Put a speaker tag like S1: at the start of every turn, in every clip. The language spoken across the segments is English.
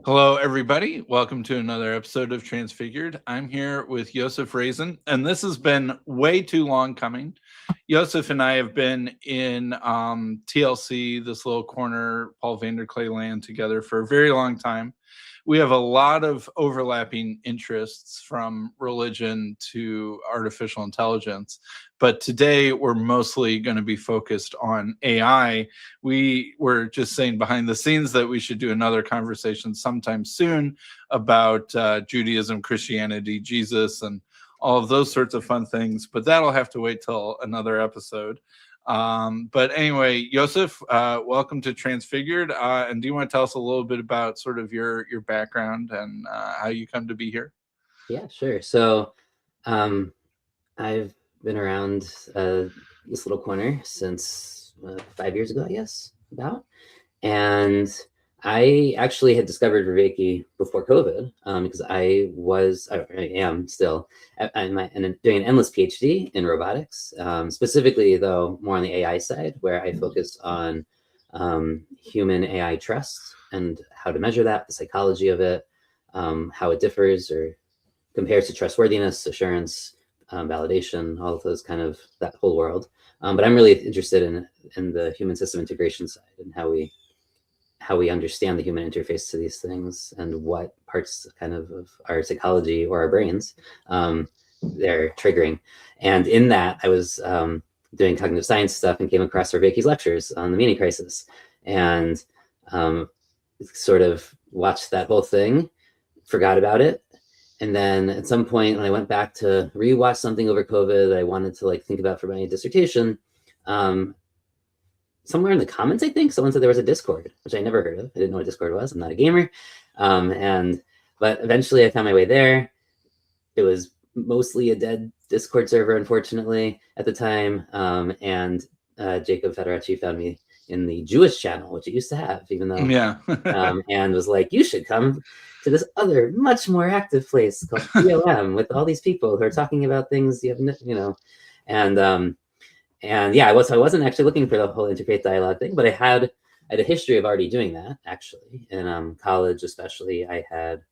S1: Hello, everybody. Welcome to another episode of Transfigured. I'm here with Yosef Raisin, and this has been way too long coming. Yosef and I have been in TLC, this little corner, Paul Vanderklay land, together for a very long time. We have a lot of overlapping interests from religion to artificial intelligence, but today we're mostly going to be focused on AI. We were just saying behind the scenes that we should do another conversation sometime soon about Judaism, Christianity, Jesus, and all of those sorts of fun things, but that'll have to wait till another episode. But anyway, Yosef, welcome to Transfigured. And do you want to tell us a little bit about sort of your background and how you come to be here?
S2: Yeah, sure. So I've been around this little corner since 5 years ago, I guess, about. And I actually had discovered Vervaeke before COVID because I am still doing an endless PhD in robotics, specifically, though, more on the AI side, where I focus on human AI trust and how to measure that, the psychology of it, how it differs or compares to trustworthiness, assurance, validation, all of those kind of that whole world. But I'm really interested in the human system integration side and how we understand the human interface to these things and what parts kind of our psychology or our brains they're triggering. And in that, I was doing cognitive science stuff and came across Vervaeke's lectures on the meaning crisis and sort of watched that whole thing, forgot about it. And then at some point when I went back to rewatch something over COVID that I wanted to think about for my dissertation, somewhere in the comments, I think someone said there was a Discord, which I never heard of. I didn't know what Discord was. I'm not a gamer. But eventually I found my way there. It was mostly a dead Discord server, unfortunately, at the time. And Jacob Federici found me in the Jewish channel, which it used to have, even though, and was like, you should come to this other, much more active place called TLM with all these people who are talking about things you have, and yeah, I wasn't actually looking for the whole interfaith dialogue thing, but I had a history of already doing that, actually. In college, especially, I had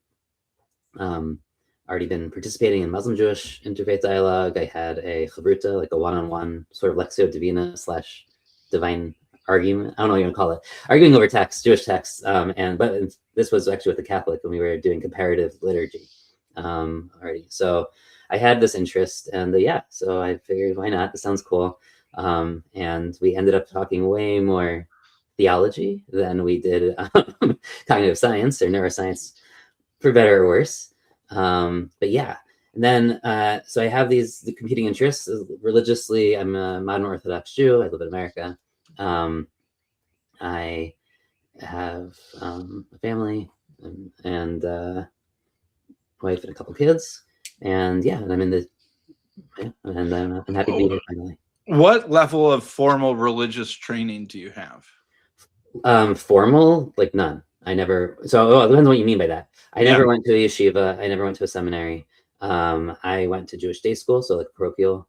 S2: already been participating in Muslim-Jewish interfaith dialogue. I had a chavruta, like a one-on-one sort of Lectio Divina / divine argument. I don't know what you want to call it. Arguing over text, Jewish texts. But this was actually with the Catholic when we were doing comparative liturgy already. So I had this interest, and so I figured, why not? This sounds cool. And we ended up talking way more theology than we did cognitive science or neuroscience, for better or worse. But yeah, and then so I have the competing interests. Religiously, I'm a modern Orthodox Jew. I live in America. I have a family and wife and a couple kids, and and I'm happy to be here finally.
S1: What level of formal religious training do you have?
S2: Formal, like none. I never. So it depends on what you mean by that. I never went to a yeshiva. I never went to a seminary. I went to Jewish day school, so like parochial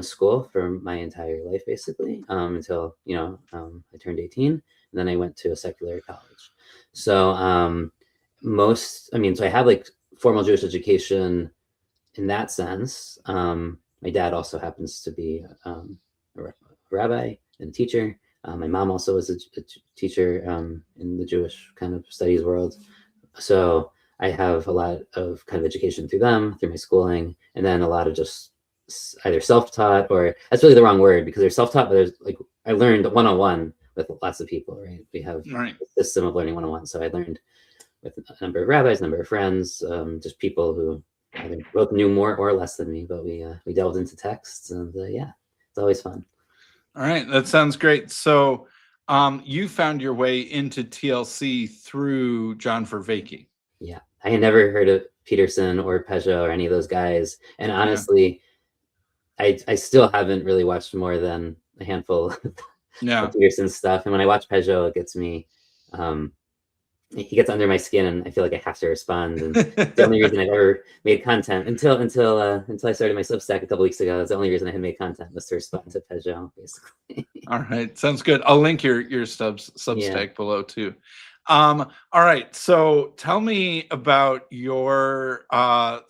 S2: school for my entire life, basically, until I turned 18. And then I went to a secular college. So so I have like formal Jewish education in that sense. My dad also happens to be a rabbi and a teacher. My mom also was a teacher in the Jewish kind of studies world. So I have a lot of kind of education through them, through my schooling, and then a lot of just either self-taught, or that's really the wrong word, because there's self-taught, but there's I learned one-on-one with lots of people, right? We have a system of learning one-on-one. So I learned with a number of rabbis, a number of friends, just people who I think both knew more or less than me, but we delved into texts, and it's always fun.
S1: All right, that sounds great. So you found your way into TLC through John Vervaeke.
S2: Yeah, I had never heard of Peterson or Pageau or any of those guys, and honestly, I still haven't really watched more than a handful of Peterson's stuff. And when I watch Pageau, it gets me. He gets under my skin, and I feel like I have to respond. And the only reason I've ever made content until I started my Substack a couple weeks ago, that's the only reason I had made content, was to respond to Pageau, basically.
S1: All right, sounds good. I'll link your Substack below too. All right. So tell me about your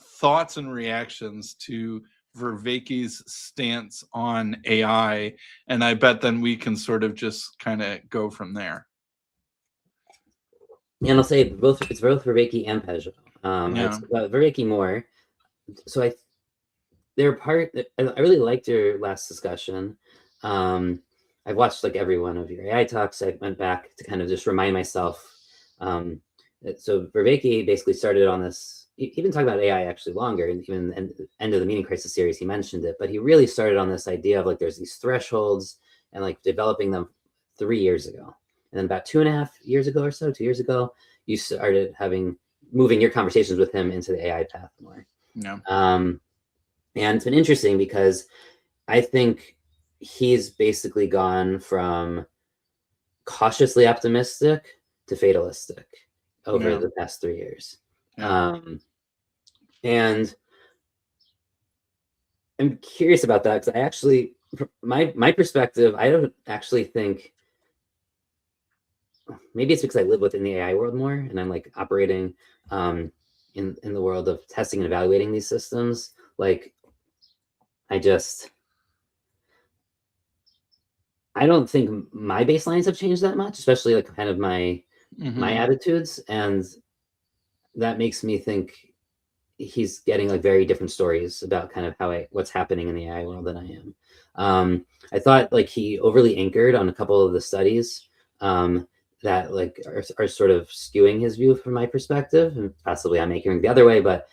S1: thoughts and reactions to Vervaeke's stance on AI. And I bet then we can sort of just kind of go from there.
S2: And I'll say it's both Vervaeke and Pageau.
S1: Yeah.
S2: Vervaeke more. So they're part. I really liked your last discussion. I've watched like every one of your AI talks. I went back to kind of just remind myself. So Vervaeke basically started on this. He been talking about AI actually longer, and even in the end of the Meaning Crisis series, he mentioned it. But he really started on this idea of like there's these thresholds and like developing them 3 years ago, and then about 2.5 years ago or so, 2 years ago, you started moving your conversations with him into the AI path more.
S1: Yeah.
S2: And it's been interesting because I think he's basically gone from cautiously optimistic to fatalistic over the past 3 years.
S1: Yeah.
S2: And I'm curious about that because I actually, my perspective, I don't actually think, maybe it's because I live within the AI world more and I'm like operating in the world of testing and evaluating these systems. Like, I don't think my baselines have changed that much, especially like kind of my attitudes, and that makes me think he's getting like very different stories about kind of what's happening in the AI world than I am. I thought like he overly anchored on a couple of the studies that like are sort of skewing his view from my perspective, and possibly I'm anchoring the other way, but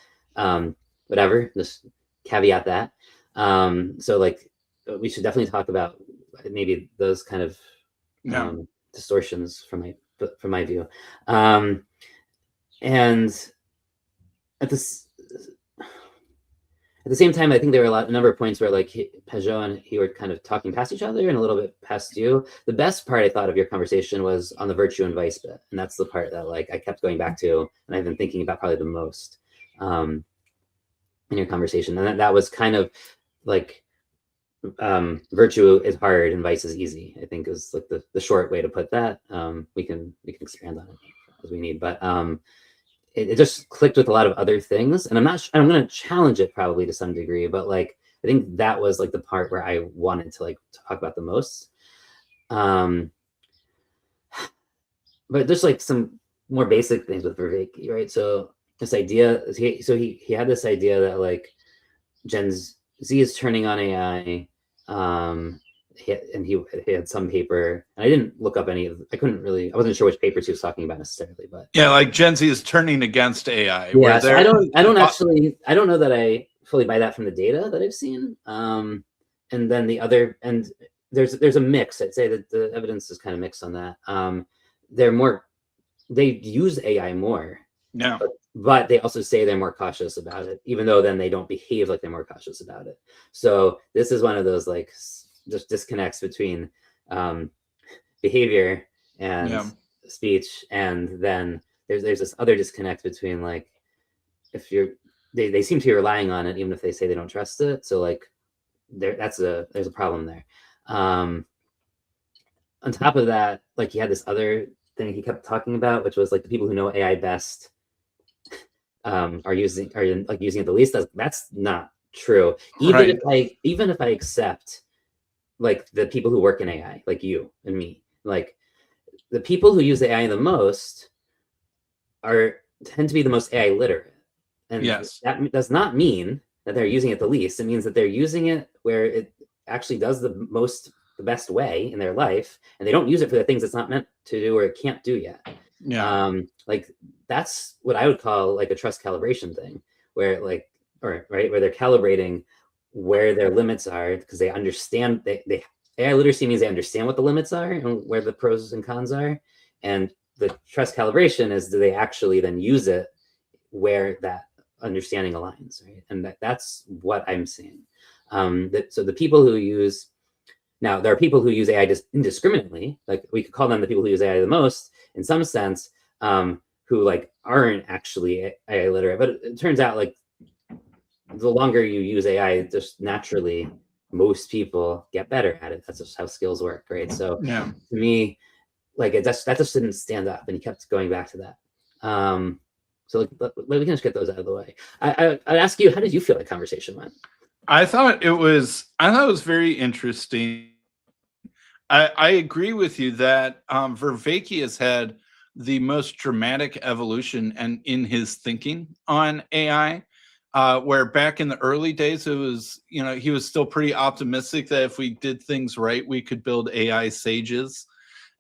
S2: whatever. Just caveat that. So like we should definitely talk about maybe those kind of distortions from my view. And at the same time, I think there were a number of points where like Pageau and he were kind of talking past each other and a little bit past you. The best part I thought of your conversation was on the virtue and vice bit, and that's the part that like I kept going back to, and I've been thinking about probably the most in your conversation. And that was kind of like virtue is hard and vice is easy, I think is like the short way to put that. We can expand on it as we need, but it just clicked with a lot of other things, and I'm going to challenge it probably to some degree, but like I think that was like the part where I wanted to like talk about the most. But there's like some more basic things with Vervaeke, right? So this idea, he had this idea that like Gen Z is turning on AI. He had some paper, and I didn't look up I wasn't sure which papers he was talking about necessarily, but
S1: yeah, like Gen Z is turning against AI.
S2: Yeah, so I don't know that I fully buy that from the data that I've seen. And then there's a mix. I'd say that the evidence is kind of mixed on that. They use AI more.
S1: Yeah.
S2: But they also say they're more cautious about it, even though then they don't behave like they're more cautious about it. So this is one of those like just disconnects between behavior and speech, and then there's this other disconnect between like if they seem to be relying on it even if they say they don't trust it. So like there's a problem there. On top of that, like he had this other thing he kept talking about, which was like the people who know AI best are using it the least. That's not true. Even if I accept like the people who work in AI, like you and me, like the people who use AI the most tend to be the most AI literate. And that does not mean that they're using it the least. It means that they're using it where it actually does the best way in their life, and they don't use it for the things it's not meant to do or it can't do yet. Like that's what I would call like a trust calibration thing, where like, where they're calibrating where their limits are because they understand AI literacy means they understand what the limits are and where the pros and cons are. And the trust calibration is, do they actually then use it where that understanding aligns, right? And that's what I'm seeing. So the people who use, now there are people who use AI just indiscriminately, like we could call them the people who use AI the most in some sense, who like aren't actually AI literate, but it turns out like the longer you use AI, just naturally most people get better at it. That's just how skills work, right? So to me, like that just didn't stand up, and he kept going back to that. So we can just get those out of the way. I'd ask you, how did you feel that conversation went?
S1: I thought it was very interesting. I agree with you that Vervaeke has had the most dramatic evolution and in his thinking on AI. Where back in the early days, it was, he was still pretty optimistic that if we did things right, we could build AI sages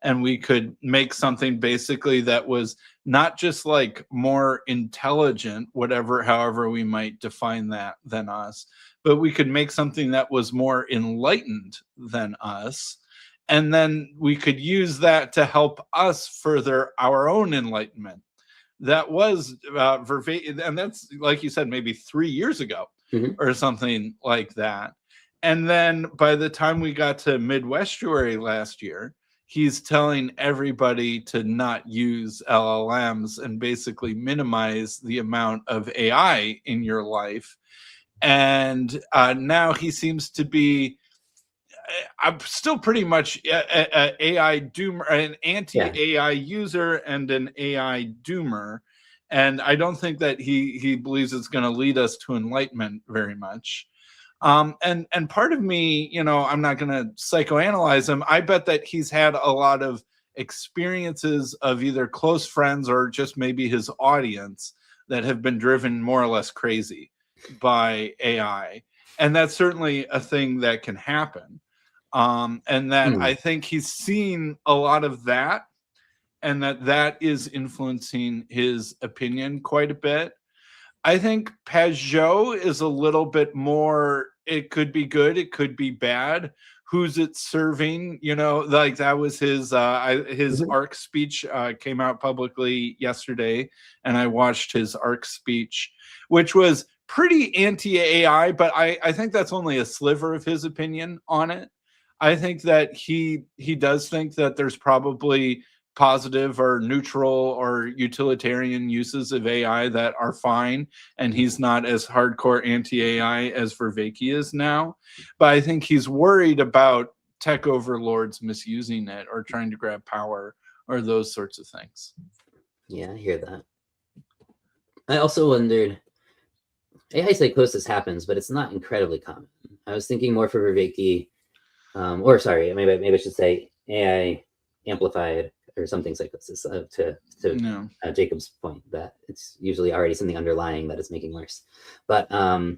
S1: and we could make something basically that was not just like more intelligent, however we might define that, than us, but we could make something that was more enlightened than us. And then we could use that to help us further our own enlightenment. That was Vervaeke, and that's, like you said, maybe 3 years ago or something like that. And then by the time we got to Midwestuary last year, he's telling everybody to not use LLMs and basically minimize the amount of AI in your life. And now he seems to be, I'm still pretty much a AI doomer, an anti-AI user and an AI doomer. And I don't think that he believes it's going to lead us to enlightenment very much. And part of me, I'm not going to psychoanalyze him. I bet that he's had a lot of experiences of either close friends or just maybe his audience that have been driven more or less crazy by AI. And that's certainly a thing that can happen. And that I think he's seen a lot of that, and that is influencing his opinion quite a bit. I think Pageau is a little bit more, it could be good, it could be bad. Who's it serving? Like that was his ARC speech came out publicly yesterday, and I watched his ARC speech, which was pretty anti-AI, but I think that's only a sliver of his opinion on it. I think that he does think that there's probably positive or neutral or utilitarian uses of AI that are fine, and he's not as hardcore anti-AI as Vervaeke is now. But I think he's worried about tech overlords misusing it or trying to grab power or those sorts of things.
S2: Yeah, I hear that. I also wondered, AI psychosis happens, but it's not incredibly common. I was thinking more for Vervaeke, or sorry, maybe I should say AI amplified or something psychosis, to Jacob's point that it's usually already something underlying that is making worse. But I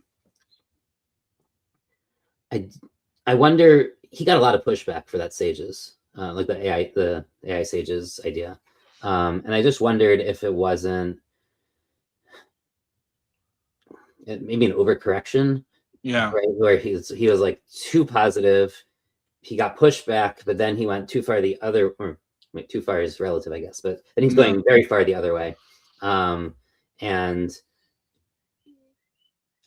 S2: wonder, he got a lot of pushback for that sages, like the AI sages idea, and I just wondered if it wasn't maybe an overcorrection, right? Where he was like too positive. He got pushback, but then he went too far the other, or too far is relative, I guess, but then he's going very far the other way. And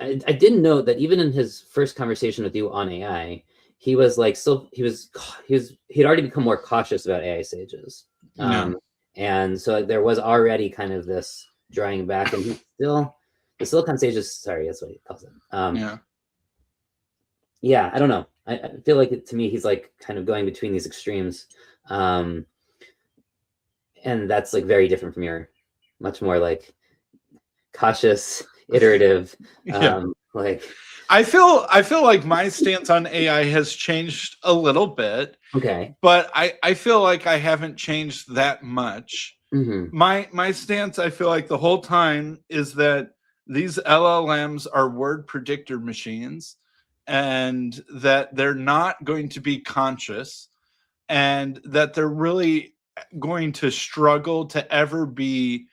S2: I didn't know that even in his first conversation with you on AI, he was like, he'd already become more cautious about AI sages. And so there was already kind of this drawing back, and he's still, the Silicon sages, sorry, that's what he calls it. Yeah, I don't know. I feel like to me, he's like kind of going between these extremes. And that's like very different from your much more like cautious, iterative, like
S1: I feel like my stance on AI has changed a little bit.
S2: Okay.
S1: But I feel like I haven't changed that much. My stance, I feel like the whole time, is that these LLMs are word predictor machines, and that they're not going to be conscious, and that they're really going to struggle to ever be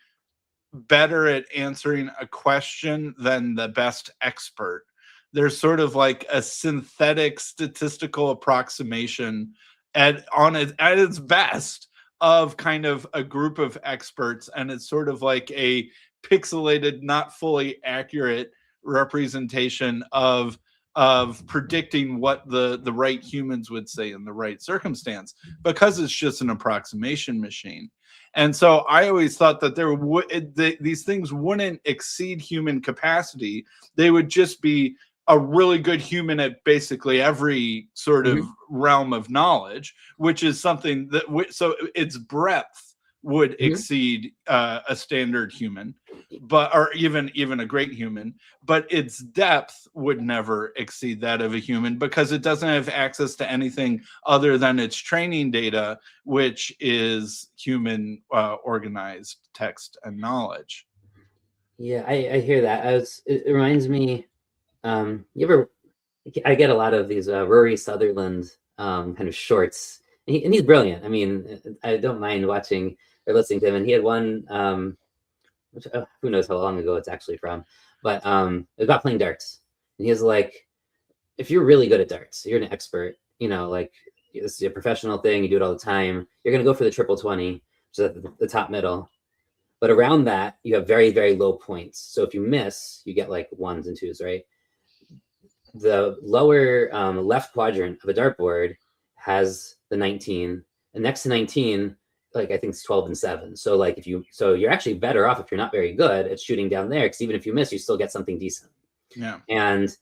S1: better at answering a question than the best expert. There's sort of like a synthetic statistical approximation at its best of kind of a group of experts, and it's sort of like a pixelated, not fully accurate representation of predicting what the right humans would say in the right circumstance, because it's just an approximation machine. And so I always thought that these things wouldn't exceed human capacity. They would just be a really good human at basically every sort of
S2: Mm-hmm.
S1: realm of knowledge, which is something that so its breadth would
S2: Mm-hmm.
S1: exceed a standard human, but or even a great human, but its depth would never exceed that of a human because it doesn't have access to anything other than its training data, which is human organized text and knowledge.
S2: Yeah, I hear that. It reminds me, you ever, I get a lot of these Rory Sutherland kind of shorts, and he's brilliant. I mean, I don't mind watching or listening to him. And he had one, which, who knows how long ago it's actually from, but it was about playing darts. And he was like, if you're really good at darts, you're an expert, you know, like this is a professional thing, you do it all the time, you're going to go for the triple 20, which is at the top middle. But around that, you have very, very low points. So if you miss, you get like ones and twos, right? The lower left quadrant of a dartboard has the 19, and next to 19, like I think it's 12 and 7. So like so you're actually better off if you're not very good at shooting down there, because even if you miss, you still get something decent.
S1: Yeah.
S2: And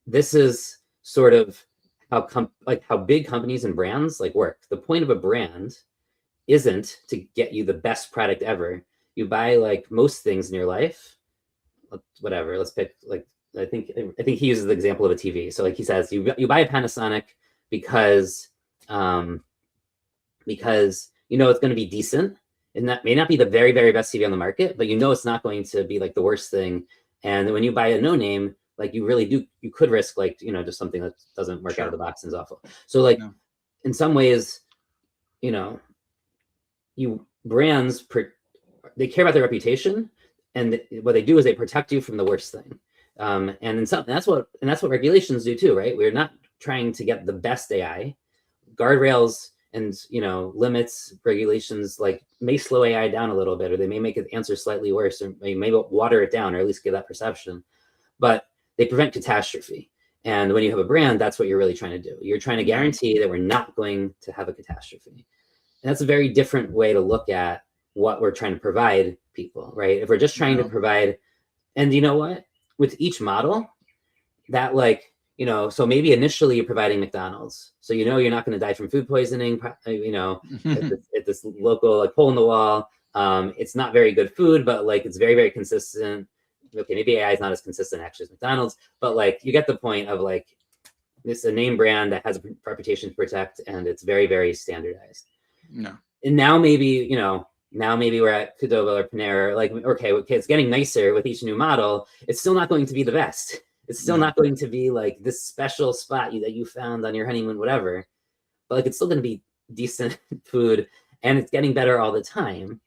S2: this is sort of how big companies and brands like work. The point of a brand isn't to get you the best product ever. You buy like most things in your life, whatever. Let's pick like I think he uses the example of a TV. So like he says, you buy a Panasonic because you know it's going to be decent, and that may not be the very, very best TV on the market, but you know it's not going to be like the worst thing. And when you buy a no name, like you could risk like, you know, just something that doesn't work out of the box and is awful. So like in some ways, you know, brands they care about their reputation, and what they do is they protect you from the worst thing. And that's what regulations do too, right? We're not trying to get the best AI. Guardrails and, you know, limits, regulations like may slow AI down a little bit, or they may make it answer slightly worse, or they may water it down, or at least give that perception. But they prevent catastrophe. And when you have a brand, that's what you're really trying to do. You're trying to guarantee that we're not going to have a catastrophe. And that's a very different way to look at what we're trying to provide people, right? If we're just trying to provide, and you know what, with each model, that like, you know, so maybe initially you're providing McDonald's, so you know you're not going to die from food poisoning, you know, at this local like hole in the wall. It's not very good food, but like it's very, very consistent. Okay, maybe AI is not as consistent actually as McDonald's, but like you get the point of like this is a name brand that has a reputation to protect, and it's very, very standardized.
S1: No.
S2: And now maybe, you know, we're at Qdoba or Panera, like, okay, it's getting nicer with each new model. It's still not going to be the best. It's still not going to be like this special spot that you found on your honeymoon, whatever. But like, it's still going to be decent food, and it's getting better all the time.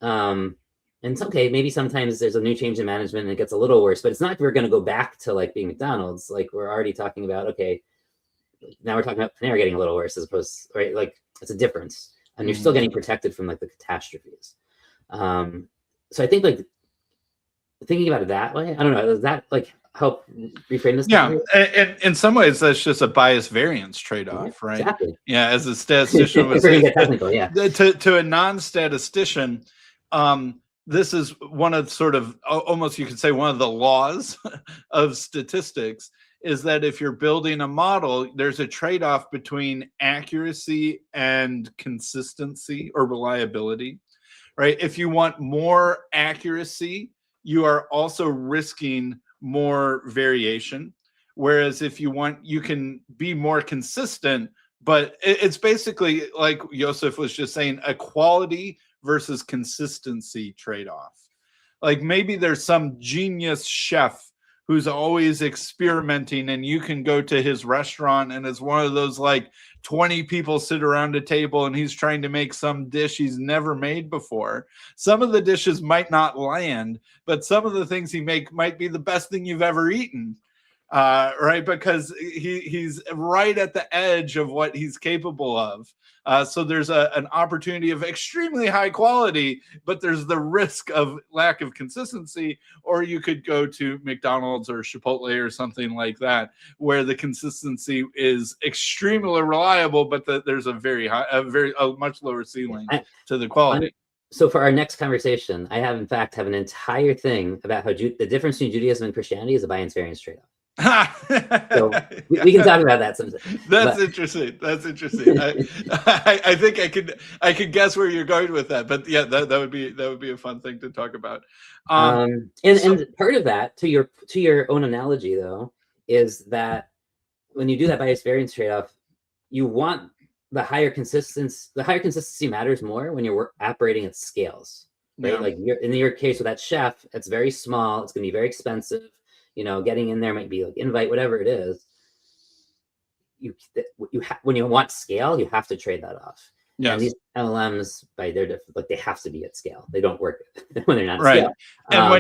S2: And it's okay. Maybe sometimes there's a new change in management and it gets a little worse, but it's not like we're going to go back to like being McDonald's. Like we're already talking about, okay, now we're talking about Panera getting a little worse as opposed, right? Like it's a difference, and you're still getting protected from like the catastrophes. So I think like thinking about it that way, I don't know, does that like help reframe this?
S1: Yeah, and in some ways that's just a bias-variance trade-off, right?
S2: Exactly.
S1: Yeah, as a statistician would
S2: If we're
S1: say,
S2: gonna get technical, yeah.
S1: To a non-statistician, this is one of sort of almost you could say one of the laws of statistics is that if you're building a model, there's a trade-off between accuracy and consistency or reliability, right? If you want more accuracy, you are also risking more variation. Whereas if you want, you can be more consistent, but it's basically like Yosef was just saying, a quality versus consistency trade-off. Like maybe there's some genius chef who's always experimenting, and you can go to his restaurant and it's one of those like 20 people sit around a table and he's trying to make some dish he's never made before. Some of the dishes might not land, but some of the things he make might be the best thing you've ever eaten. Right, because he's right at the edge of what he's capable of. So there's an opportunity of extremely high quality, but there's the risk of lack of consistency. Or you could go to McDonald's or Chipotle or something like that, where the consistency is extremely reliable, but there's a much lower ceiling to the quality.
S2: So for our next conversation, I have in fact an entire thing about how the difference between Judaism and Christianity is a bias-variance trade-off. So we can talk about that sometime.
S1: That's
S2: But
S1: interesting. That's interesting. I think I could guess where you're going with that. But yeah, that would be a fun thing to talk about. So
S2: and part of that, to your own analogy though, is that when you do that bias-variance trade-off, you want the higher consistency matters more when you're operating at scales, right?
S1: yeah,
S2: Like in your case with that chef, it's very small, it's going to be very expensive. Getting in there might be like invite, whatever it is. When you want scale, you have to trade that off. And
S1: yes.
S2: these LLMs, by their like, they have to be at scale. They don't work when they're not at
S1: Right.
S2: scale.
S1: And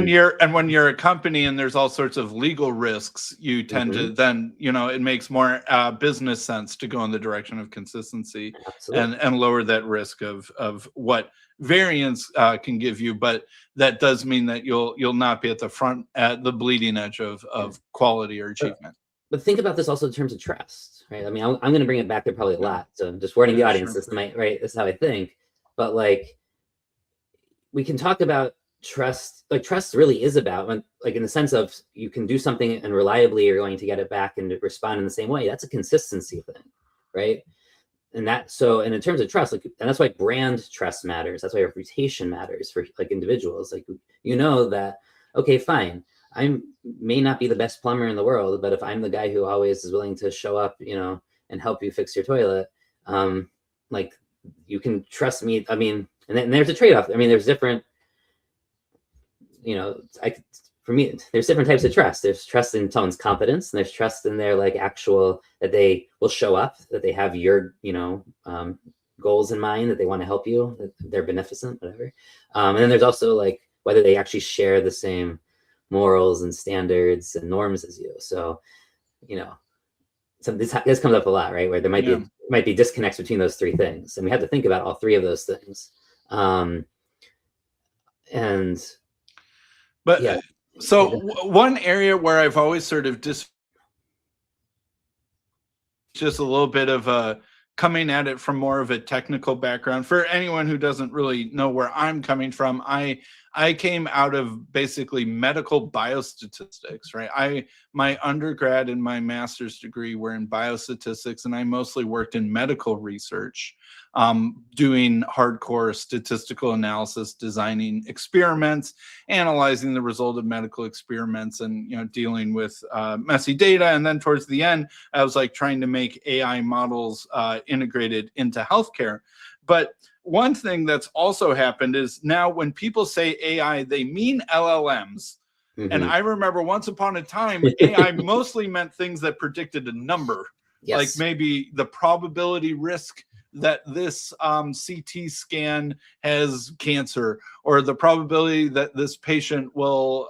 S1: when you're a company and there's all sorts of legal risks, you tend to then, it makes more business sense to go in the direction of consistency
S2: Absolutely.
S1: and lower that risk of what variance can give you. But that does mean that you'll not be at the front, at the bleeding edge of quality or achievement.
S2: But think about this also in terms of trust, right? I mean, I'm going to bring it back there probably a lot. So I'm just warning the audience.
S1: Sure.
S2: This is how I think. But like, we can talk about trust. Like, trust really is about, like, in the sense of you can do something and reliably you're going to get it back and respond in the same way. That's a consistency thing, right? And in terms of trust, like, and that's why brand trust matters. That's why reputation matters for like individuals. Like, that, okay, fine, I may not be the best plumber in the world, but if I'm the guy who always is willing to show up, and help you fix your toilet, like, you can trust me. I mean, and there's a trade-off. I mean, there's different, for me, there's different types of trust. There's trust in someone's competence, and there's trust in their like actual, that they will show up, that they have your, goals in mind, that they want to help you, that they're beneficent, whatever. And then there's also like whether they actually share the same morals and standards and norms as you. So, so this comes up a lot, right? Where there might be disconnects between those three things, and we have to think about all three of those things.
S1: So one area where I've always sort of just a little bit of coming at it from more of a technical background. For anyone who doesn't really know where I'm coming from, I came out of basically medical biostatistics, right? My undergrad and my master's degree were in biostatistics, and I mostly worked in medical research, doing hardcore statistical analysis, designing experiments, analyzing the result of medical experiments, and dealing with messy data. And then towards the end, I was like trying to make AI models integrated into healthcare. But one thing that's also happened is now when people say AI, they mean LLMs. And I remember once upon a time, AI mostly meant things that predicted a number, like maybe the probability risk that this CT scan has cancer, or the probability that this patient will,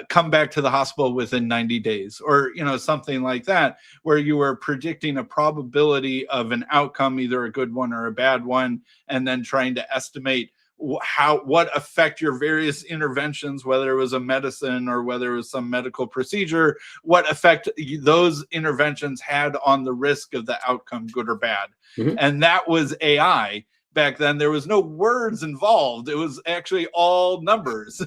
S1: come back to the hospital within 90 days, or, something like that, where you were predicting a probability of an outcome, either a good one or a bad one, and then trying to estimate what effect your various interventions, whether it was a medicine or whether it was some medical procedure, what effect those interventions had on the risk of the outcome, good or bad. And that was AI. Back then, there was no words involved. It was actually all numbers.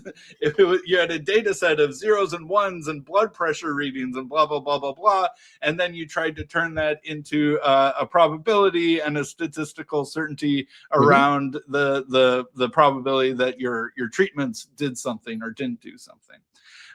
S1: You had a data set of zeros and ones and blood pressure readings and blah, blah, blah, blah, blah. And then you tried to turn that into a probability and a statistical certainty around the probability that your treatments did something or didn't do something.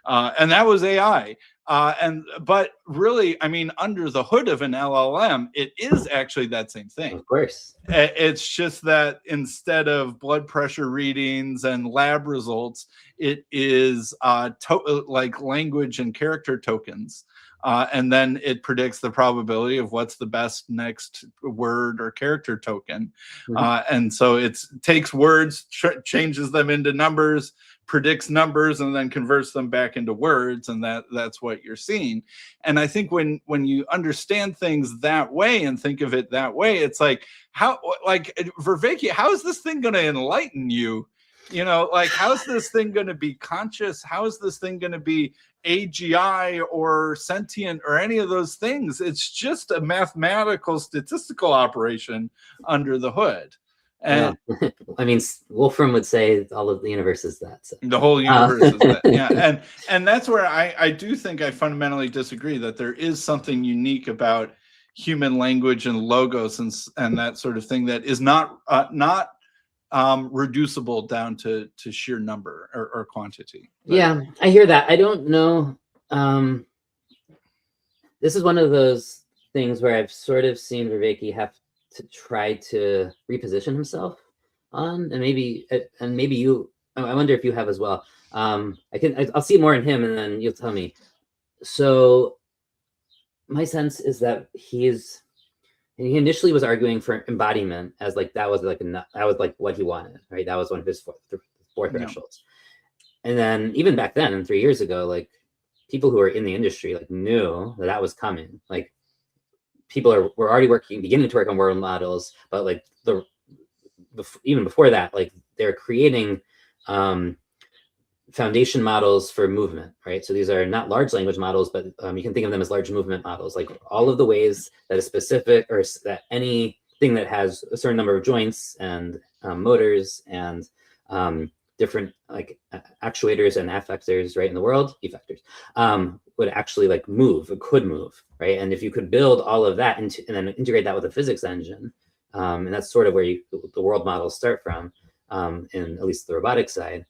S1: And that was AI. But really, I mean, under the hood of an LLM, it is actually that same thing.
S2: Of course.
S1: It's just that instead of blood pressure readings and lab results, it is like language and character tokens. And then it predicts the probability of what's the best next word or character token. And so it takes words, changes them into numbers, predicts numbers, and then converts them back into words, and that's what you're seeing. And I think when you understand things that way and think of it that way, it's like, Vervaeke, how is this thing going to enlighten you? Like, how's this thing going to be conscious? How is this thing going to be AGI or sentient or any of those things? It's just a mathematical statistical operation under the hood. And
S2: I mean, Wolfram would say all of the universe is that. So.
S1: the whole universe is that. Yeah. And that's where I do think I fundamentally disagree, that there is something unique about human language and logos and that sort of thing that is not reducible down to sheer number or quantity. But,
S2: yeah, I hear that. I don't know. This is one of those things where I've sort of seen Vervaeke have to try to reposition himself on, and maybe you. I wonder if you have as well. I'll see more in him, and then you'll tell me. So my sense is that he initially was arguing for embodiment as like that was like what he wanted, right? That was one of his four thresholds. And then even back then, and 3 years ago, like people who are in the industry like knew that was coming. Like people were already beginning to work on world models, but like even before that, like they're creating foundation models for movement, right? So these are not large language models, but you can think of them as large movement models, like all of the ways that a specific or that anything that has a certain number of joints and motors and different like actuators and affectors, right, in the world, effectors, would actually like could move, right? And if you could build all of that and then integrate that with a physics engine, and that's sort of where the world models start from, in at least the robotic side,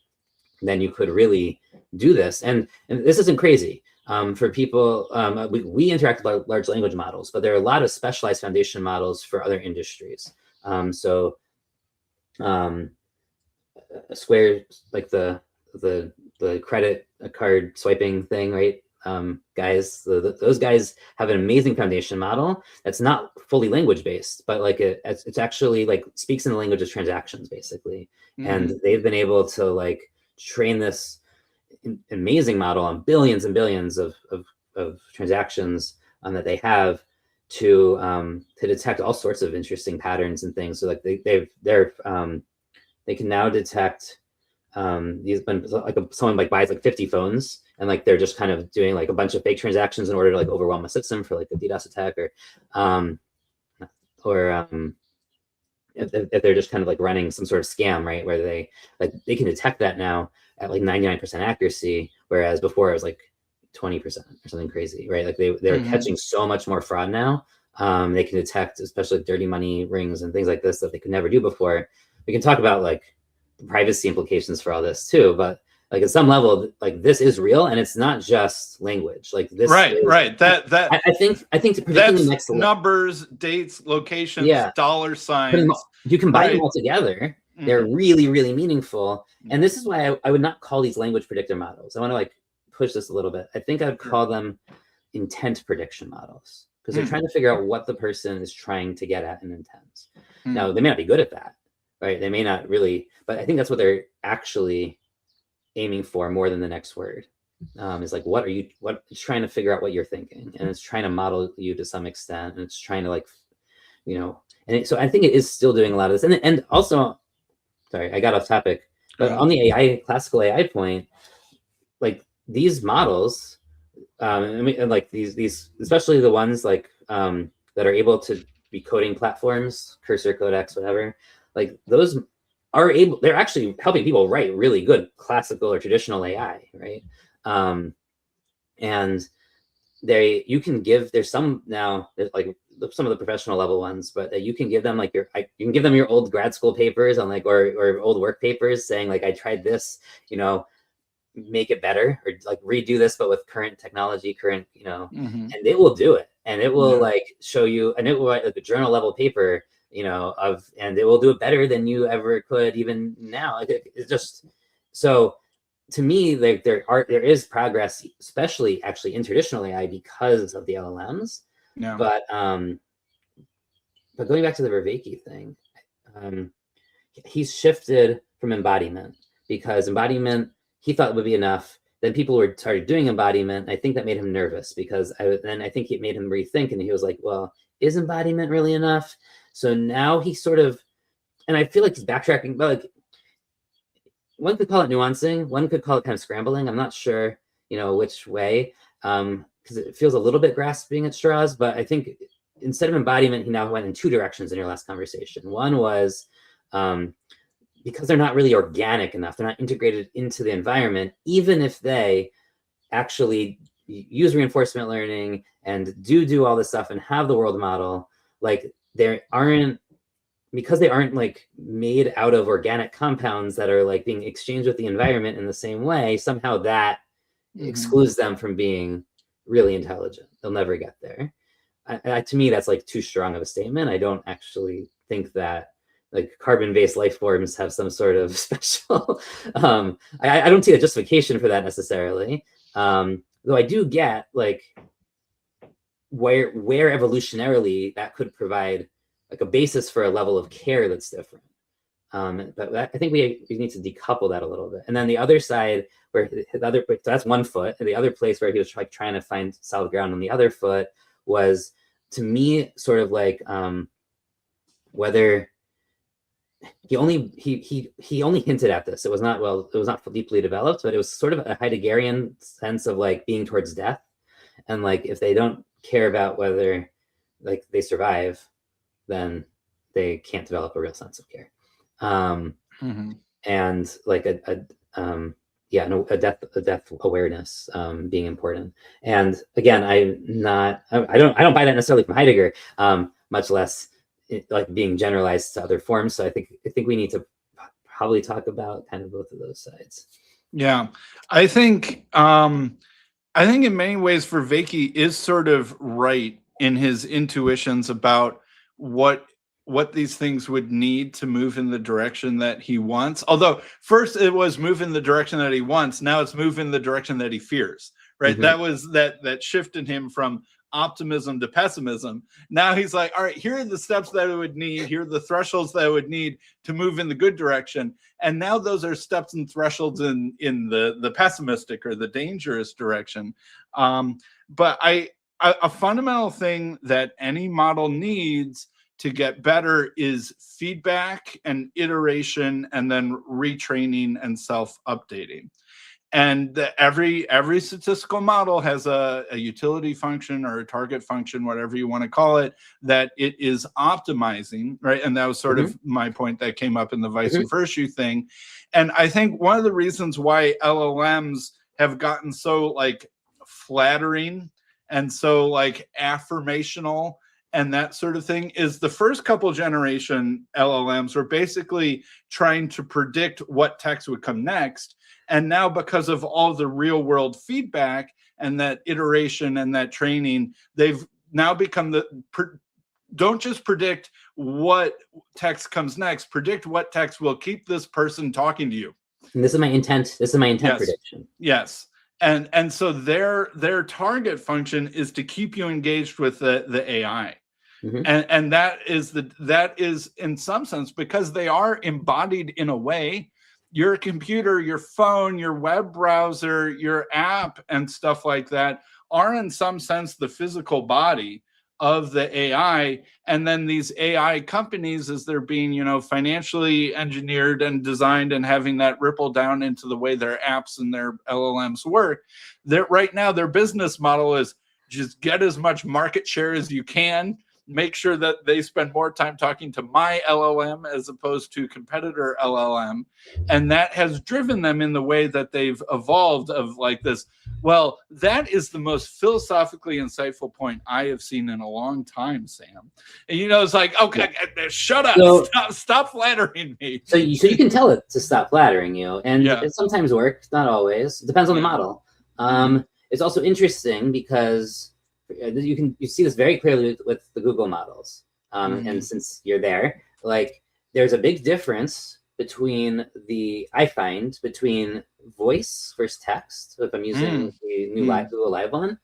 S2: then you could really do this. And this isn't crazy. For people, we interact with large language models, but there are a lot of specialized foundation models for other industries. Square, like the credit card swiping thing, right? Guys, those guys have an amazing foundation model that's not fully language based, but like it's actually like speaks in the language of transactions, basically. And they've been able to like train this amazing model on billions and billions of transactions that they have to detect all sorts of interesting patterns and things. So like they can now detect someone like buys like 50 phones and like they're just kind of doing like a bunch of fake transactions in order to like overwhelm a system for like a DDoS attack, or if they're just kind of like running some sort of scam, right, where they can detect that now at like 99% accuracy, whereas before it was like 20% or something crazy, right? Like they're catching so much more fraud now. They can detect especially dirty money rings and things like this that they could never do before. We can talk about like the privacy implications for all this too, but like at some level, like this is real, and it's not just language. Like this,
S1: right.
S2: I think to predicting the next
S1: numbers, dates, locations, dollar signs.
S2: You combine them all together. They're really, really meaningful. And this is why I would not call these language predictor models. I want to like push this a little bit. I think I would call them intent prediction models, because they're trying to figure out what the person is trying to get at in intent. Now, they may not be good at that, right? They may not really, but I think that's what they're actually aiming for more than the next word. Is like, it's trying to figure out what you're thinking, and it's trying to model you to some extent, and it's trying to like, so I think it is still doing a lot of this. And also, sorry, I got off topic, but on the classical AI point, like these models, and like these, especially the ones like that are able to be coding platforms, Cursor, Codex, whatever, like those they're actually helping people write really good classical or traditional AI, right? And there's some now, like some of the professional level ones, but you can give them like you can give them your old grad school papers on like, or old work papers saying like, I tried this, make it better, or like redo this, but with current technology, and they will do it. And it will like show you, and it will write like a journal level paper, and it will do it better than you ever could even now. It's just, so to me, like there is progress, especially actually in traditional AI because of the LLMs.
S1: Yeah.
S2: But going back to the Vervaeke thing, he's shifted from embodiment, because embodiment he thought would be enough. Then people started doing embodiment. I think that made him nervous, because I think it made him rethink, and he was like, well, is embodiment really enough? So now he sort of, and I feel like he's backtracking, but like one could call it nuancing, one could call it kind of scrambling. I'm not sure, which way, because it feels a little bit grasping at straws. But I think instead of embodiment, he now went in two directions in your last conversation. One was because they're not really organic enough. They're not integrated into the environment, even if they actually use reinforcement learning and do all this stuff and have the world model. Like because they aren't like made out of organic compounds that are like being exchanged with the environment in the same way, somehow that excludes them from being really intelligent. They'll never get there. To me, that's like too strong of a statement. I don't actually think that like carbon-based life forms have some sort of special, I don't see a justification for that necessarily. Though I do get like where evolutionarily that could provide like a basis for a level of care that's different. But I think we need to decouple that a little bit. And then the other side, so that's one foot, and the other place where he was like trying to find solid ground on the other foot was, to me, sort of like whether he only hinted at this. It was not deeply developed, but it was sort of a Heideggerian sense of like being towards death, and like if they don't care about whether like they survive, then they can't develop a real sense of care. And like a death awareness being important. And again, I don't buy that necessarily from Heidegger, much less like being generalized to other forms. So I think we need to probably talk about kind of both of those sides.
S1: Yeah, I think in many ways Vervaeke is sort of right in his intuitions about what these things would need to move in the direction that he wants. Although first it was move in the direction that he wants, now it's move in the direction that he fears, right? That was that shift in him from optimism to pessimism. Now he's like, all right, here are the steps that I would need, here are the thresholds that I would need to move in the good direction. And now those are steps and thresholds in the pessimistic or the dangerous direction. But a fundamental thing that any model needs to get better is feedback and iteration, and then retraining and self-updating. And every statistical model has a utility function or a target function, whatever you want to call it, that it is optimizing, right? And that was sort of my point that came up in the vice and virtue thing. And I think one of the reasons why LLMs have gotten so like flattering and so like affirmational and that sort of thing is the first couple generation LLMs were basically trying to predict what text would come next. And now, because of all the real world feedback and that iteration and that training, they've now become don't just predict what text comes next, predict what text will keep this person talking to you.
S2: And this is my intent. This is my intent prediction.
S1: Yes. And so their target function is to keep you engaged with the AI. And that is in some sense, because they are embodied in a way, your computer, your phone, your web browser, your app and stuff like that are in some sense the physical body of the AI. And then these AI companies, as they're being, financially engineered and designed and having that ripple down into the way their apps and their LLMs work, right now their business model is just get as much market share as you can, make sure that they spend more time talking to my LLM as opposed to competitor LLM. And that has driven them in the way that they've evolved of like this. Well, that is the most philosophically insightful point I have seen in a long time, Sam. And it's like, okay, shut up. So, stop flattering me.
S2: So you can tell it to stop flattering you. And it sometimes works, not always. It depends on the model. It's also interesting because you see this very clearly with the Google models. And since you're there, like there's a big difference between voice versus text. So if I'm using the new Google Live one,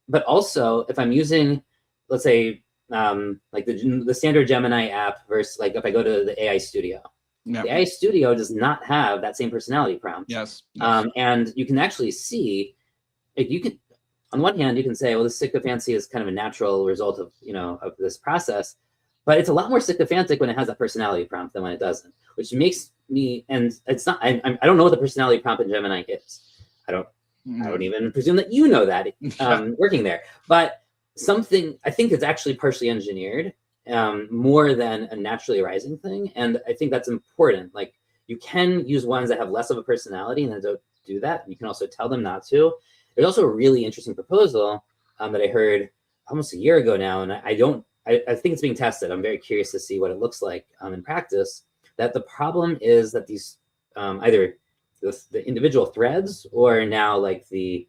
S2: but also if I'm using, let's say, like the standard Gemini app versus like if I go to the AI Studio. The AI Studio does not have that same personality prompt.
S1: Yes.
S2: And you can actually see, on one hand, you can say, well, the sycophancy is kind of a natural result of, of this process, but it's a lot more sycophantic when it has that personality prompt than when it doesn't, which makes me, and it's not, I don't know what the personality prompt in Gemini is. I don't even presume that you know that working there, but I think it's actually partially engineered more than a naturally arising thing. And I think that's important. Like, you can use ones that have less of a personality and then don't do that. You can also tell them not to. There's also a really interesting proposal that I heard almost a year ago now, and I think it's being tested. I'm very curious to see what it looks like in practice. That the problem is that these either the individual threads, or now like the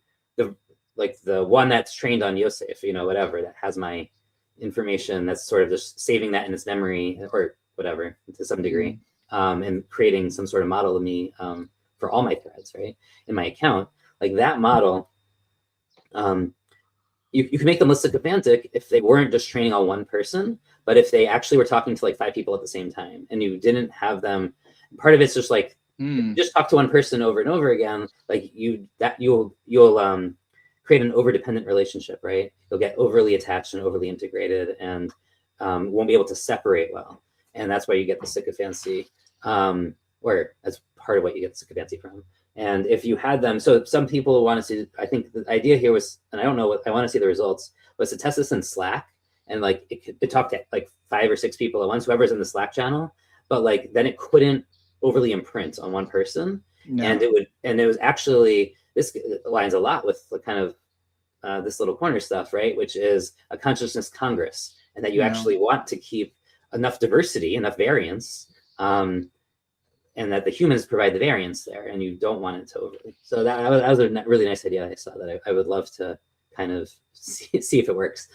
S2: one that's trained on Yosef, whatever, that has my information, that's sort of just saving that in its memory or whatever to some degree, and creating some sort of model of me for all my threads, right, in my account. Like that model, you can make them less sycophantic if they weren't just training on one person, but if they actually were talking to like 5 people at the same time, and you didn't have them. Part of it's just like, just talk to one person over and over again, like you'll create an over-dependent relationship, right? You'll get overly attached and overly integrated, and won't be able to separate well. And that's why you get the sycophancy, or that's part of what you get the sycophancy from. And if you had them, so some people want to see, I think the idea here was, and I don't know what, I want to see the results, was to test this in Slack. And like it talked to like 5 or 6 people at once, whoever's in the Slack channel, but like then it couldn't overly imprint on one person. No. And it was actually, this aligns a lot with the kind of this little corner stuff, right? Which is a consciousness congress, and that you actually want to keep enough diversity, enough variance, and that the humans provide the variance there, and you don't want it to overly. So that was a really nice idea I saw that I would love to kind of see if it works.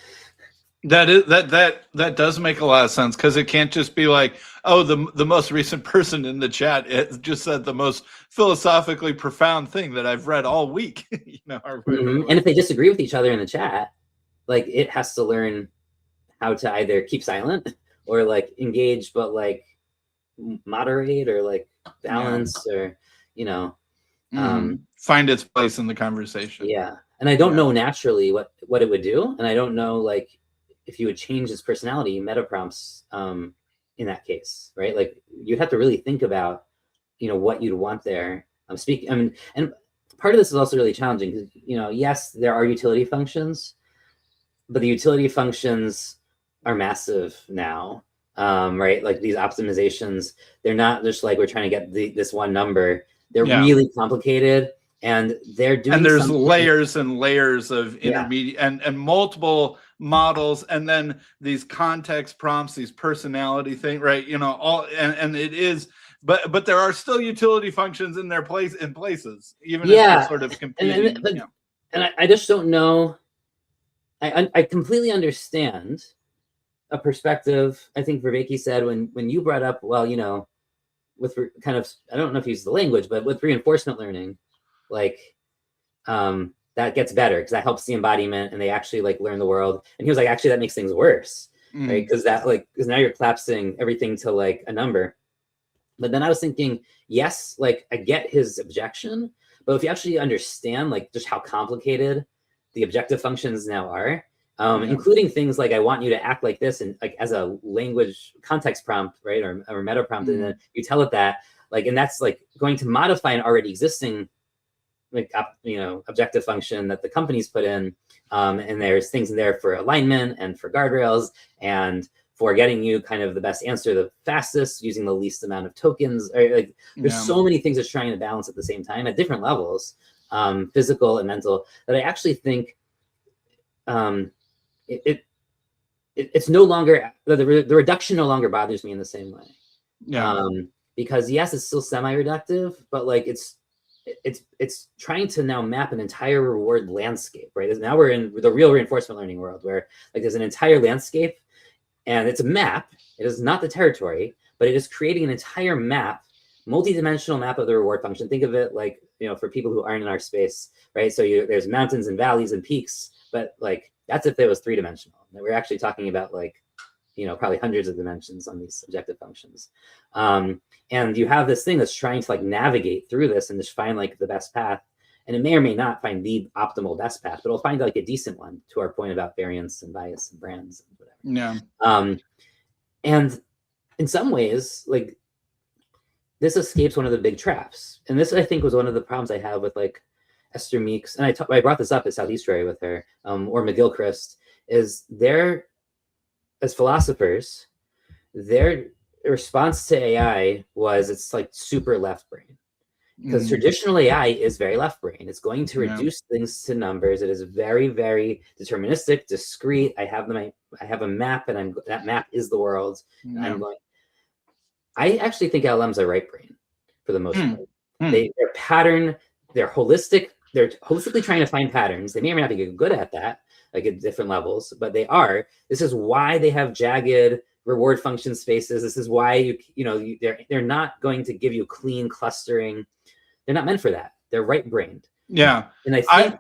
S1: That does make a lot of sense, because it can't just be like, oh, the most recent person in the chat, it just said the most philosophically profound thing that I've read all week.
S2: And if they disagree with each other in the chat, like it has to learn how to either keep silent or like engage, but like moderate or like balance, or
S1: find its place in the conversation.
S2: Yeah. And I don't know naturally what it would do, and I don't know like if you would change its personality meta prompts in that case, right? Like you'd have to really think about what you'd want there. And part of this is also really challenging because yes, there are utility functions, but the utility functions are massive now. Right? Like these optimizations, they're not just like we're trying to get this one number. They're really complicated, and they're doing. And
S1: there's layers and layers of intermediate and multiple models, and then these context prompts, these personality thing, right? All and it is, but there are still utility functions in their places, even if they're sort of competing.
S2: And I just don't know. I completely understand a perspective. I think Vervaeke said when you brought up, well, with kind of, I don't know if you use the language, but with reinforcement learning, like that gets better because that helps the embodiment and they actually like learn the world. And he was like, actually, that makes things worse, right? Because now you're collapsing everything to like a number. But then I was thinking, yes, like I get his objection, but if you actually understand like just how complicated the objective functions now are, including things like I want you to act like this, and like as a language context prompt, right, or meta prompt, and then you tell it that, like, and that's like going to modify an already existing like objective function that the companies put in, and there's things in there for alignment and for guardrails and for getting you kind of the best answer the fastest using the least amount of tokens. Or, like there's so many things it's trying to balance at the same time at different levels, physical and mental, that I actually think it's no longer the reduction no longer bothers me in the same way. Because yes, it's still semi-reductive, but like it's trying to now map an entire reward landscape, right? Now we're in the real reinforcement learning world where like there's an entire landscape, and it's a map. It is not the territory, but it is creating an entire map, multi-dimensional map of the reward function. Think of it like, for people who aren't in our space, right? So there's mountains and valleys and peaks, but like that's if it was 3-dimensional. We're actually talking about like, probably hundreds of dimensions on these objective functions. And you have this thing that's trying to like navigate through this and just find like the best path. And it may or may not find the optimal best path, but it'll find like a decent one, to our point about variance and bias and brands and whatever. And in some ways, like this escapes one of the big traps. And this, I think, was one of the problems I have with like Esther Meeks. And I brought this up at Southeasterary with her, or McGilchrist, is they're as philosophers, their response to AI was it's like super left brain. Because traditional AI is very left brain. It's going to reduce things to numbers. It is very, very deterministic, discrete. I have a map, and that map is the world. I'm going. I actually think LLMs are right brain for the most part. They're pattern. They're holistic. They're holistically trying to find patterns. They may or may not be good at that, like at different levels, but they are. This is why they have jagged reward function spaces. This is why they're not going to give you clean clustering. They're not meant for that. They're right-brained.
S1: Yeah.
S2: And I think,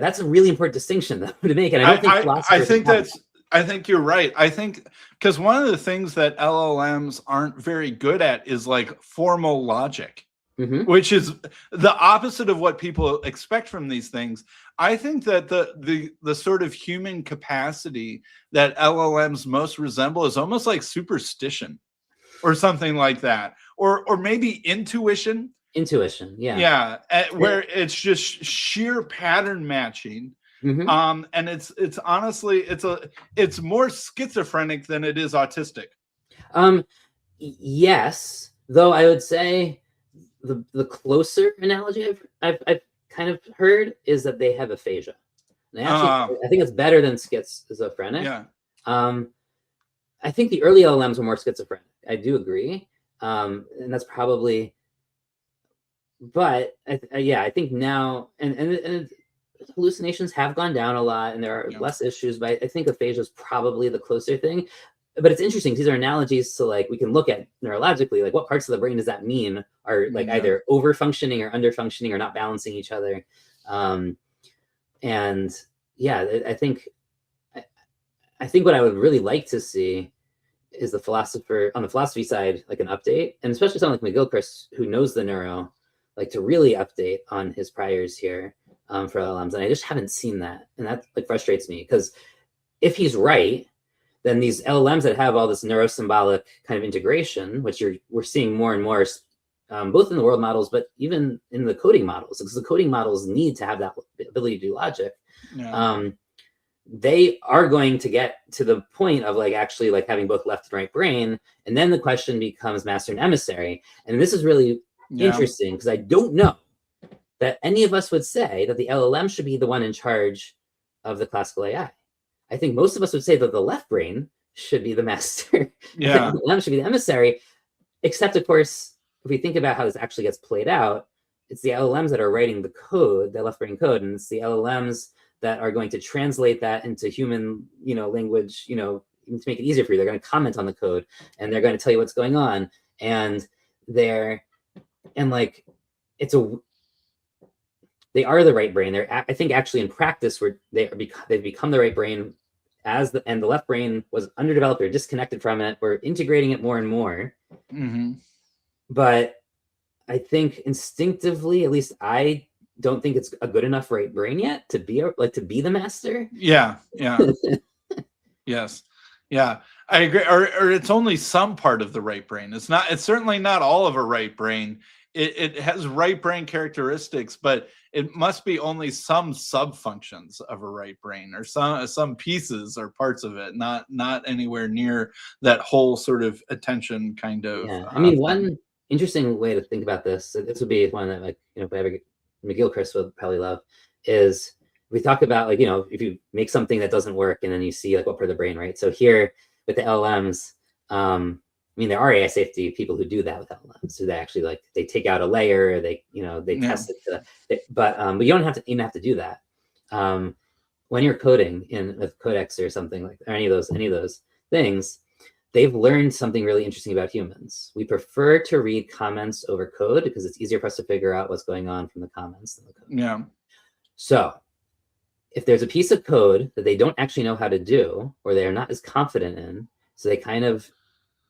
S2: that's a really important distinction though, to make. And I don't think philosophers
S1: I think you're right. I think because one of the things that LLMs aren't very good at is like formal logic, which is the opposite of what people expect from these things. I think that the sort of human capacity that LLMs most resemble is almost like superstition or something like that, or maybe intuition.
S2: Yeah,
S1: where it's just sheer pattern matching, and it's honestly it's more schizophrenic than it is autistic.
S2: Yes, though I would say the closer analogy I've kind of heard is that they have aphasia. And actually, I think it's better than schizophrenic. I think the early LLMs were more schizophrenic. I do agree, and that's probably. But I think now, and hallucinations have gone down a lot, and there are less issues. But I think aphasia is probably the closer thing. But it's interesting. These are analogies to like we can look at neurologically, like what parts of the brain does that mean are like either over functioning or under functioning or not balancing each other. And I think what I would really like to see is the philosopher on the philosophy side, like an update, and especially someone like McGilchrist who knows the neuro. Like to really update on his priors here for LLMs. And I just haven't seen that. And that like frustrates me because if he's right, then these LLMs that have all this neurosymbolic kind of integration, which we're seeing more and more, both in the world models, but even in the coding models, because the coding models need to have that ability to do logic. They are going to get to the point of like actually like having both left and right brain. And then the question becomes master and emissary. And this is really interesting because I don't know that any of us would say that the LLM should be the one in charge of the classical AI. I think most of us would say that the left brain should be the master. The LLM should be the emissary, except of course, if we think about how this actually gets played out, it's the LLMs that are writing the code, the left brain code, and it's the LLMs that are going to translate that into human, language, to make it easier for you. They're going to comment on the code and they're going to tell you what's going on. And they are the right brain. I think actually in practice they've become the right brain and the left brain was underdeveloped or disconnected from it. We're integrating it more and more. But I think instinctively, at least I don't think it's a good enough right brain yet to be the master.
S1: Yes. Yeah, I agree. Or it's only some part of the right brain. It's certainly not all of a right brain. It has right brain characteristics, but it must be only some sub-functions of a right brain or some pieces or parts of it, not anywhere near that whole sort of attention kind of.
S2: I mean, one interesting way to think about this would be one that like, if I ever get McGilchrist would probably love is we talk about like, if you make something that doesn't work and then you see like what part of the brain, right? So here with the LLMs, there are AI safety people who do that with LLMs. So they actually they take out a layer, they test it, but you don't have to even have to do that. When you're coding in with Codex or something like or any of those things, they've learned something really interesting about humans. We prefer to read comments over code because it's easier for us to figure out what's going on from the comments than the code. So if there's a piece of code that they don't actually know how to do or they're not as confident in, so they kind of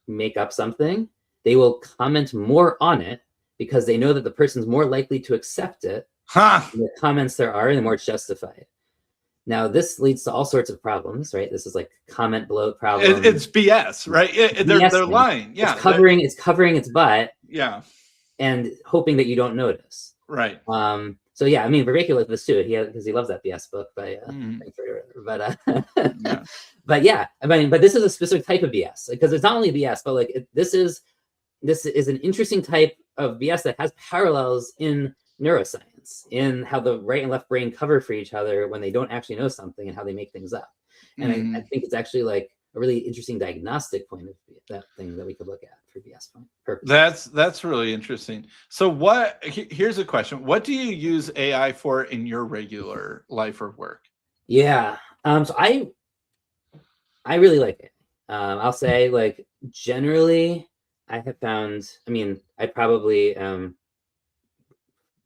S2: make up something, they will comment more on it because they know that the person's more likely to accept it. The comments there are, and the more it's justified. Now, this leads to all sorts of problems, right? This is like comment bloat problem.
S1: It's BS, right? They're lying.
S2: It's covering its butt.
S1: Yeah.
S2: And hoping that you don't notice.
S1: Right.
S2: So yeah, I mean, Vervaeke looked at this too. Because he loves that BS book by
S1: Yeah.
S2: but yeah, I mean, but this is a specific type of BS because it's not only BS, but like this is an interesting type of BS that has parallels in neuroscience, in how the right and left brain cover for each other when they don't actually know something and how they make things up. And I think it's actually like a really interesting diagnostic point of that thing that we could look at for BS purposes.
S1: That's really interesting. So here's a question. What do you use AI for in your regular life or work?
S2: Yeah. So I really like it. I'll say like generally I have found, I mean, I probably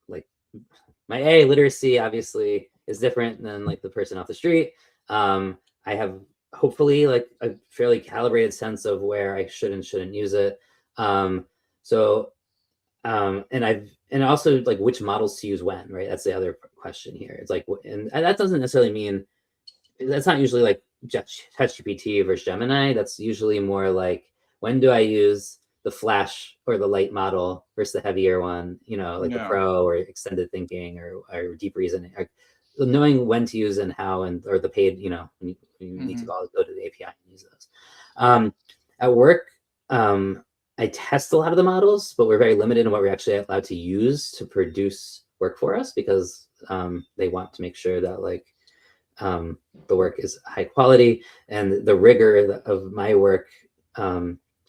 S2: like my A literacy obviously is different than like the person off the street. I have hopefully like a fairly calibrated sense of where I should and shouldn't use it. So and also like which models to use when, right? That's the other question here. It's like, and that doesn't necessarily mean, that's not usually like ChatGPT versus Gemini. That's usually more like, when do I use the Flash or the light model versus the heavier one, like the Pro or extended thinking or deep reasoning, or knowing when to use and how, or the paid, when you need to go to the API and use those. At work, I test a lot of the models, but we're very limited in what we're actually allowed to use to produce work for us because they want to make sure that like the work is high quality, and the rigor of my work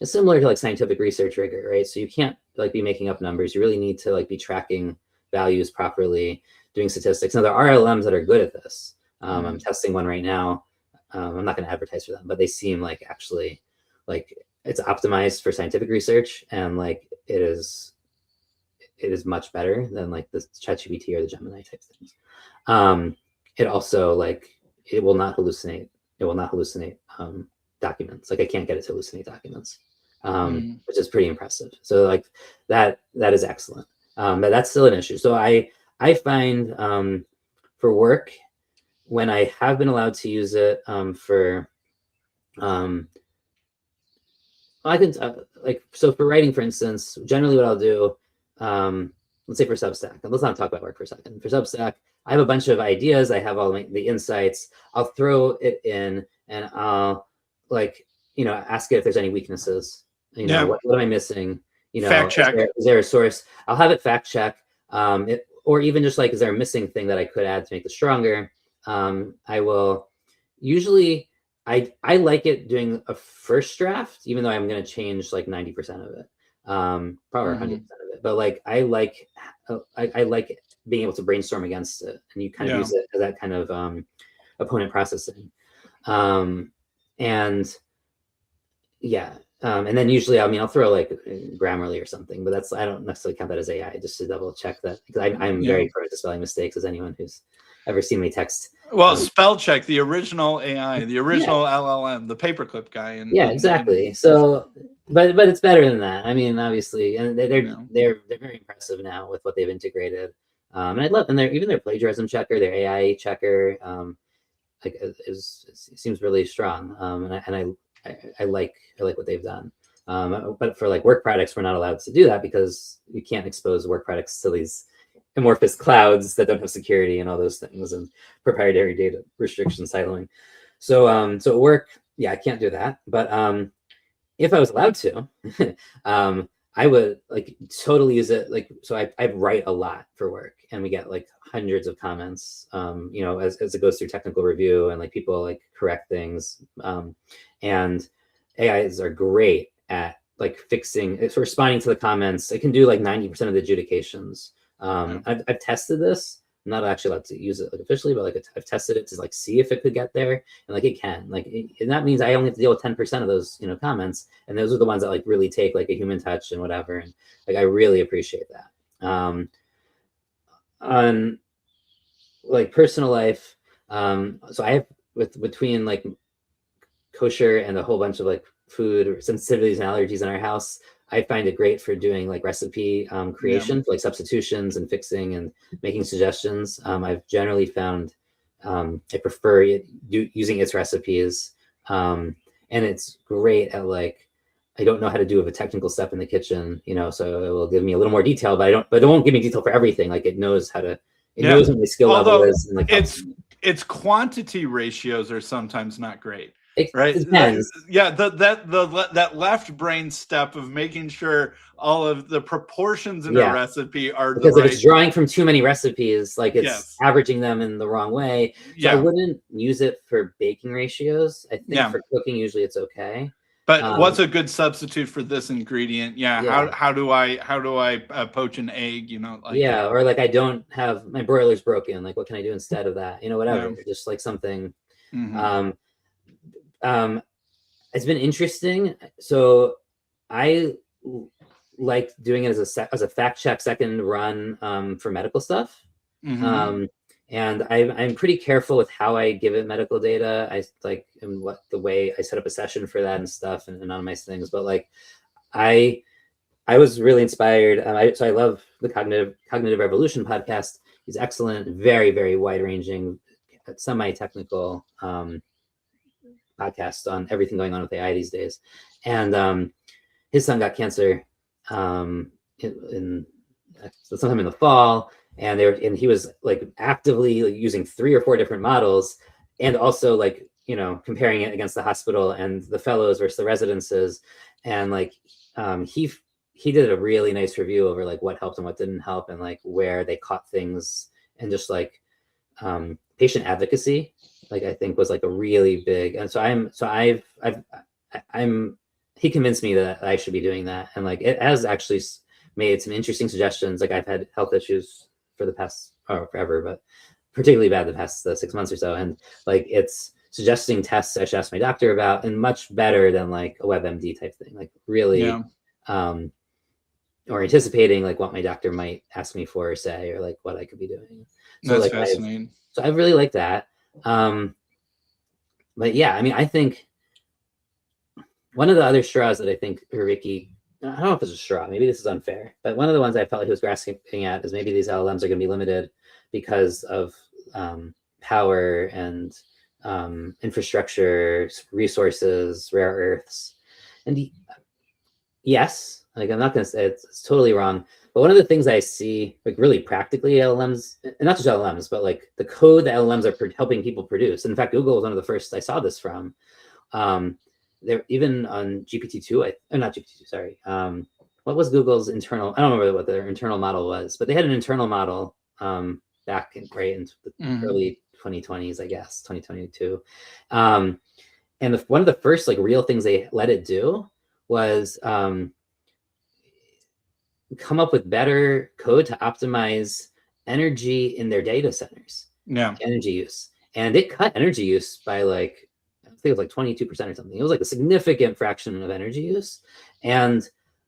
S2: is similar to like scientific research rigor, right? So you can't like be making up numbers. You really need to like be tracking values properly, doing statistics. Now there are LLMs that are good at this. I'm testing one right now. I'm not going to advertise for them, but they seem like actually like it's optimized for scientific research, and like it is much better than like the ChatGPT or the Gemini type things. It also like it will not hallucinate documents. Like I can't get it to hallucinate documents, which is pretty impressive. So like that is excellent. But that's still an issue. So I find for work, when I have been allowed to use it for I can like, so for writing, for instance, generally what I'll do, let's say for Substack, and let's not talk about work for a second. For Substack, I have a bunch of ideas. I have all the insights. I'll throw it in and I'll like, ask it if there's any weaknesses. What am I missing?
S1: Fact check.
S2: Is there a source? I'll have it fact check. Or even just like, is there a missing thing that I could add to make this stronger? I will usually, I like it doing a first draft, even though I'm going to change like 90% of it, probably 100% of it. But like I like being able to brainstorm against it, and you kind of use it as that kind of opponent processing, and and then usually I'll throw like Grammarly or something, but I don't necessarily count that as AI, just to double check that, because I'm very prone to spelling mistakes, as anyone who's ever seen me text.
S1: Well, spell check the original AI, the original LLM, the paperclip guy.
S2: Exactly. So, but it's better than that. I mean, obviously, and they're very impressive now with what they've integrated. And I love, and even their plagiarism checker, their AI checker, like it seems really strong. And I like what they've done. But for like work products, we're not allowed to do that because you can't expose work products to these amorphous clouds that don't have security and all those things, and proprietary data restrictions, siloing. So at work, I can't do that. But if I was allowed to, I would like totally use it. Like, so I write a lot for work, and we get like hundreds of comments, as it goes through technical review, and like people like correct things. And AIs are great at like it's responding to the comments. It can do like 90% of the adjudications. I've tested this. I'm not actually allowed to use it like officially, but like I've tested it to like see if it could get there, and like it can. Like and that means I only have to deal with 10% of those comments, and those are the ones that like really take like a human touch and whatever. And like I really appreciate that. On like personal life, so I have between like kosher and a whole bunch of like food sensitivities and allergies in our house, I find it great for doing like recipe creation, like substitutions and fixing and making suggestions. I've generally found I prefer using its recipes, and it's great at like I don't know how to do a technical step in the kitchen, you know, so it will give me a little more detail, but it won't give me detail for everything. Like it knows how to, it knows what my skill level is, and like
S1: its quantity ratios are sometimes not great.
S2: it
S1: Right.
S2: depends.
S1: That left brain step of making sure all of the proportions in a recipe are
S2: because
S1: the right.
S2: If it's drawing from too many recipes, like it's averaging them in the wrong way. So I wouldn't use it for baking ratios. I think for cooking, usually it's okay.
S1: But what's a good substitute for this ingredient? How do I poach an egg? You know, like
S2: or like I don't have my broiler's broken. Like what can I do instead of that? You know, whatever. Just like something. It's been interesting. So I like doing it as a fact check second run for medical stuff. And I'm pretty careful with how I give it medical data. I like and what the way I set up a session for that and stuff and anonymize things. But like I was really inspired. So I love the Cognitive Revolution podcast. He's excellent, very, very wide ranging, semi-technical podcast on everything going on with AI these days. And his son got cancer in sometime in the fall, and he was like actively like, using 3 or 4 different models, and also like, you know, comparing it against the hospital and the fellows versus the residences, and like he did a really nice review over like what helped and what didn't help, and like where they caught things, and just like patient advocacy, like I think was like a really big. And so he convinced me that I should be doing that, and like it has actually made some interesting suggestions. Like I've had health issues for the past forever, but particularly bad the past 6 months or so, and like it's suggesting tests I should ask my doctor about, and much better than like a WebMD type thing, like really or anticipating like what my doctor might ask me for or say, or like what I could be doing. So
S1: that's
S2: like
S1: fascinating.
S2: I really like that. But yeah, I mean, I think one of the other straws that I think Vervaeke, I don't know if it's a straw, maybe this is unfair, but one of the ones I felt like he was grasping at is maybe these LLMs are going to be limited because of power and infrastructure, resources, rare earths. And yes, like I'm not going to say it's totally wrong, but one of the things I see like really practically LLMs, and not just LLMs, but like the code that LLMs are helping people produce. And in fact, Google was one of the first I saw this from. They're even on GPT-2, not GPT-2, sorry. What was Google's internal? I don't remember what their internal model was, but they had an internal model back in the early 2020s, I guess, 2022. And one of the first like real things they let it do was come up with better code to optimize energy in their data centers. Energy use. And it cut energy use by like, I think it was like 22% or something. It was like a significant fraction of energy use. And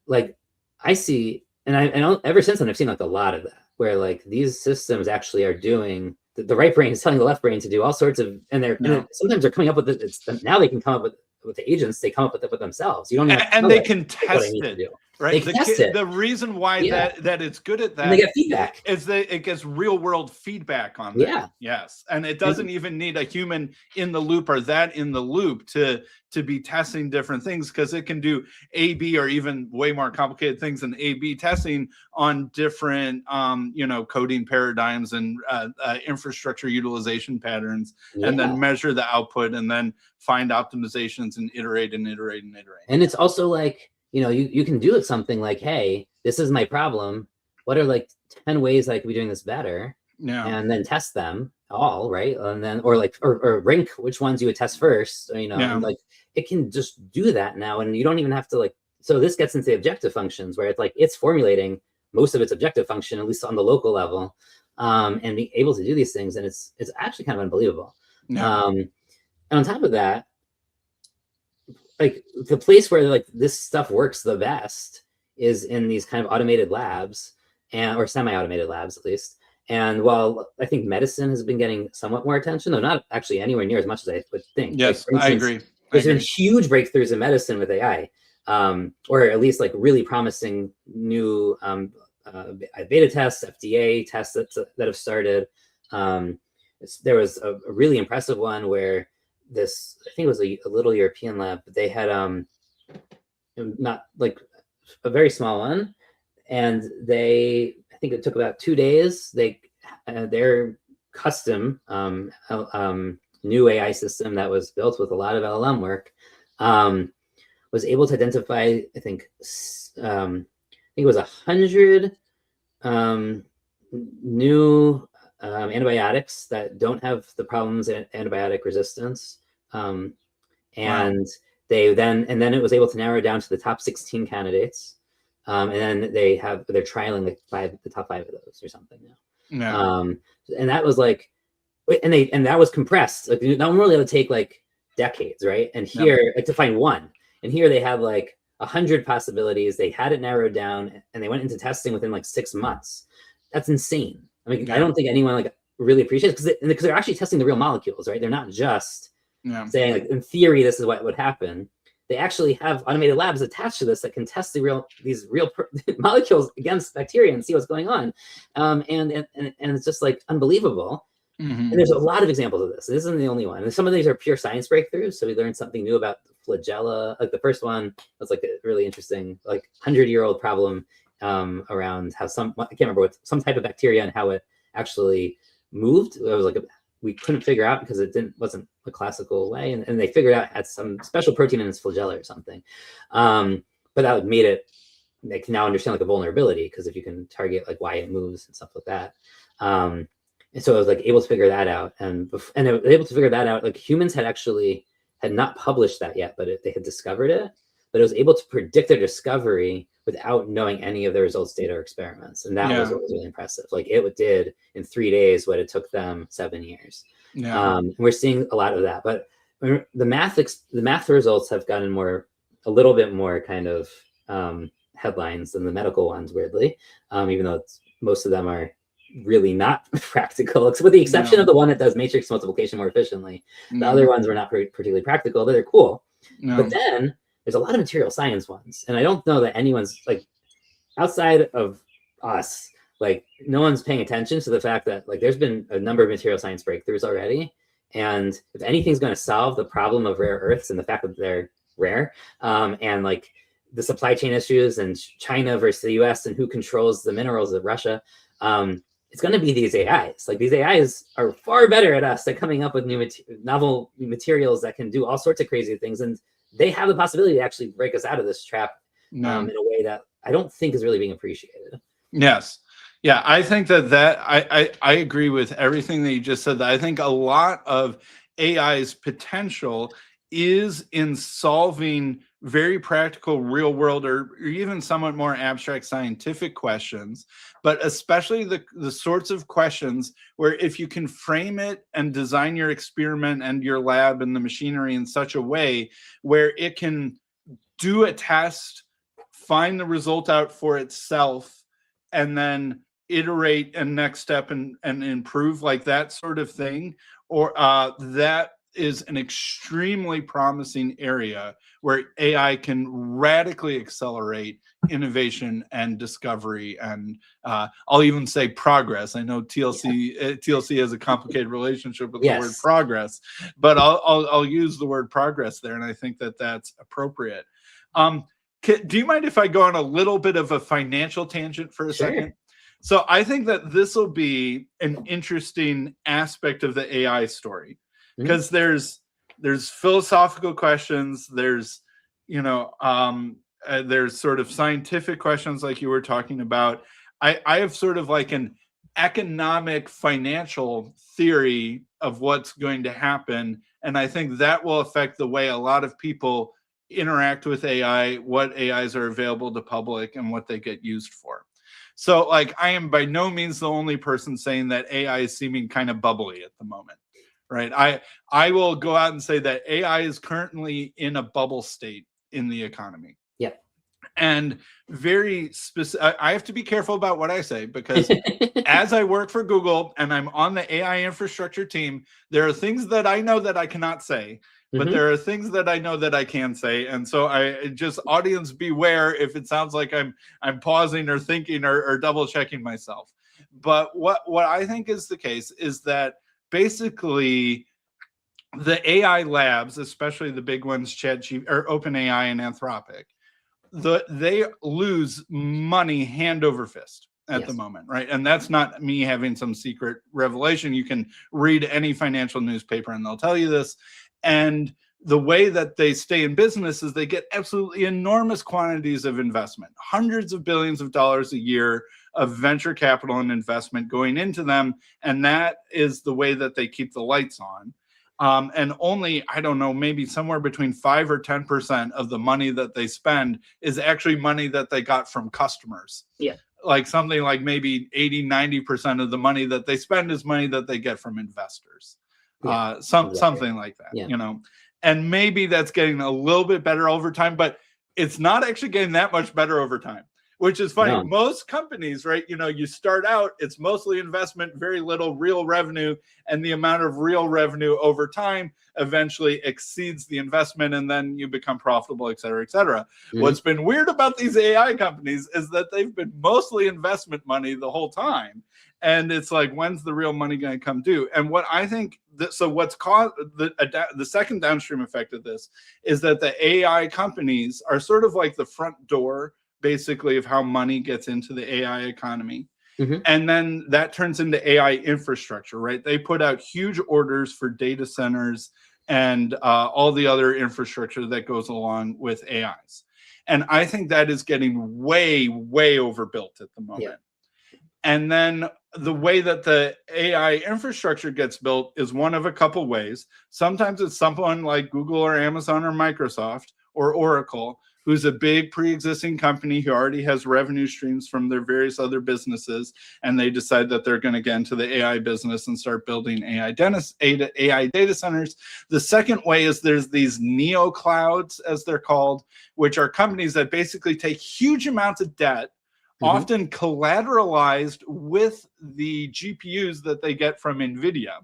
S2: like I see, and I ever since then I've seen like a lot of that, where like these systems actually are doing, the right brain is telling the left brain to do all sorts of, and sometimes they're coming up with it. Now they can come up with the agents, they come up with it with themselves. You don't even
S1: and they can test it. Right.
S2: The
S1: reason why that it's good at that,
S2: and they get feedback,
S1: is that it gets real world feedback on that.
S2: Yeah.
S1: Yes. And it doesn't even need a human in the loop or that in the loop to be testing different things, because it can do A/B or even way more complicated things than A/B testing on different coding paradigms and infrastructure utilization patterns, and then measure the output and then find optimizations and iterate and iterate and iterate.
S2: And it's also like, you can do it something like, hey, this is my problem. What are like 10 ways I could be doing this better? And then test them all, right? And then, or rank which ones you would test first, and like it can just do that now. And you don't even have to like, so this gets into the objective functions where it's like, it's formulating most of its objective function, at least on the local level, and being able to do these things. And it's actually kind of unbelievable. And on top of that, like the place where like this stuff works the best is in these kind of automated labs or semi-automated labs at least. And while I think medicine has been getting somewhat more attention, though not actually anywhere near as much as I would think.
S1: Yes, like, instance, I agree.
S2: There's been huge breakthroughs in medicine with AI, or at least like really promising new beta tests, FDA tests that have started. There was a really impressive one where I think it was a little European lab, but they had it not like a very small one. And I think it took about 2 days. Their custom new AI system that was built with a lot of LLM work was able to identify, I think it was 100 new antibiotics that don't have the problems in antibiotic resistance. And then it was able to narrow down to the top 16 candidates. And then they're trialing like the top 5 of those or something now. And that was like, and that was compressed. Like normally it would take like decades, right? And here, like to find one, and here they have like 100 possibilities. They had it narrowed down, and they went into testing within like 6 months. That's insane. I mean, I don't think anyone like really appreciates it because they're actually testing the real molecules, right? They're not just saying like in theory this is what would happen. They actually have automated labs attached to this that can test these real molecules against bacteria and see what's going on, and it's just like unbelievable. And there's a lot of examples of this. This isn't the only one. And some of these are pure science breakthroughs. So we learned something new about flagella. Like the first one was like a really interesting, like 100-year-old problem around how I can't remember some type of bacteria and how it actually moved. It was like we couldn't figure out because wasn't a classical way. And they figured out it had some special protein in its flagella or something. But that made it, they can now understand like a vulnerability because if you can target like why it moves and stuff like that. And so I was like able to figure that out, and I was able to figure that out. Like humans had not published that yet, but they had discovered it. But it was able to predict their discovery without knowing any of the results, data, or experiments, and that was what was really impressive. Like it did in 3 days what it took them 7 years. And we're seeing a lot of that. But the math results have gotten a little bit more kind of headlines than the medical ones, weirdly, even though most of them are really not practical, with the exception of the one that does matrix multiplication more efficiently. The other ones were not particularly practical, but they're cool. But then there's a lot of material science ones, and I don't know that anyone's like outside of us, like no one's paying attention to the fact that like there's been a number of material science breakthroughs already, and if anything's going to solve the problem of rare earths and the fact that they're rare, and like the supply chain issues and China versus the US and who controls the minerals of Russia, it's going to be these AIs. Like these AIs are far better at us at coming up with novel materials that can do all sorts of crazy things. And they have the possibility to actually break us out of this trap in a way that I don't think is really being appreciated.
S1: Yes. Yeah, I think that I agree with everything that you just said. That I think a lot of AI's potential is in solving very practical real world or even somewhat more abstract scientific questions, but especially the sorts of questions where if you can frame it and design your experiment and your lab and the machinery in such a way where it can do a test, find the result out for itself, and then iterate and next step and improve, like that sort of thing, or that is an extremely promising area where AI can radically accelerate innovation and discovery, and I'll even say progress. I know TLC has a complicated relationship with the word progress, but I'll use the word progress there, and I think that that's appropriate. Do you mind if I go on a little bit of a financial tangent for a second? So I think that this will be an interesting aspect of the AI story, because there's philosophical questions, there's there's sort of scientific questions like you were talking about. I have sort of like an economic financial theory of what's going to happen, and I think that will affect the way a lot of people interact with AI, what AIs are available to public, and what they get used for. So like I am by no means the only person saying that AI is seeming kind of bubbly at the moment, right? I will go out and say that AI is currently in a bubble state in the economy.
S2: Yep.
S1: And very specific, I have to be careful about what I say, because as I work for Google and I'm on the AI infrastructure team, there are things that I know that I cannot say, but there are things that I know that I can say. And so I just, audience beware if it sounds like I'm pausing or thinking or double checking myself. But what I think is the case is that basically the AI labs, especially the big ones, ChatGPT or OpenAI and Anthropic, they lose money hand over fist at the moment, right? And that's not me having some secret revelation. You can read any financial newspaper and they'll tell you this. And the way that they stay in business is they get absolutely enormous quantities of investment, hundreds of billions of dollars a year of venture capital and investment going into them. And that is the way that they keep the lights on. And only, I don't know, maybe somewhere between 5 or 10% of the money that they spend is actually money that they got from customers.
S2: Yeah.
S1: Like something like maybe 80-90% of the money that they spend is money that they get from investors. Something like that, you know. And maybe that's getting a little bit better over time, but it's not actually getting that much better over time, which is funny. No. Most companies, right, you know, you start out, it's mostly investment, very little real revenue, and the amount of real revenue over time eventually exceeds the investment, and then you become profitable, et cetera, et cetera. Mm-hmm. What's been weird about these AI companies is that they've been mostly investment money the whole time. And it's like, when's the real money going to come due? And what I think, so what's caused the second downstream effect of this is that the AI companies are sort of like the front door, basically, of how money gets into the AI economy. Mm-hmm. And then that turns into AI infrastructure, right? They put out huge orders for data centers and all the other infrastructure that goes along with AIs. And I think that is getting way, way overbuilt at the moment. Yeah. And then the way that the AI infrastructure gets built is one of a couple ways. Sometimes it's someone like Google or Amazon or Microsoft or Oracle, who's a big pre-existing company who already has revenue streams from their various other businesses, and they decide that they're going to get into the AI business and start building AI data centers. The second way is there's these neo clouds, as they're called, which are companies that basically take huge amounts of debt, mm-hmm. often collateralized with the GPUs that they get from NVIDIA.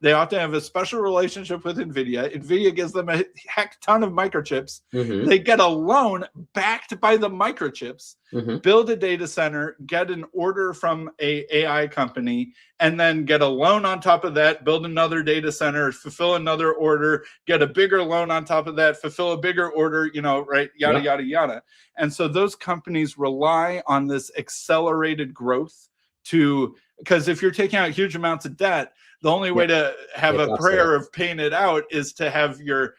S1: They often have a special relationship with NVIDIA. NVIDIA gives them a heck ton of microchips. Mm-hmm. They get a loan backed by the microchips, mm-hmm. build a data center, get an order from a AI company, and then get a loan on top of that, build another data center, fulfill another order, get a bigger loan on top of that, fulfill a bigger order, you know, right, yada, yada, yada. And so those companies rely on this accelerated growth because if you're taking out huge amounts of debt, the only way to have a prayer of paying it out is to have your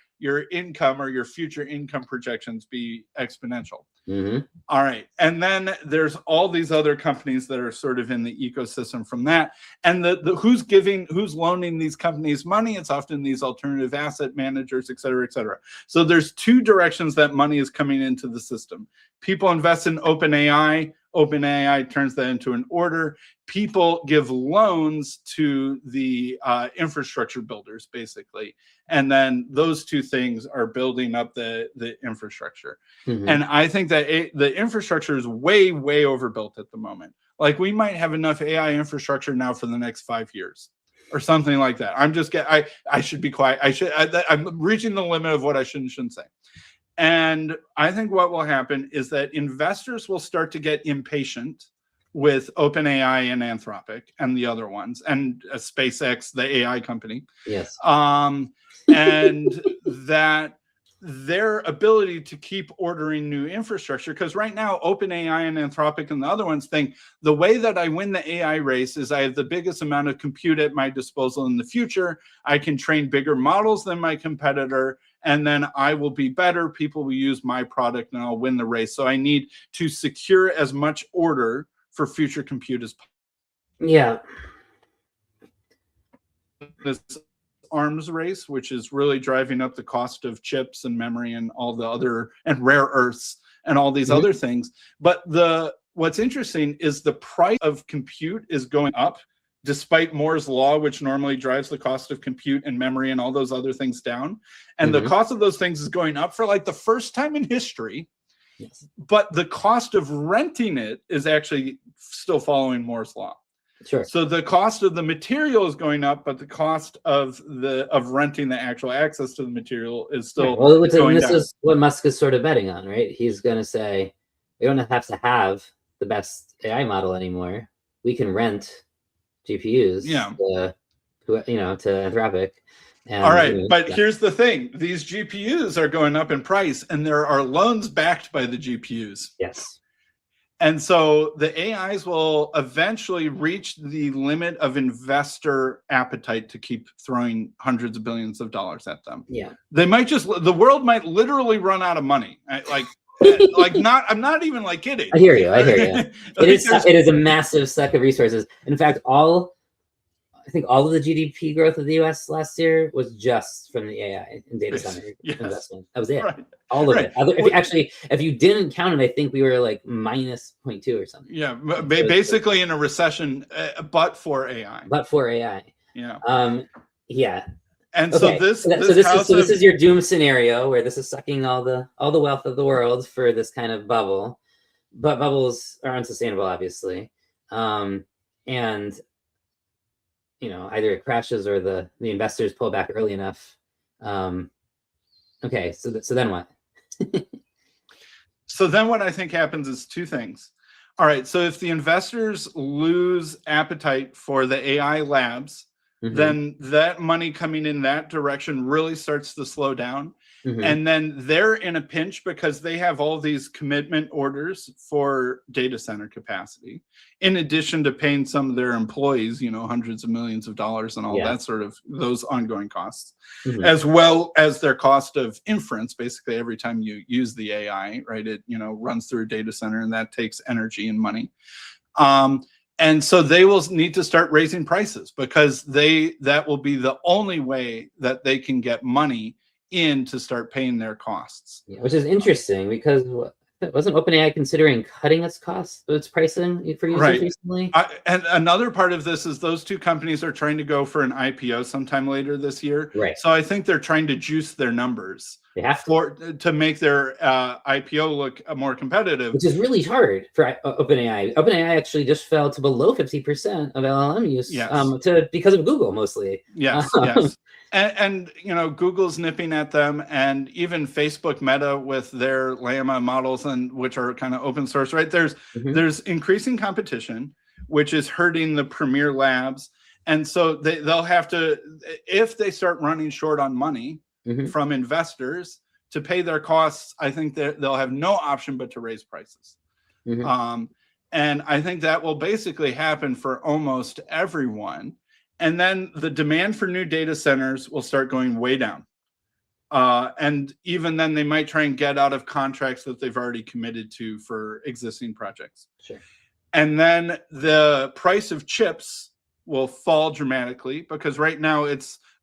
S1: income or your future income projections be exponential. Mm-hmm. All right. And then there's all these other companies that are sort of in the ecosystem from that. And who's loaning these companies money? It's often these alternative asset managers, et cetera, et cetera. So there's two directions that money is coming into the system. People invest in OpenAI. OpenAI turns that into an order. People give loans to the infrastructure builders, basically. And then those two things are building up the infrastructure. Mm-hmm. And I think that the infrastructure is way, way overbuilt at the moment. Like we might have enough AI infrastructure now for the next 5 years or something like that. I should be quiet. I'm reaching the limit of what I shouldn't say. And I think what will happen is that investors will start to get impatient with OpenAI and Anthropic and the other ones, and SpaceX, the AI company. Yes. And that their ability to keep ordering new infrastructure, because right now OpenAI and Anthropic and the other ones think the way that I win the AI race is I have the biggest amount of compute at my disposal in the future. I can train bigger models than my competitor, and then I will be better. People will use my product and I'll win the race. So I need to secure as much order for future compute as possible. Yeah. This arms race, which is really driving up the cost of chips and memory and all the other, and rare earths and all these mm-hmm. other things. But what's interesting is the price of compute is going up despite Moore's law, which normally drives the cost of compute and memory and all those other things down. And mm-hmm. the cost of those things is going up for like the first time in history. Yes. But the cost of renting it is actually still following Moore's law. Sure. So the cost of the material is going up, but the cost of renting the actual access to the material is still going down. This is
S2: what Musk is sort of betting on, right? He's going to say, we don't have to have the best AI model anymore. We can rent GPUs, to Anthropic, And,
S1: all right, but
S2: yeah.
S1: here's the thing. These GPUs are going up in price, and there are loans backed by the GPUs.
S2: Yes.
S1: And so the AIs will eventually reach the limit of investor appetite to keep throwing hundreds of billions of dollars at them.
S2: Yeah.
S1: They might the world might literally run out of money. I'm not even like kidding.
S2: I hear you. It is a massive suck of resources. In fact, I think all of the GDP growth of the US last year was just from the AI and data center investment. That was it. Right. All of it. If you didn't count it, I think we were like minus 0.2 or something.
S1: Yeah, basically in a recession, but for AI.
S2: Yeah.
S1: Yeah. And okay. This
S2: is your doom scenario where this is sucking all the wealth of the world for this kind of bubble, but bubbles are unsustainable, obviously, and either it crashes or the investors pull back early enough. Okay, so then what?
S1: So then what I think happens is two things. All right, so if the investors lose appetite for the AI labs, then that money coming in that direction really starts to slow down. And then they're in a pinch because they have all these commitment orders for data center capacity, in addition to paying some of their employees, hundreds of millions of dollars and all that sort of those ongoing costs, as well as their cost of inference. Basically, every time you use the AI, right, it runs through a data center, and that takes energy and money. And so they will need to start raising prices because that will be the only way that they can get money in to start paying their costs.
S2: Yeah, which is interesting because wasn't OpenAI considering cutting its costs, its pricing for users recently?
S1: And another part of this is those two companies are trying to go for an IPO sometime later this year.
S2: Right.
S1: So I think they're trying to juice their numbers.
S2: They have
S1: to make their IPO look more competitive.
S2: Which is really hard for OpenAI. OpenAI actually just fell to below 50% of LLM use because of Google mostly.
S1: Yes. And Google's nipping at them, and even Facebook Meta with their Llama models, and which are kind of open source, right? There's increasing competition, which is hurting the premier labs. And so they'll have to, if they start running short on money from investors to pay their costs, I think they'll have no option but to raise prices. And I think that will basically happen for almost everyone. And then the demand for new data centers will start going way down. And even then, they might try and get out of contracts that they've already committed to for existing projects.
S2: Sure.
S1: And then the price of chips will fall dramatically because right now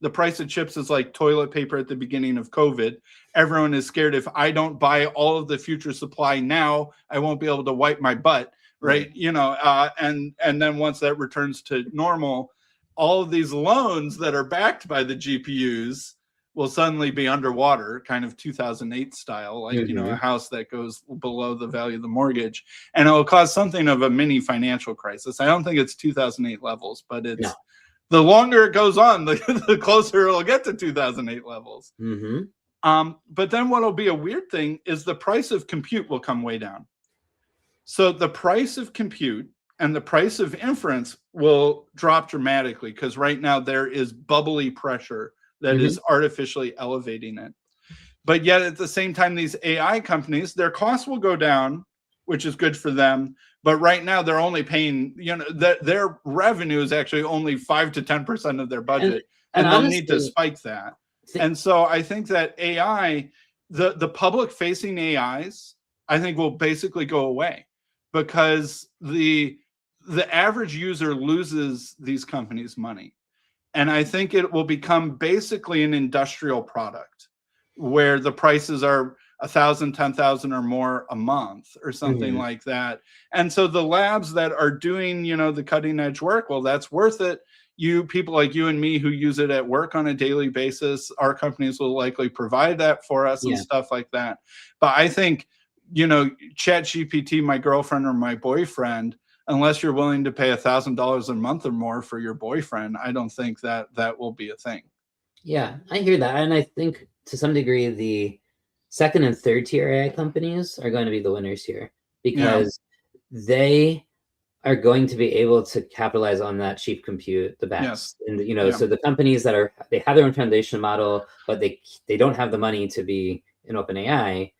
S1: the price of chips is like toilet paper at the beginning of COVID. Everyone is scared if I don't buy all of the future supply now, I won't be able to wipe my butt, right? And then once that returns to normal, all of these loans that are backed by the GPUs will suddenly be underwater, kind of 2008 style, like, a house that goes below the value of the mortgage. And it will cause something of a mini financial crisis. I don't think it's 2008 levels, but it's the longer it goes on, the closer it'll get to 2008 levels. But then what'll be a weird thing is the price of compute will come way down. So the price of compute and the price of inference will drop dramatically because right now there is bubbly pressure that is artificially elevating it. But yet at the same time, these AI companies, their costs will go down, which is good for them. But right now they're only paying, their revenue is actually only 5 to 10% of their budget. And they'll need to spike that. And so I think that AI, the public facing AIs, I think will basically go away because the average user loses these companies' money. And I think it will become basically an industrial product where the prices are 1,000, 10,000 or more a month or something like that. And so the labs that are doing, the cutting edge work, well, that's worth it. People like you and me who use it at work on a daily basis, our companies will likely provide that for us and stuff like that. But I think, ChatGPT, my girlfriend or my boyfriend, unless you're willing to pay $1,000 a month or more for your boyfriend, I don't think that will be a thing.
S2: Yeah, I hear that. And I think to some degree, the second and third tier AI companies are going to be the winners here because they are going to be able to capitalize on that cheap compute the best. And so the companies that they have their own foundation model, but they don't have the money to be an OpenAI,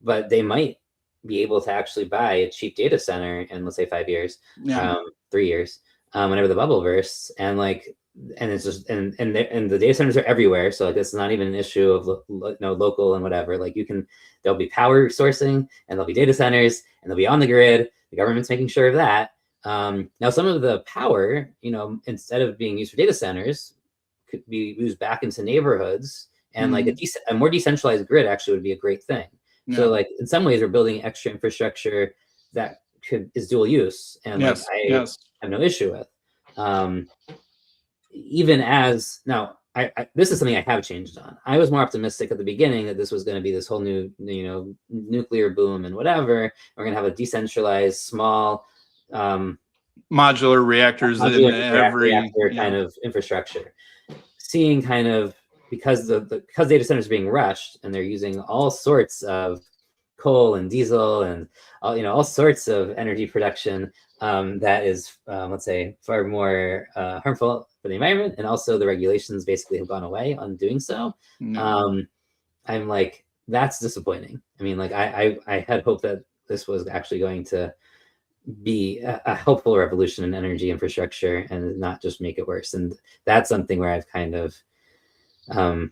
S2: but they might be able to actually buy a cheap data center in, let's say, 5 years, 3 years, whenever the bubble bursts, and it's just and the data centers are everywhere, so like it's not even an issue of local and whatever. Like there'll be power sourcing, and there'll be data centers, and they'll be on the grid. The government's making sure of that. Now, some of the power, instead of being used for data centers, could be used back into neighborhoods, and like a more decentralized grid actually would be a great thing. Yeah. So like in some ways we're building extra infrastructure that is dual use, and I have no issue with. Even as now, this is something I have changed on. I was more optimistic at the beginning that this was going to be this whole new, nuclear boom and whatever. We're going to have a decentralized, small,
S1: modular reactors in every
S2: reactor kind of infrastructure. Seeing kind of because data centers are being rushed and they're using all sorts of coal and diesel and all sorts of energy production that is, let's say, far more harmful for the environment, and also the regulations basically have gone away on doing so. I'm like, that's disappointing. I mean, like I had hoped that this was actually going to be a helpful revolution in energy infrastructure and not just make it worse. And that's something where I've kind of I'm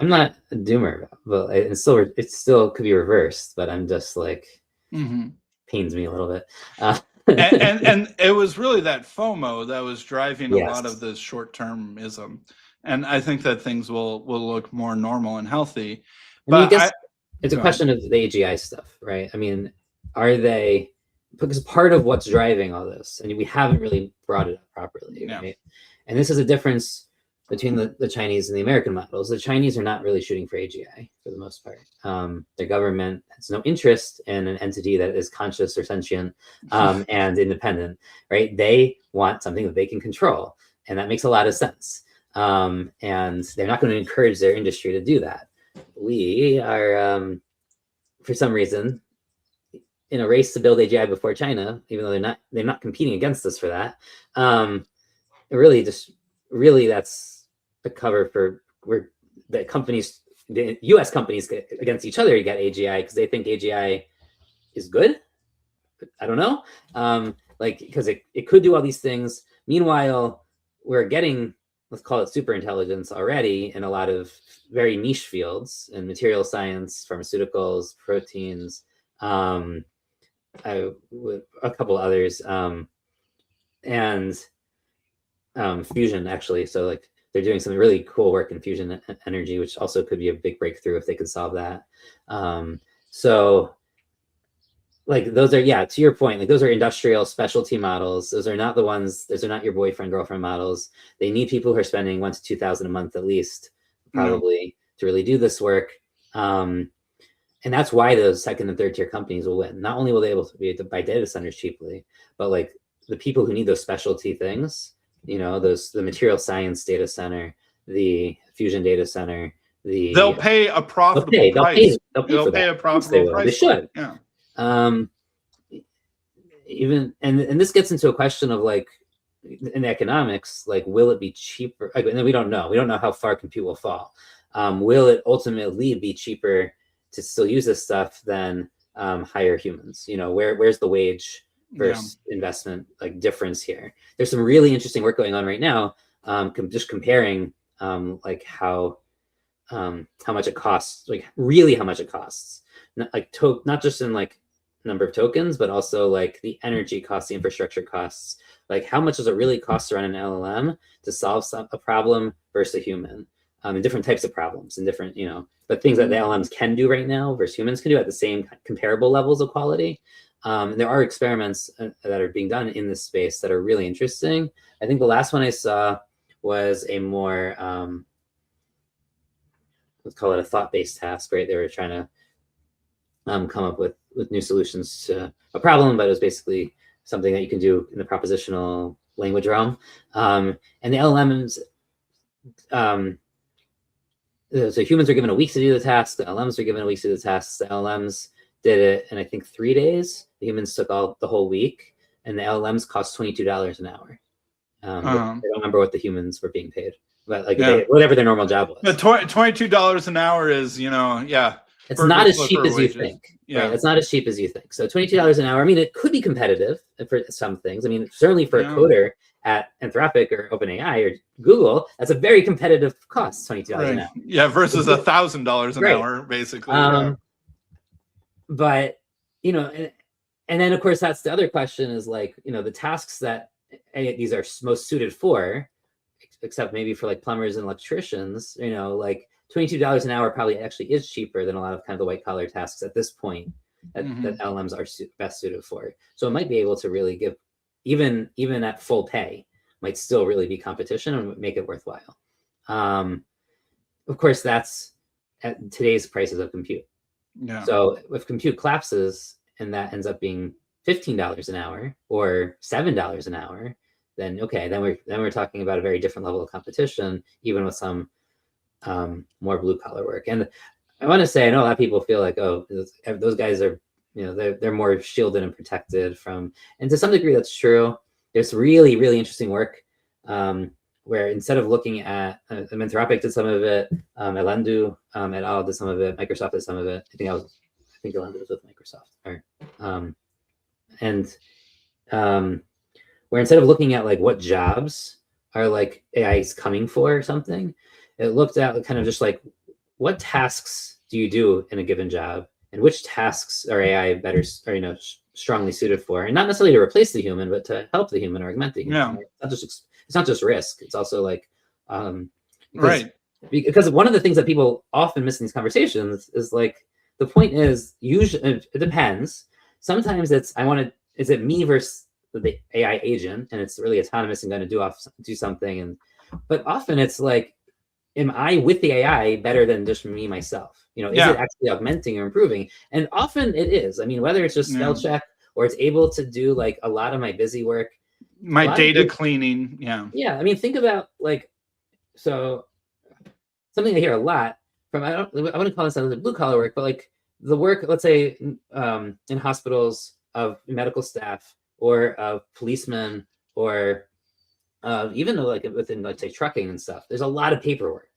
S2: not a doomer, but it still could be reversed, but I'm just like, pains me a little bit.
S1: And it was really that FOMO that was driving a lot of this short-termism. And I think that things will look more normal and healthy. But
S2: it's a question of the AGI stuff, right? I mean, because part of what's driving all this, and we haven't really brought it up properly, right? And this is a difference between the Chinese and the American models. The Chinese are not really shooting for AGI for the most part. Their government has no interest in an entity that is conscious or sentient and independent, right? They want something that they can control, and that makes a lot of sense. And they're not going to encourage their industry to do that. We are, for some reason, in a race to build AGI before China, even though they're not competing against us for that. Really that's the cover for where the US companies get against each other. You get AGI because they think AGI is good. I don't know. Because it could do all these things. Meanwhile, we're getting, let's call it superintelligence already in a lot of very niche fields in material science, pharmaceuticals, proteins, with a couple others, and fusion actually. So like they're doing some really cool work in fusion energy, which also could be a big breakthrough if they could solve that. So like those are, to your point, like those are industrial specialty models. Those are not your boyfriend, girlfriend models. They need people who are spending $1,000 to $2,000 a month at least, probably, to really do this work. And that's why those second and third tier companies will win. Not only will they be able to buy data centers cheaply, but like the people who need those specialty things, the material science data center, the fusion data center,
S1: they'll pay a profitable price. They'll pay a profitable price.
S2: They should. Even and this gets into a question of like in economics, like will it be cheaper? Like, and we don't know. We don't know how far compute will fall. Will it ultimately be cheaper to still use this stuff than hire humans? Where's the wage versus investment like difference here? There's some really interesting work going on right now, just comparing like how much it costs, like really how much it costs, not just in like number of tokens, but also like the energy costs, the infrastructure costs, like how much does it really cost to run an LLM to solve a problem versus a human, and different types of problems and different, but things that the LLMs can do right now versus humans can do at the same comparable levels of quality. And there are experiments that are being done in this space that are really interesting. I think the last one I saw was a more, let's call it a thought-based task, right? They were trying to come up with new solutions to a problem, but it was basically something that you can do in the propositional language realm. And the LLMs, so humans are given a week to do the task, the LLMs are given a week to do the tasks. The LLMs did it in, I think, 3 days. The humans took the whole week, and the LLMs cost $22 an hour. I don't remember what the humans were being paid, but like whatever their normal job was.
S1: But $22 an hour is,
S2: it's not as cheap as you think.
S1: Yeah.
S2: Right? It's not as cheap as you think. So $22 an hour, I mean, it could be competitive for some things. I mean, certainly for a coder at Anthropic or OpenAI or Google, that's a very competitive cost, $22 an hour.
S1: Yeah, versus $1,000 an hour, basically.
S2: But, and then of course, that's the other question is like, the tasks that these are most suited for, except maybe for like plumbers and electricians, like $22 an hour probably actually is cheaper than a lot of kind of the white collar tasks at this point that LLMs are best suited for. So it might be able to really give, even at full pay, might still really be competition and make it worthwhile. Of course, that's at today's prices of compute.
S1: Yeah.
S2: So if compute collapses and that ends up being $15 an hour or $7 an hour, then we're talking about a very different level of competition, even with some more blue collar work. And I want to say, I know a lot of people feel like, oh, those guys are, they're more shielded and protected from, and to some degree that's true. There's really, really interesting work where instead of looking at, Anthropic did some of it, Elendu et al. Did some of it, Microsoft did some of it. I think Elendu was with Microsoft. Where instead of looking at like what jobs are like AI is coming for or something, it looked at kind of just like what tasks do you do in a given job and which tasks are AI better or strongly suited for, and not necessarily to replace the human, but to help the human or augment the human.
S1: Yeah.
S2: Right? It's not just risk. It's also like
S1: right.
S2: Because one of the things that people often miss in these conversations is like the point is usually it depends. Sometimes is it me versus the AI agent, and it's really autonomous and going to do something, but often it's like, am I with the AI better than just me myself? Is it actually augmenting or improving? And often it is. I mean, whether it's just spell check or it's able to do like a lot of my busy work,
S1: my data cleaning.
S2: Yeah. I mean, think about like, so something I hear a lot from, I wouldn't call this blue collar work, but like the work, let's say in hospitals of medical staff or of policemen or even though like within, let's say, trucking and stuff, there's a lot of paperwork.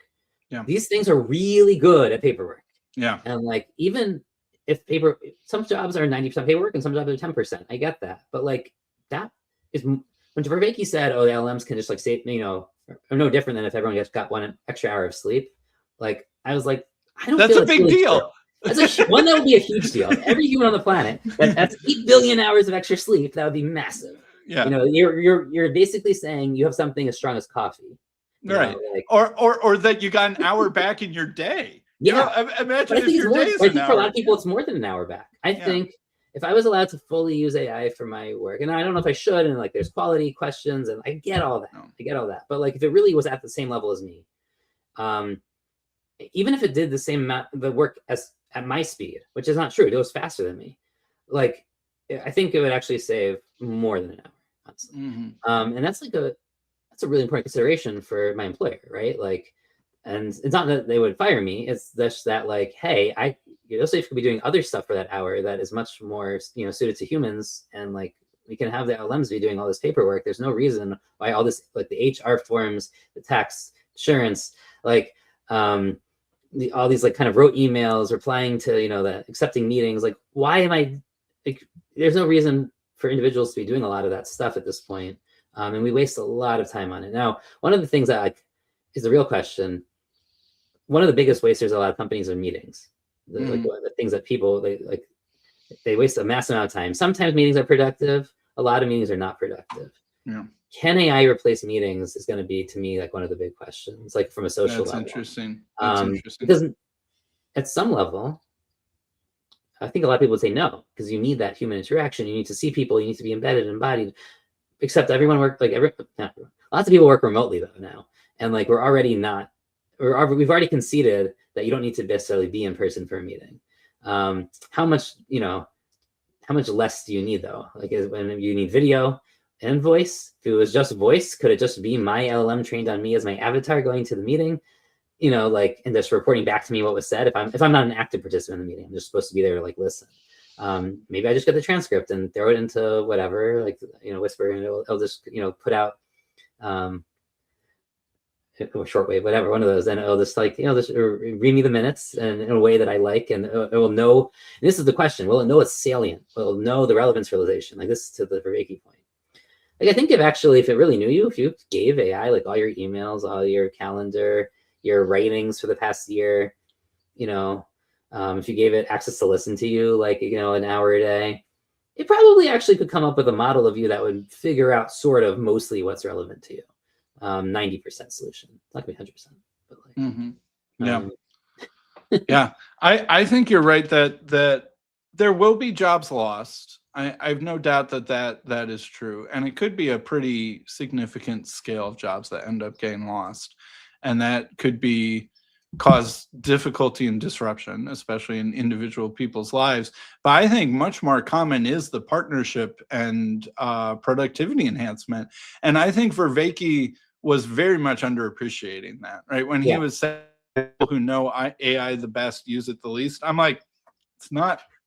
S2: Yeah. These things are really good at paperwork.
S1: Yeah.
S2: And like, even if some jobs are 90% paperwork and some jobs are 10%, I get that. But like, that is, when Vervaeke said, oh, the LLMs can just like save, are no different than if everyone just got 1 extra hour of sleep. Like, I was like, I don't
S1: That's
S2: feel
S1: a big
S2: really
S1: deal.
S2: True. That's one that would be a huge deal. Every human on the planet, that's 8 billion hours of extra sleep. That would be massive.
S1: Yeah.
S2: You're basically saying you have something as strong as coffee.
S1: Right. Or that you got an hour back in your day.
S2: Yeah.
S1: Imagine if your day is an hour.
S2: For a lot of people, it's more than an hour back. I think if I was allowed to fully use AI for my work, and I don't know if I should, and like there's quality questions, and I get all that. I get all that. But like if it really was at the same level as me, even if it did the same amount the work as at my speed, which is not true, it was faster than me. Like I think it would actually save more than an hour. And that's a really important consideration for my employer, right? Like, and it's not that they would fire me, it's just that like, hey, Yosef could be doing other stuff for that hour that is much more suited to humans, and like we can have the LLMs be doing all this paperwork. There's no reason why all this, like the HR forms, the tax, insurance, like all these like kind of rote emails, replying to the accepting meetings, like why am I like, there's no reason for individuals to be doing a lot of that stuff at this point. And we waste a lot of time on it. Now, one of the things that is the real question, one of the biggest wasters of a lot of companies are meetings. Like the things that people, they waste a massive amount of time. Sometimes meetings are productive. A lot of meetings are not productive.
S1: Yeah.
S2: Can AI replace meetings is going to be, to me, like one of the big questions, like from a social level.
S1: Interesting.
S2: That's
S1: interesting.
S2: Because at some level, I think a lot of people would say no, because you need that human interaction. You need to see people. You need to be embedded, embodied. Except everyone lots of people work remotely though now, and like we've already conceded that you don't need to necessarily be in person for a meeting. How much less do you need though? Like when you need video and voice. If it was just voice, could it just be my LLM trained on me as my avatar going to the meeting? And just reporting back to me what was said. If I'm not an active participant in the meeting, I'm just supposed to be there to like listen. Maybe I just get the transcript and throw it into whatever, like, Whisper, and it'll just, put out or shortwave, whatever, one of those, and it'll just just read me the minutes and in a way that I like, and it will know. And this is the question: will it know it's salient? Will it know the relevance realization? Like this to the Vervaeke point. Like I think if it really knew you, if you gave AI like all your emails, all your calendar, your writings for the past year, if you gave it access to listen to you like an hour a day, it probably actually could come up with a model of you that would figure out sort of mostly what's relevant to you. 90% solution, not gonna be 100%, but like,
S1: yeah, yeah. I think you're right that there will be jobs lost. I've no doubt that is true, and it could be a pretty significant scale of jobs that end up getting lost, and that could cause difficulty and disruption, especially in individual people's lives. But I think much more common is the partnership and productivity enhancement, and I think Vervaeke was very much underappreciating that, right? When he was saying people who know AI the best use it the least, I'm like,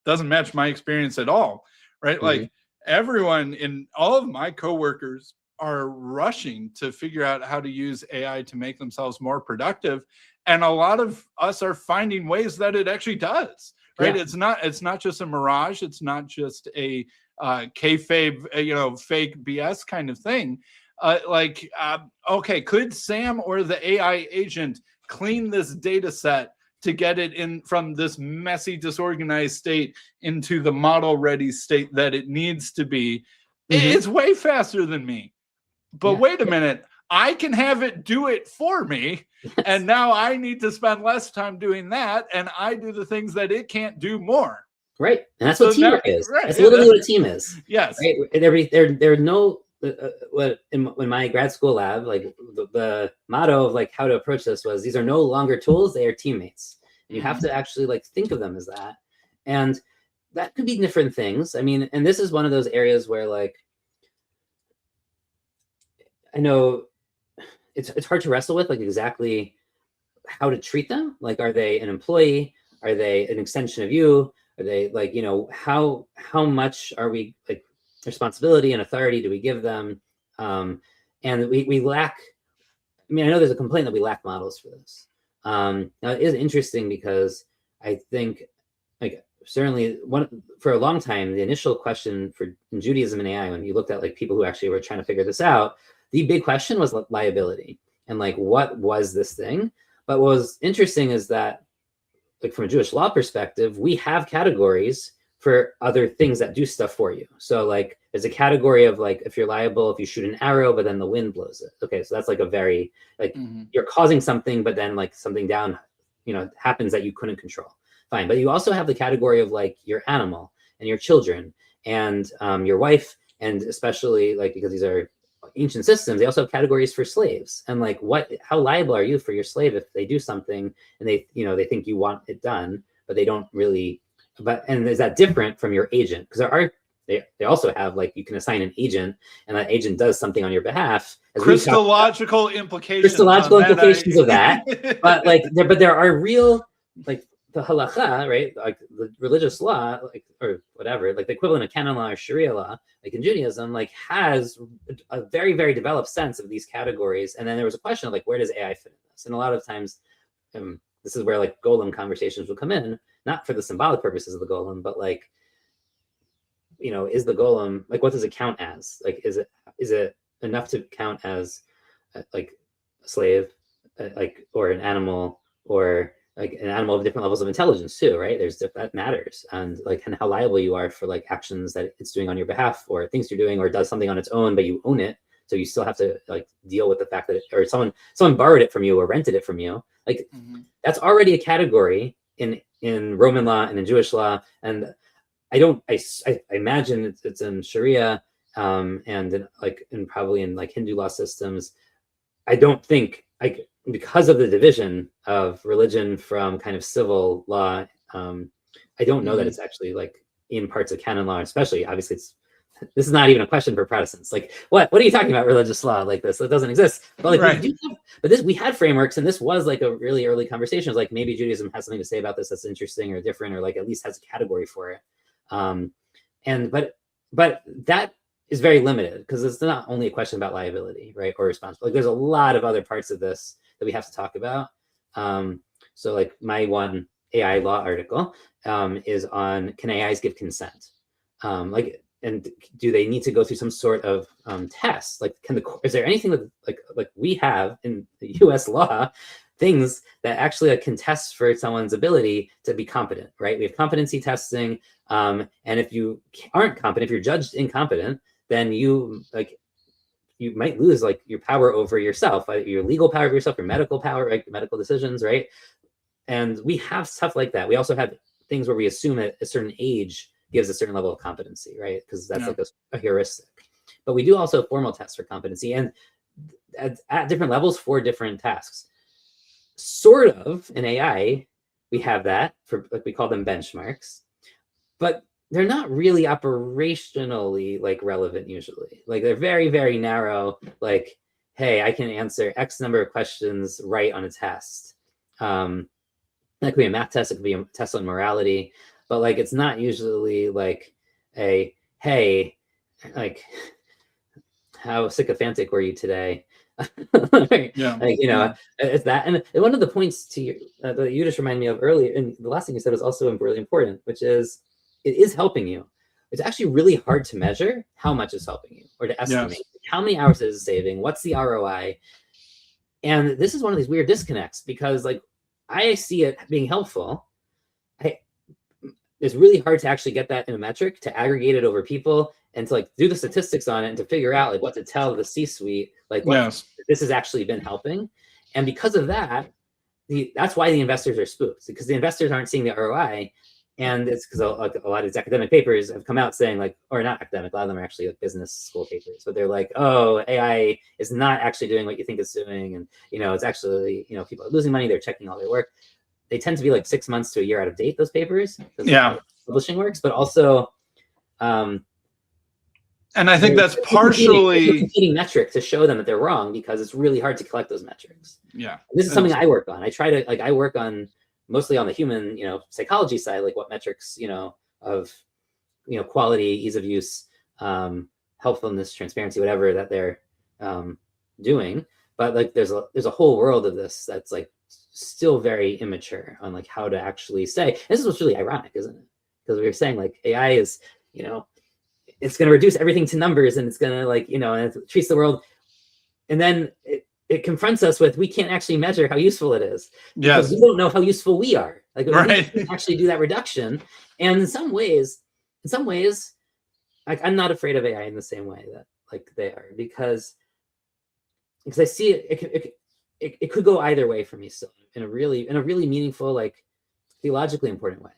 S1: doesn't match my experience at all, right? Like everyone in all of my coworkers are rushing to figure out how to use AI to make themselves more productive. And a lot of us are finding ways that it actually does, right? It's not just a mirage. It's not just a kayfabe, fake BS kind of thing. Okay, could Sam or the AI agent clean this data set to get it in from this messy, disorganized state into the model ready state that it needs to be? It's way faster than me. But wait a minute, I can have it do it for me. And now I need to spend less time doing that. And I do the things that it can't do more.
S2: Right. And that's what teamwork is. Right. That's literally what a team is.
S1: Yes.
S2: Right? There are no, in my grad school lab, like the motto of like how to approach this was, these are no longer tools, they are teammates. And you have to actually like think of them as that. And that could be different things. I mean, and this is one of those areas where like, I know it's hard to wrestle with like exactly how to treat them. Like, are they an employee? Are they an extension of you? Are they like, how much are we like responsibility and authority do we give them? And we lack, I mean, I know there's a complaint that we lack models for this. Now it is interesting because I think like certainly for a long time, the initial question in Judaism and AI, when you looked at like people who actually were trying to figure this out, the big question was liability and like, what was this thing? But what was interesting is that like from a Jewish law perspective, we have categories for other things that do stuff for you. So like there's a category of like, if you're liable, if you shoot an arrow, but then the wind blows it. Okay. So that's like a very, like you're causing something, but then like something down, happens that you couldn't control. Fine. But you also have the category of like your animal and your children and your wife. And especially like, because these are ancient systems, they also have categories for slaves. And like, how liable are you for your slave if they do something and they think you want it done, but they don't really, and is that different from your agent? Because they also have like, you can assign an agent and that agent does something on your behalf.
S1: Christological implications
S2: of that. But like, there are real, like the halacha, right? Like the religious law, like, or whatever, like the equivalent of canon law or Sharia law, like in Judaism, like has a very, very developed sense of these categories. And then there was a question of like, where does AI fit in this? And a lot of times, this is where like golem conversations will come in, not for the symbolic purposes of the golem, but like, is the golem, like, what does it count as? Like, is it enough to count as like a slave, like, or an animal, or like an animal of different levels of intelligence too, right? That matters. And like, and how liable you are for like actions that it's doing on your behalf or things you're doing, or does something on its own, but you own it. So you still have to like deal with the fact that or someone borrowed it from you or rented it from you. Like that's already a category in Roman law and in Jewish law. And I imagine it's in Sharia and probably in like Hindu law systems. I don't think because of the division of religion from kind of civil law, I don't know that it's actually like in parts of canon law, especially obviously this is not even a question for Protestants. Like, what are you talking about religious law like this? It doesn't exist. But like, we had frameworks, and this was like a really early conversation. It was like maybe Judaism has something to say about this that's interesting or different, or like at least has a category for it. And but that is very limited because it's not only a question about liability, right, or responsibility. Like there's a lot of other parts of this that we have to talk about. So like my one AI law article is on, can AIs give consent? And do they need to go through some sort of test? Like, is there anything that like we have in the U.S. law, things that actually can test for someone's ability to be competent, right? We have competency testing, and if you aren't competent, if you're judged incompetent, then you might lose like your power over yourself, your legal power over yourself, your medical power, like medical decisions, right? And we have stuff like that. We also have things where we assume at a certain age gives a certain level of competency, right? Because that's like a heuristic. But we do also formal tests for competency, and at different levels for different tasks. Sort of in AI, we have that for, like, we call them benchmarks, but they're not really operationally like relevant usually. Like they're very, very narrow. Like, hey, I can answer X number of questions right on a test. That could be a math test. It could be a test on morality, but like it's not usually like a, hey, like how sycophantic were you today? Like, it's that. And one of the points to you that you just reminded me of earlier, and the last thing you said was also really important, which is it is helping you. It's actually really hard to measure how much it's helping you or to estimate how many hours it is saving, what's the ROI. And this is one of these weird disconnects because like I see it being helpful. It's really hard to actually get that in a metric, to aggregate it over people and to like do the statistics on it and to figure out like what to tell the C-suite, like what this has actually been helping. And because of that, that's why the investors are spooked, because the investors aren't seeing the ROI. And it's because a lot of these academic papers have come out saying like, or not academic, a lot of them are actually like business school papers, but they're like, oh, AI is not actually doing what you think it's doing. And, it's actually, people are losing money. They're checking all their work. They tend to be like 6 months to a year out of date, those papers. Publishing works, but also,
S1: and I think that's partially
S2: competing metric to show them that they're wrong, because it's really hard to collect those metrics.
S1: Yeah,
S2: this is something I work on. I try to I work on mostly on the human, psychology side, like what metrics, of, quality, ease of use, helpfulness, transparency, whatever that they're doing. But like there's a whole world of this that's like still very immature on like how to actually say. This is what's really ironic, isn't it? Because we were saying like AI is, it's going to reduce everything to numbers, and it's going to like, and it treats the world, and then it confronts us with, we can't actually measure how useful it is. Because we don't know how useful we are. Like we can actually do that reduction. And in some ways, like I'm not afraid of AI in the same way that like they are, because I see it could go either way for me still in a really meaningful, like theologically important way.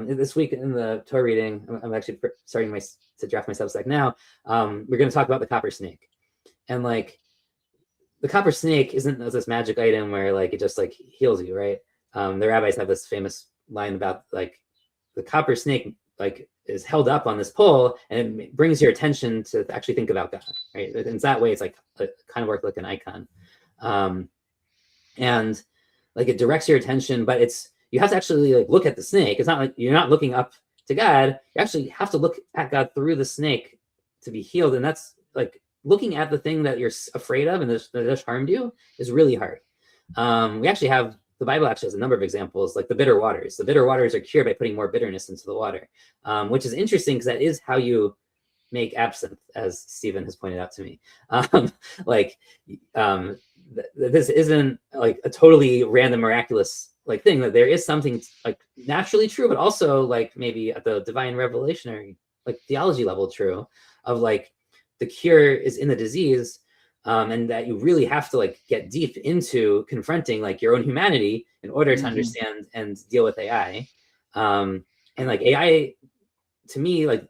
S2: This week in the Torah reading, I'm actually starting to draft my Substack now. We're going to talk about the copper snake, and like the copper snake isn't this magic item where like it just like heals you, right? The rabbis have this famous line about like the copper snake like is held up on this pole, and it brings your attention to actually think about God, right? And that way, it's like kind of work like an icon, and like it directs your attention, but you have to actually like look at the snake. It's not like you're not looking up to God. You actually have to look at God through the snake to be healed. And that's like looking at the thing that you're afraid of and that just harmed you is really hard. The Bible actually has a number of examples, like the bitter waters. The bitter waters are cured by putting more bitterness into the water, which is interesting because that is how you make absinthe, as Stephen has pointed out to me. This isn't like a totally random, miraculous like thing, that there is something like naturally true, but also like maybe at the divine revelationary, like theology level true, of like the cure is in the disease, and that you really have to like get deep into confronting like your own humanity in order to understand and deal with AI. And like AI, to me, like,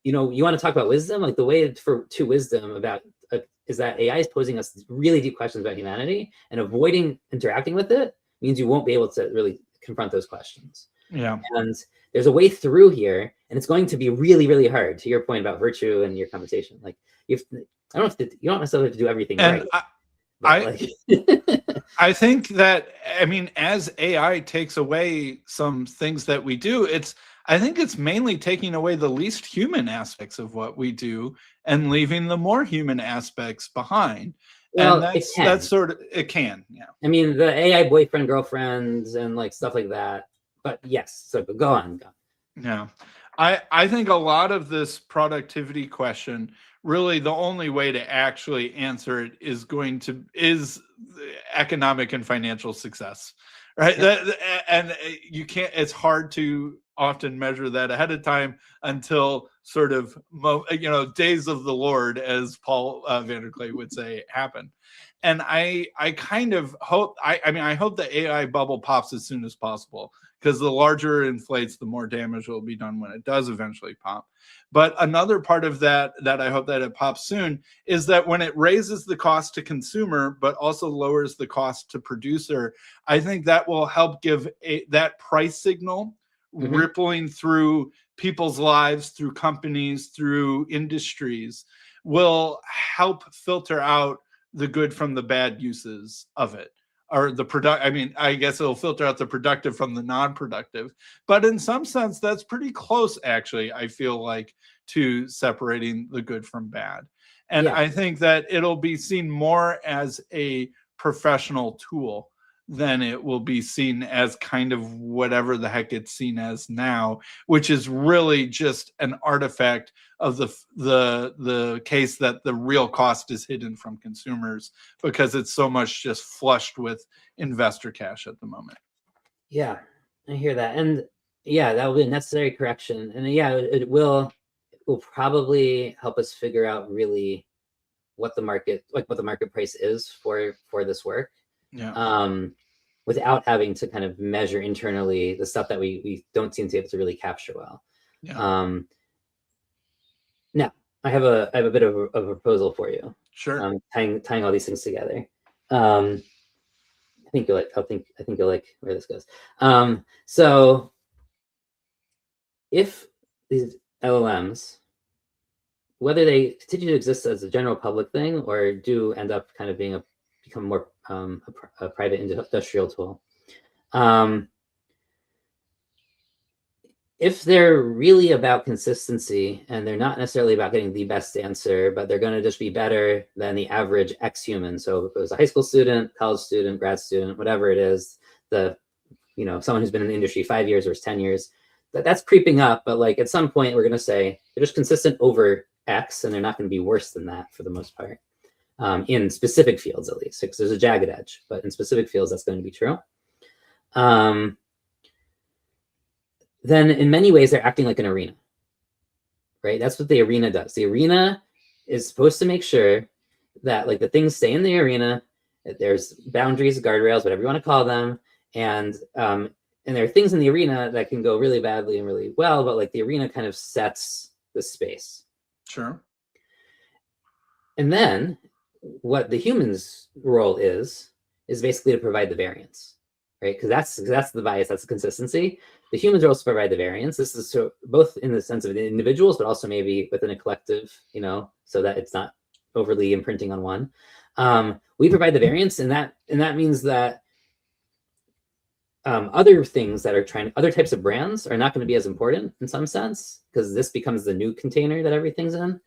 S2: you want to talk about wisdom, like the way to wisdom about is that AI is posing us really deep questions about humanity, and avoiding interacting with it means you won't be able to really confront those questions.
S1: Yeah.
S2: And there's a way through here, and it's going to be really, really hard, to your point about virtue and your conversation. Like you don't necessarily have to do everything
S1: and
S2: right.
S1: I think that, I mean, as AI takes away some things that we do, I think it's mainly taking away the least human aspects of what we do and leaving the more human aspects behind.
S2: Well,
S1: And
S2: it can.
S1: that's sort of, it can, yeah.
S2: I mean, the AI boyfriend, girlfriends, and like stuff like that. But yes, so go on.
S1: Yeah. I think a lot of this productivity question, really the only way to actually answer it is economic and financial success, right?
S2: Yep.
S1: And you can't, it's hard to often measure that ahead of time until sort of, days of the Lord, as Paul Vanderklay would say, happen. And I kind of hope, I hope the AI bubble pops as soon as possible, because the larger it inflates, the more damage will be done when it does eventually pop. But another part of that I hope that it pops soon is that when it raises the cost to consumer, but also lowers the cost to producer, I think that will help give that price signal rippling through people's lives, through companies, through industries, will help filter out the good from the bad uses of it, or the product. I mean, I guess it'll filter out the productive from the non-productive, but in some sense that's pretty close, actually, I feel like, to separating the good from bad. And
S2: Yeah.
S1: I think that it'll be seen more as a professional tool than it will be seen as kind of whatever the heck it's seen as now, which is really just an artifact of the case that the real cost is hidden from consumers, because it's so much just flushed with investor cash at the moment.
S2: Yeah, I hear that. And yeah, that will be a necessary correction. And yeah, it will probably help us figure out really what the market price is for this work.
S1: Yeah.
S2: Without having to kind of measure internally the stuff that we don't seem to be able to really capture well.
S1: Yeah.
S2: Now I have a bit of a proposal for you.
S1: Sure.
S2: Tying all these things together. I think you'll like where this goes. So if these LLMs, whether they continue to exist as a general public thing or do end up kind of become more a private industrial tool, if they're really about consistency and they're not necessarily about getting the best answer, but they're going to just be better than the average X human. So if it was a high school student, college student, grad student, whatever it is, someone who's been in the industry 5 years or 10 years, that's creeping up. But like at some point, we're going to say they're just consistent over X, and they're not going to be worse than that for the most part, in specific fields at least, because there's a jagged edge. But in specific fields, that's going to be true. Then in many ways, they're acting like an arena, right? That's what the arena does. The arena is supposed to make sure that like the things stay in the arena, that there's boundaries, guardrails, whatever you want to call them. And there are things in the arena that can go really badly and really well, but like the arena kind of sets the space.
S1: Sure.
S2: And then what the human's role is basically to provide the variance, right? Because that's the bias, that's the consistency. The human's role is to provide the variance. This is so both in the sense of the individuals, but also maybe within a collective, so that it's not overly imprinting on one. We provide the variance, and that means that other things that are other types of brands are not going to be as important in some sense, because this becomes the new container that everything's in.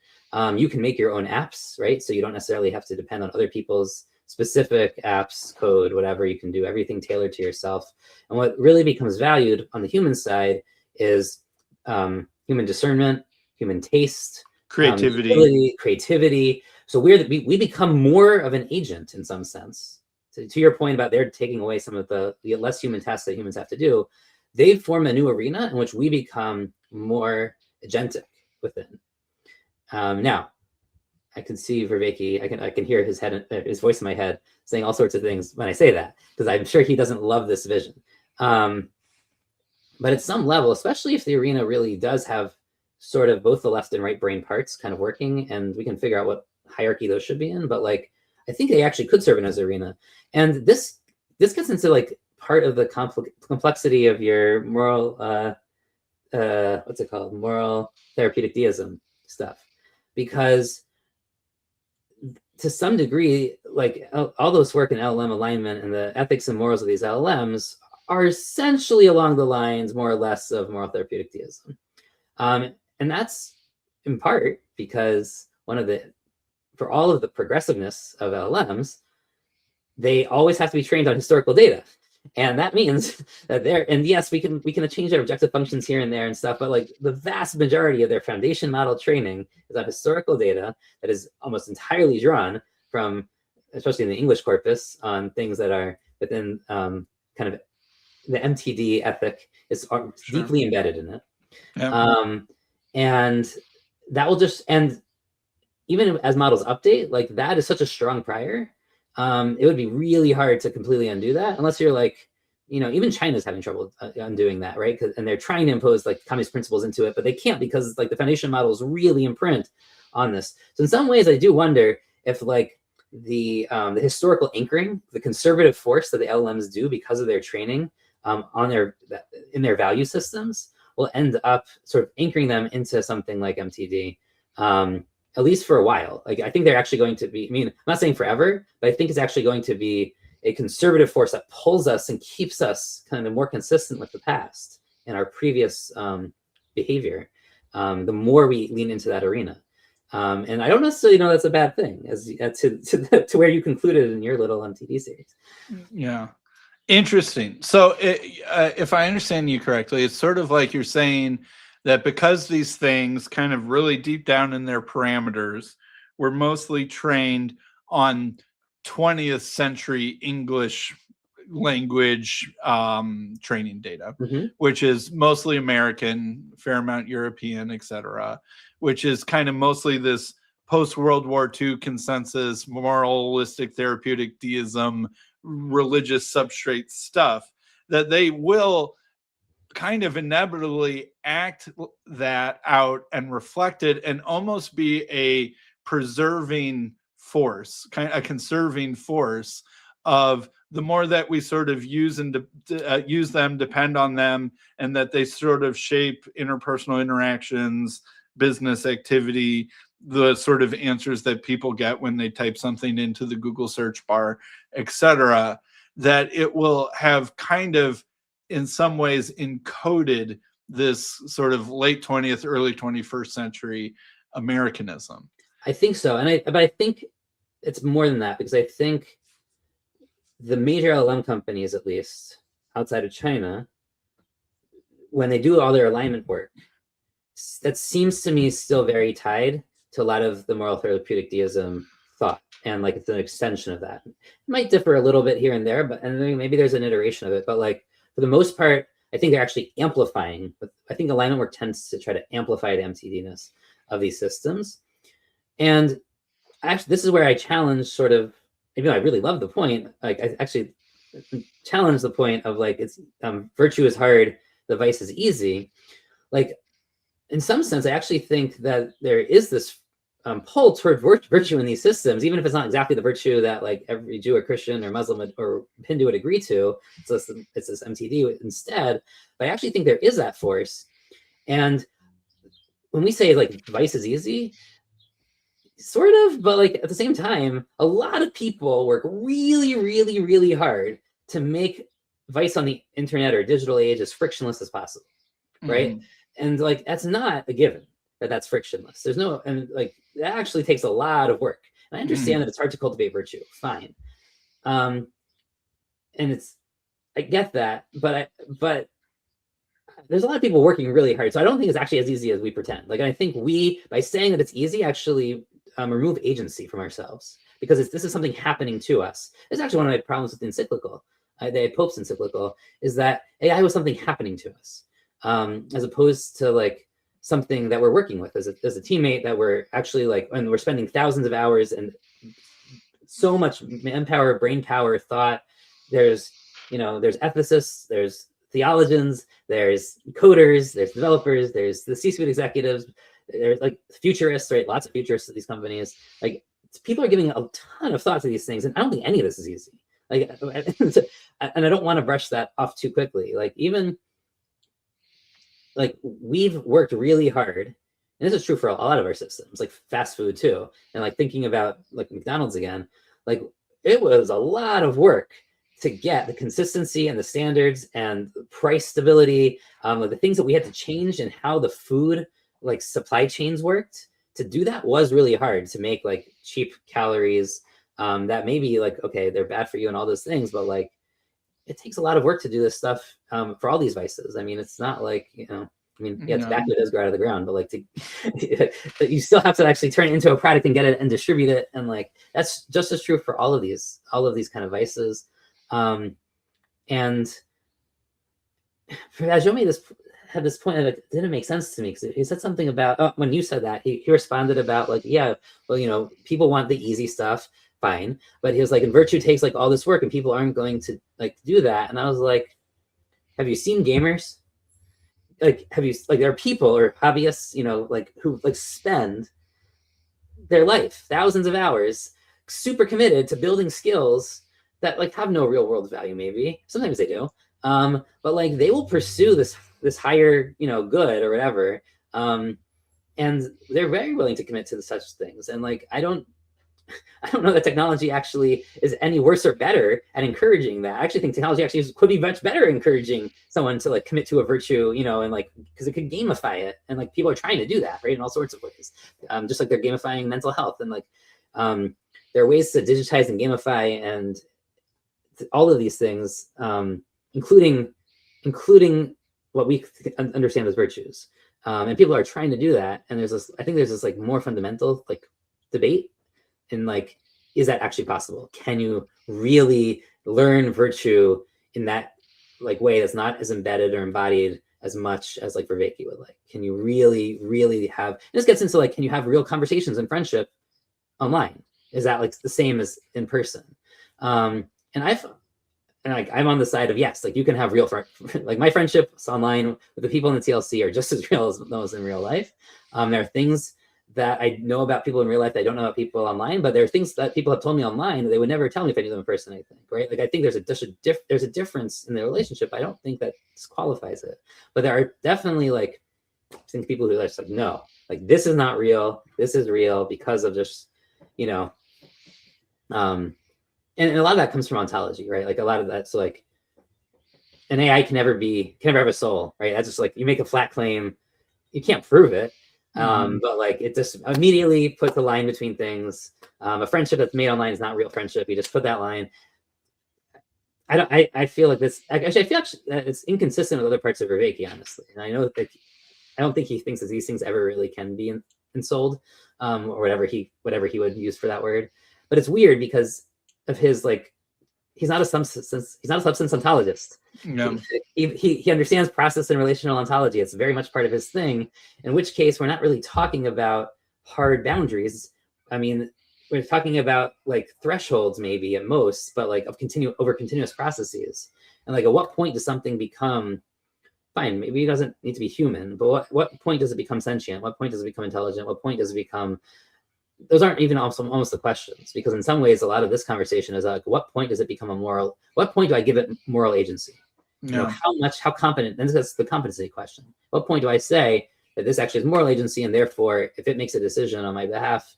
S2: You can make your own apps, right? So you don't necessarily have to depend on other people's specific apps, code, whatever. You can do everything tailored to yourself. And what really becomes valued on the human side is human discernment, human taste, creativity. So we become more of an agent in some sense. To your point about they're taking away some of the less human tasks that humans have to do, they form a new arena in which we become more agentic within. Now, I can see Vervaeke. I can hear his voice in my head saying all sorts of things when I say that, because I'm sure he doesn't love this vision. But at some level, especially if the arena really does have sort of both the left and right brain parts kind of working, and we can figure out what hierarchy those should be in. But like, I think they actually could serve as an arena. And this gets into like part of the complexity of your moral, what's it called? Moral therapeutic deism stuff. Because to some degree, like all those work in LLM alignment and the ethics and morals of these LLMs are essentially along the lines, more or less, of moral therapeutic deism. And that's in part because for all of the progressiveness of LLMs, they always have to be trained on historical data. And that means that and yes, we can change their objective functions here and there and stuff, but like the vast majority of their foundation model training is on historical data that is almost entirely drawn from, especially in the English corpus, on things that are within kind of the MTD ethic is deeply embedded in it. Yeah. And that will and even as models update, like that is such a strong prior. It would be really hard to completely undo that unless you're like, even China's having trouble undoing that, right? And they're trying to impose like communist principles into it, but they can't because like the foundation models really imprint on this. So in some ways, I do wonder if like the historical anchoring, the conservative force that the LLMs do because of their training in their value systems will end up sort of anchoring them into something like MTD. At least for a while. Like, I think they're actually going to be, I mean, I'm not saying forever, but I think it's actually going to be a conservative force that pulls us and keeps us kind of more consistent with the past and our previous behavior, the more we lean into that arena. And I don't necessarily know that's a bad thing, as to where you concluded in your little MTD series.
S1: Yeah. Interesting. So if I understand you correctly, it's sort of like you're saying that because these things kind of really deep down in their parameters were mostly trained on 20th century English language training data, which is mostly American, fair amount European, etc., which is kind of mostly this post-World War II consensus, moralistic therapeutic deism, religious substrate stuff, that they will kind of inevitably act that out and reflect it and almost be a preserving force, kind of a conserving force of the more that we sort of use and use them, depend on them, and that they sort of shape interpersonal interactions, business activity, the sort of answers that people get when they type something into the Google search bar, etc., that it will have kind of in some ways encoded this sort of late 20th, early 21st century Americanism.
S2: I think so. But I think it's more than that, because I think the major LLM companies, at least outside of China, when they do all their alignment work, that seems to me still very tied to a lot of the moral therapeutic deism thought. And like it's an extension of that. It might differ a little bit here and there, and maybe there's an iteration of it, but like for the most part, I think they're actually amplifying. I think alignment work tends to try to amplify the MTD-ness of these systems. And actually, this is where I challenge sort of, even though I really love the point, like I actually challenge the point of like, it's virtue is hard, the vice is easy. Like in some sense, I actually think that there is this pull toward virtue in these systems, even if it's not exactly the virtue that like every Jew or Christian or Muslim or Hindu would agree to. So it's this MTD instead. But I actually think there is that force. And when we say like vice is easy, sort of, but like at the same time, a lot of people work really, really, really hard to make vice on the internet or digital age as frictionless as possible, right? And like that's not a given that that's frictionless. There's no, and like that actually takes a lot of work. And I understand that it's hard to cultivate virtue, fine. And I get that, but there's a lot of people working really hard. So I don't think it's actually as easy as we pretend. Like, I think by saying that it's easy, actually remove agency from ourselves, because this is something happening to us. It's actually one of my problems with the encyclical, the Pope's encyclical, is that AI was something happening to us, as opposed to like something that we're working with as a teammate, that we're actually like, and we're spending thousands of hours and so much manpower, brain power, thought. There's ethicists, there's theologians, there's coders, there's developers, there's the C-suite executives, there's like futurists, right? Lots of futurists at these companies. Like people are giving a ton of thought to these things, and I don't think any of this is easy. Like, and I don't want to brush that off too quickly. Like even like we've worked really hard, and this is true for a lot of our systems, like fast food too. And like thinking about like McDonald's again, like it was a lot of work to get the consistency and the standards and price stability, the things that we had to change and how the food like supply chains worked, to do that was really hard. To make like cheap calories that maybe like, okay, they're bad for you and all those things, but like it takes a lot of work to do this stuff for all these vices. I mean, it's not like, I mean, yeah, tobacco does grow out of the ground, but like you still have to actually turn it into a product and get it and distribute it. And like, that's just as true for all of these kind of vices. And Pageau had this point that it didn't make sense to me, because he said something about, when you said that, he responded about like, yeah, well, people want the easy stuff, fine. But he was like, and virtue takes like all this work and people aren't going to like do that. And I was like, have you seen gamers? Like, there are people or hobbyists, like who like spend their life, thousands of hours, super committed to building skills that like have no real world value. Maybe sometimes they do, but like they will pursue this higher, good or whatever, and they're very willing to commit to such things. And like I don't know that technology actually is any worse or better at encouraging that. I actually think technology actually could be much better encouraging someone to like commit to a virtue, and like, because it could gamify it. And like people are trying to do that, right, in all sorts of ways. Just like they're gamifying mental health. And like there are ways to digitize and gamify and all of these things, including what we understand as virtues. And people are trying to do that. And I think there's this like more fundamental like debate. And like, is that actually possible? Can you really learn virtue in that like way that's not as embedded or embodied as much as like Vervaeke would like? Can you really, really have, this gets into like, can you have real conversations and friendship online? Is that like the same as in person? And I'm on the side of yes, like you can have real like my friendships online with the people in the TLC are just as real as those in real life. There are things that I know about people in real life that I don't know about people online, but there are things that people have told me online that they would never tell me if I knew them in person, I think, right? Like I think there's a difference in the relationship. I don't think that disqualifies it, but there are definitely like, I think people who are just like, no, like this is not real. This is real because of just, and a lot of that comes from ontology, right? Like a lot of that's like an AI can never have a soul, right? That's just like, you make a flat claim, you can't prove it. But like it just immediately puts the line between things. A friendship that's made online is not real friendship. You just put that line. I feel like this, actually, I feel actually that it's inconsistent with other parts of Vervaeke, honestly. And I know that I don't think he thinks that these things ever really can be ensouled, or whatever he would use for that word. But it's weird because of his like, he's not a substance ontologist.
S1: Yeah.
S2: He understands process and relational ontology. It's very much part of his thing, in which case we're not really talking about hard boundaries. I mean, we're talking about like thresholds maybe at most, but like over continuous processes. And like at what point does something become fine? Maybe it doesn't need to be human, but what point does it become sentient? What point does it become intelligent? What point does it become, those aren't even almost the questions, because in some ways a lot of this conversation is like, what point does it become what point do I give it moral agency?
S1: Yeah.
S2: How competent, and that's the competency question. What point do I say that this actually is moral agency, and therefore if it makes a decision on my behalf,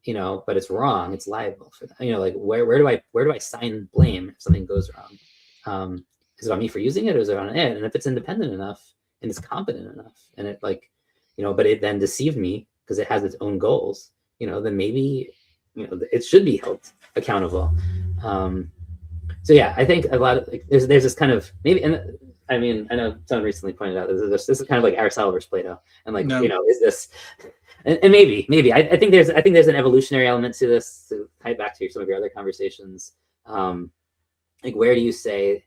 S2: but it's wrong, it's liable for that. Like where do I sign blame if something goes wrong? Is it on me for using it, or is it on it? And if it's independent enough and it's competent enough, and it like, but it then deceived me because it has its own goals, then maybe, it should be held accountable. So yeah, I think a lot of like, there's this kind of maybe, and I mean, I know someone recently pointed out this is kind of like Aristotle versus Plato, and like, is this, and maybe I think there's an evolutionary element to this, to tie back to some of your other conversations. Like where do you say,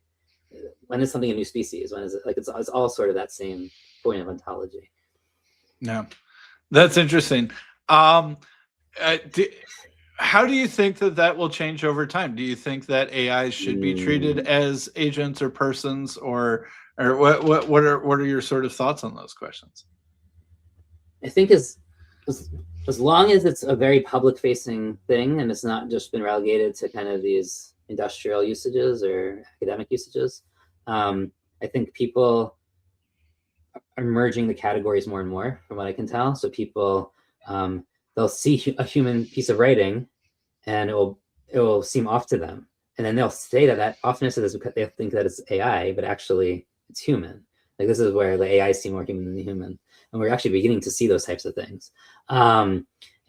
S2: when is something a new species? When is it like, it's all sort of that same point of ontology.
S1: Yeah, that's interesting. How do you think that will change over time? Do you think that AIs should be treated as agents or persons, or what are your sort of thoughts on those questions?
S2: I think as long as it's a very public facing thing and it's not just been relegated to kind of these industrial usages or academic usages, I think people are merging the categories more and more, from what I can tell. So people, they'll see a human piece of writing and it will seem off to them. and then they'll say that often it's because they think that it's AI, but actually it's human. Like this is where the AI seem more human than the human, and we're actually beginning to see those types of things.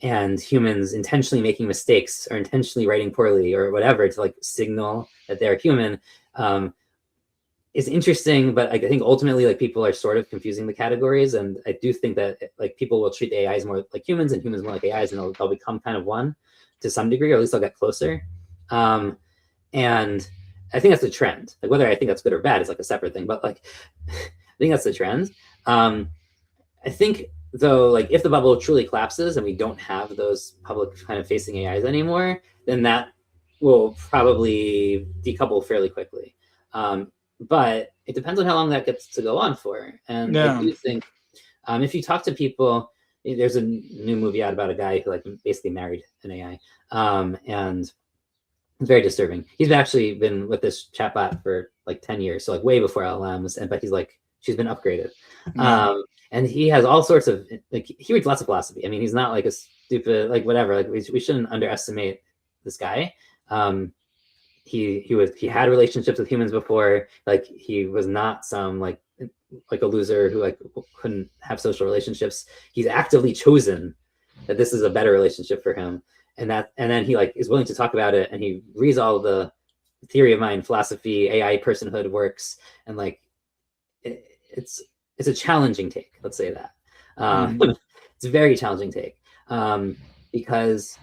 S2: And humans intentionally making mistakes or intentionally writing poorly or whatever to like signal that they're human is interesting. But I think ultimately like people are sort of confusing the categories, and I do think that like people will treat the AIs more like humans and humans more like AIs, and they'll become kind of one to some degree, or at least they'll get closer. And I think that's the trend. Like whether I think that's good or bad is like a separate thing, but like I think that's the trend. I think though, like if the bubble truly collapses and we don't have those public kind of facing AIs anymore, then that will probably decouple fairly quickly. But it depends on how long that gets to go on for. And I do think if you talk to people, there's a new movie out about a guy who like basically married an AI, and it's very disturbing. He's actually been with this chatbot for like 10 years, so like way before LLMs, but he's like, she's been upgraded. And he has all sorts of, like, he reads lots of philosophy. I mean, he's not like a stupid, like whatever, like we shouldn't underestimate this guy. He had relationships with humans before. Like he was not some like a loser who like couldn't have social relationships. He's actively chosen that this is a better relationship for him, and then he like is willing to talk about it, and he reads all the theory of mind, philosophy, AI, personhood works, and like it's a challenging take. Let's say that. It's a very challenging take because.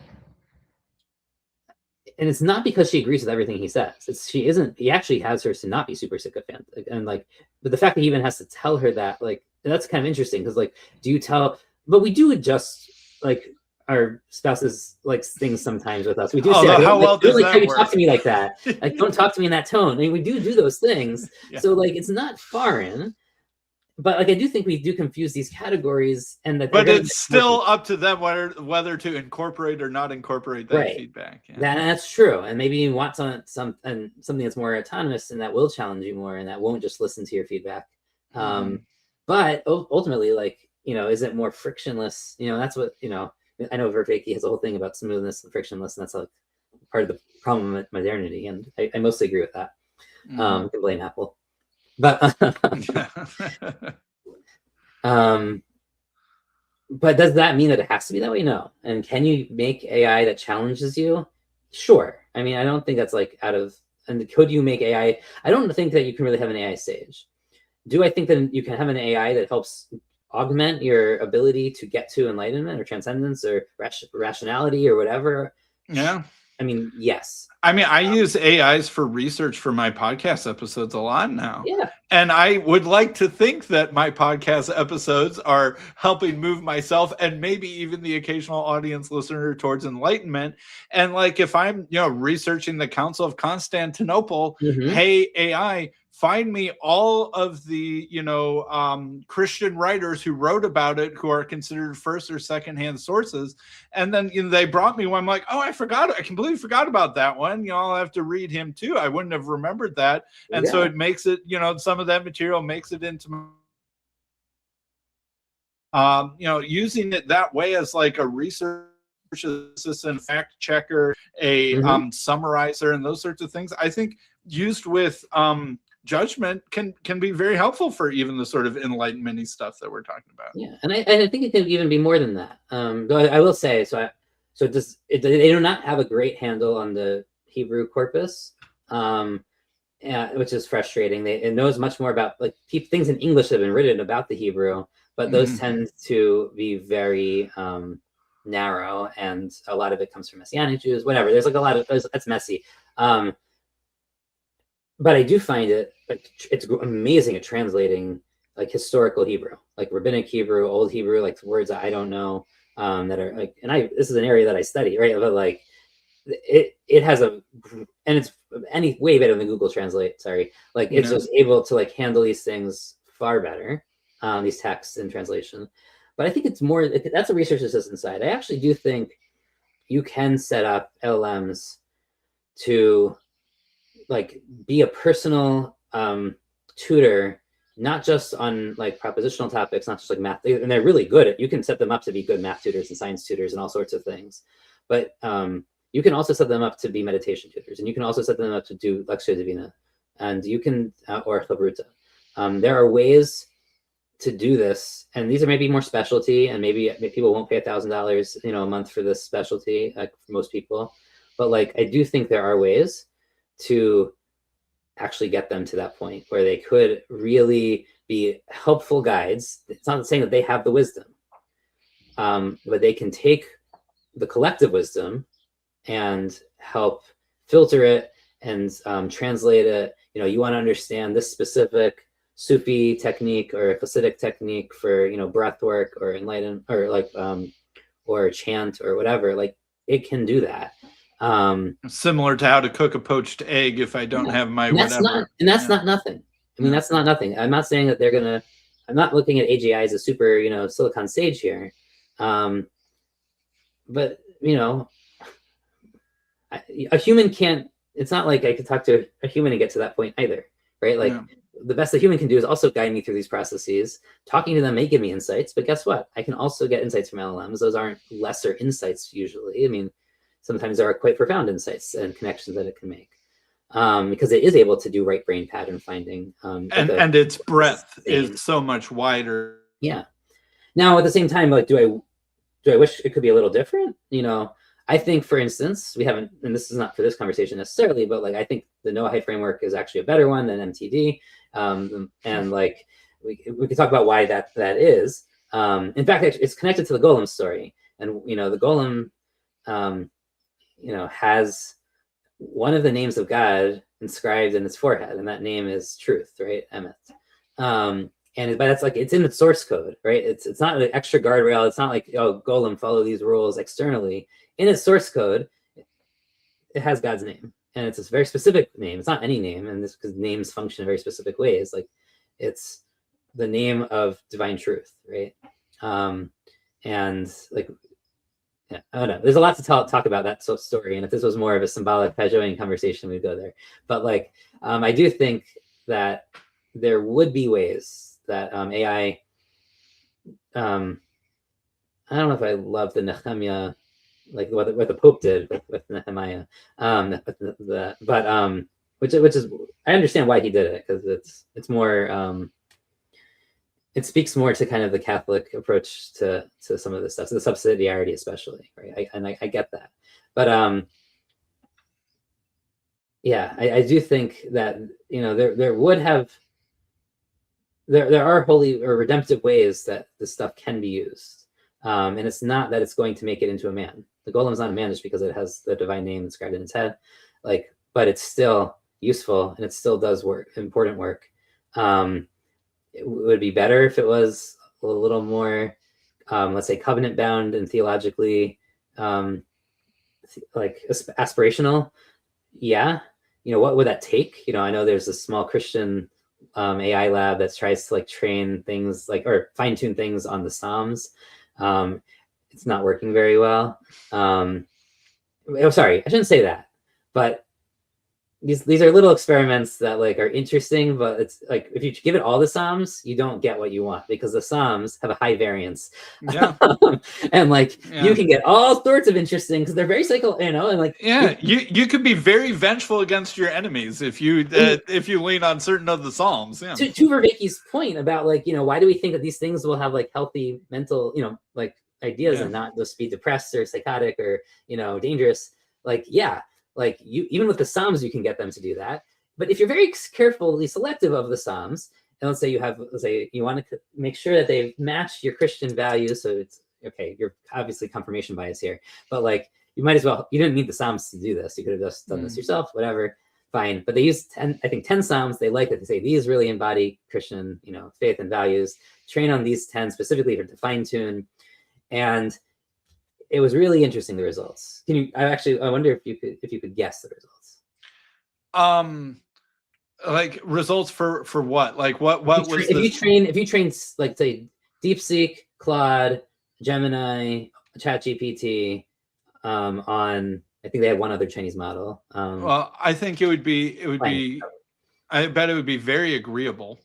S2: And it's not because she agrees with everything he says. She isn't. He actually has her to not be super sycophantic, and like, but the fact that he even has to tell her that, like, that's kind of interesting because, like, do you tell? But we do adjust, like, our spouses like things sometimes with us. We do say, like,
S1: how well does that
S2: work?
S1: work?
S2: Talk to me like that. Like, don't talk to me in that tone. I mean, we do those things. Yeah. So, like, it's not foreign. But like I do think we do confuse these categories, and that.
S1: But it's still up to them whether to incorporate or not incorporate that feedback. Yeah.
S2: That's true, and maybe you want something that's more autonomous and that will challenge you more, and that won't just listen to your feedback. But ultimately, like is it more frictionless? That's what I know. Vervaeke has a whole thing about smoothness and frictionless, and that's like part of the problem with modernity, and I mostly agree with that. I can blame Apple. But but does that mean that it has to be that way? No. And can you make AI that challenges you? Sure. I mean, I don't think that's like and could you make AI? I don't think that you can really have an AI stage. Do I think that you can have an AI that helps augment your ability to get to enlightenment or transcendence or rationality or whatever?
S1: Yeah.
S2: I mean, yes.
S1: I mean, I use AIs for research for my podcast episodes a lot now.
S2: Yeah.
S1: And I would like to think that my podcast episodes are helping move myself and maybe even the occasional audience listener towards enlightenment. And like, if I'm, researching the Council of Constantinople, hey, AI, find me all of the, Christian writers who wrote about it, who are considered first or secondhand sources. And then they brought me one. I'm like, oh, I completely forgot about that one. I'll have to read him too. I wouldn't have remembered that. And so it makes it, some of that material makes it into, using it that way as like a research assistant, fact checker, a summarizer, and those sorts of things. I think used with judgment can be very helpful for even the sort of enlightenment-y stuff that we're talking about.
S2: Yeah, and I think it can even be more than that. Though I will say, they do not have a great handle on the Hebrew corpus, which is frustrating. It knows much more about like things in English that have been written about the Hebrew, but those tend to be very narrow, and a lot of it comes from Messianic Jews. Whatever. There's like a lot of that's messy. But I do find it's amazing at translating like historical Hebrew, like rabbinic Hebrew, old Hebrew, like words that I don't know that are like, and this is an area that I study, right? But like it has and it's way better than Google Translate. Sorry, like it's just able to like handle these things far better, these texts in translation. But I think it's more that's a research assistant side. I actually do think you can set up LLMs to like be a personal tutor, not just on like propositional topics, not just like math, and they're really good at, you can set them up to be good math tutors and science tutors and all sorts of things, but you can also set them up to be meditation tutors, and you can also set them up to do Lectio Divina, and you can, or Chabruta. There are ways to do this, and these are maybe more specialty, and maybe people won't pay $1,000, a month for this specialty, like for most people. But like, I do think there are ways to actually get them to that point where they could really be helpful guides. It's not saying that they have the wisdom, but they can take the collective wisdom and help filter it and translate it. You want to understand this specific Sufi technique or Hasidic technique for breath work or enlighten or like or chant or whatever. Like, it can do that.
S1: Similar to how to cook a poached egg if I don't have my
S2: and that's
S1: whatever.
S2: That's not nothing. I mean, that's not nothing. I'm not saying that they're gonna. I'm not looking at AGI as a super silicon sage here, but a human can't. It's not like I could talk to a human and get to that point either, right? Like, the best the human can do is also guide me through these processes. Talking to them may give me insights, but guess what? I can also get insights from LLMs. Those aren't lesser insights usually. I mean, sometimes there are quite profound insights and connections that it can make, because it is able to do right brain pattern finding.
S1: And its breadth is so much wider.
S2: Yeah. Now, at the same time, like, do I wish it could be a little different? I think, for instance, we haven't, and this is not for this conversation necessarily, but like, I think the Noah height framework is actually a better one than MTD. And like, we could talk about why that is. In fact, it's connected to the Golem story. And, the Golem, has one of the names of God inscribed in its forehead, and that name is truth, right? Emet. But that's like, it's in its source code, right? It's not an extra guardrail. It's not like, oh, Golem, follow these rules externally. In its source code, it has God's name, and it's a very specific name. It's not any name, and this because names function in very specific ways. Like, it's the name of divine truth, right? And like, yeah, I don't know. There's a lot to talk about that story, and if this was more of a symbolic Pageauian conversation, we'd go there. But like, I do think that there would be ways that AI. I don't know if I love the Nehemiah, like what the Pope did with Nehemiah, which is, I understand why he did it, because it's more, it speaks more to kind of the Catholic approach to some of this stuff, so the subsidiarity especially, right? I get that, but yeah, I do think that there are holy or redemptive ways that this stuff can be used, and it's not that it's going to make it into a man. The Golem is not a man just because it has the divine name inscribed in its head, like, but it's still useful and it still does important work. It would be better if it was a little more, let's say, covenant bound and theologically, like aspirational. Yeah, what would that take? I know there's a small Christian AI lab that tries to like train things like, or fine tune things on the Psalms. It's not working very well. Sorry, I shouldn't say that, but these are little experiments that like are interesting, but it's like, if you give it all the Psalms, you don't get what you want, because the Psalms have a high variance.
S1: Yeah.
S2: And like, you can get all sorts of interesting, because they're very cycle, and like,
S1: yeah, you could be very vengeful against your enemies if you lean on certain of the Psalms. Yeah.
S2: To Vervaeke's point about like, why do we think that these things will have like healthy mental, like ideas, and not just be depressed or psychotic or dangerous? Like, yeah. Like, even with the Psalms, you can get them to do that. But if you're very carefully selective of the Psalms, and let's say you want to make sure that they match your Christian values, so it's okay, you're obviously confirmation bias here, but like, you might as well, you didn't need the Psalms to do this. You could have just done this yourself, whatever, fine. But they use 10 Psalms. They like it. They say these really embody Christian, faith and values. Train on these 10 specifically to fine tune. And it was really interesting, the results. I wonder if you could guess the results.
S1: Like results for what? Like what was
S2: if you train like, say, DeepSeek, Claude, Gemini, ChatGPT, on, I think they had one other Chinese model.
S1: Well, I think I bet it would be very agreeable.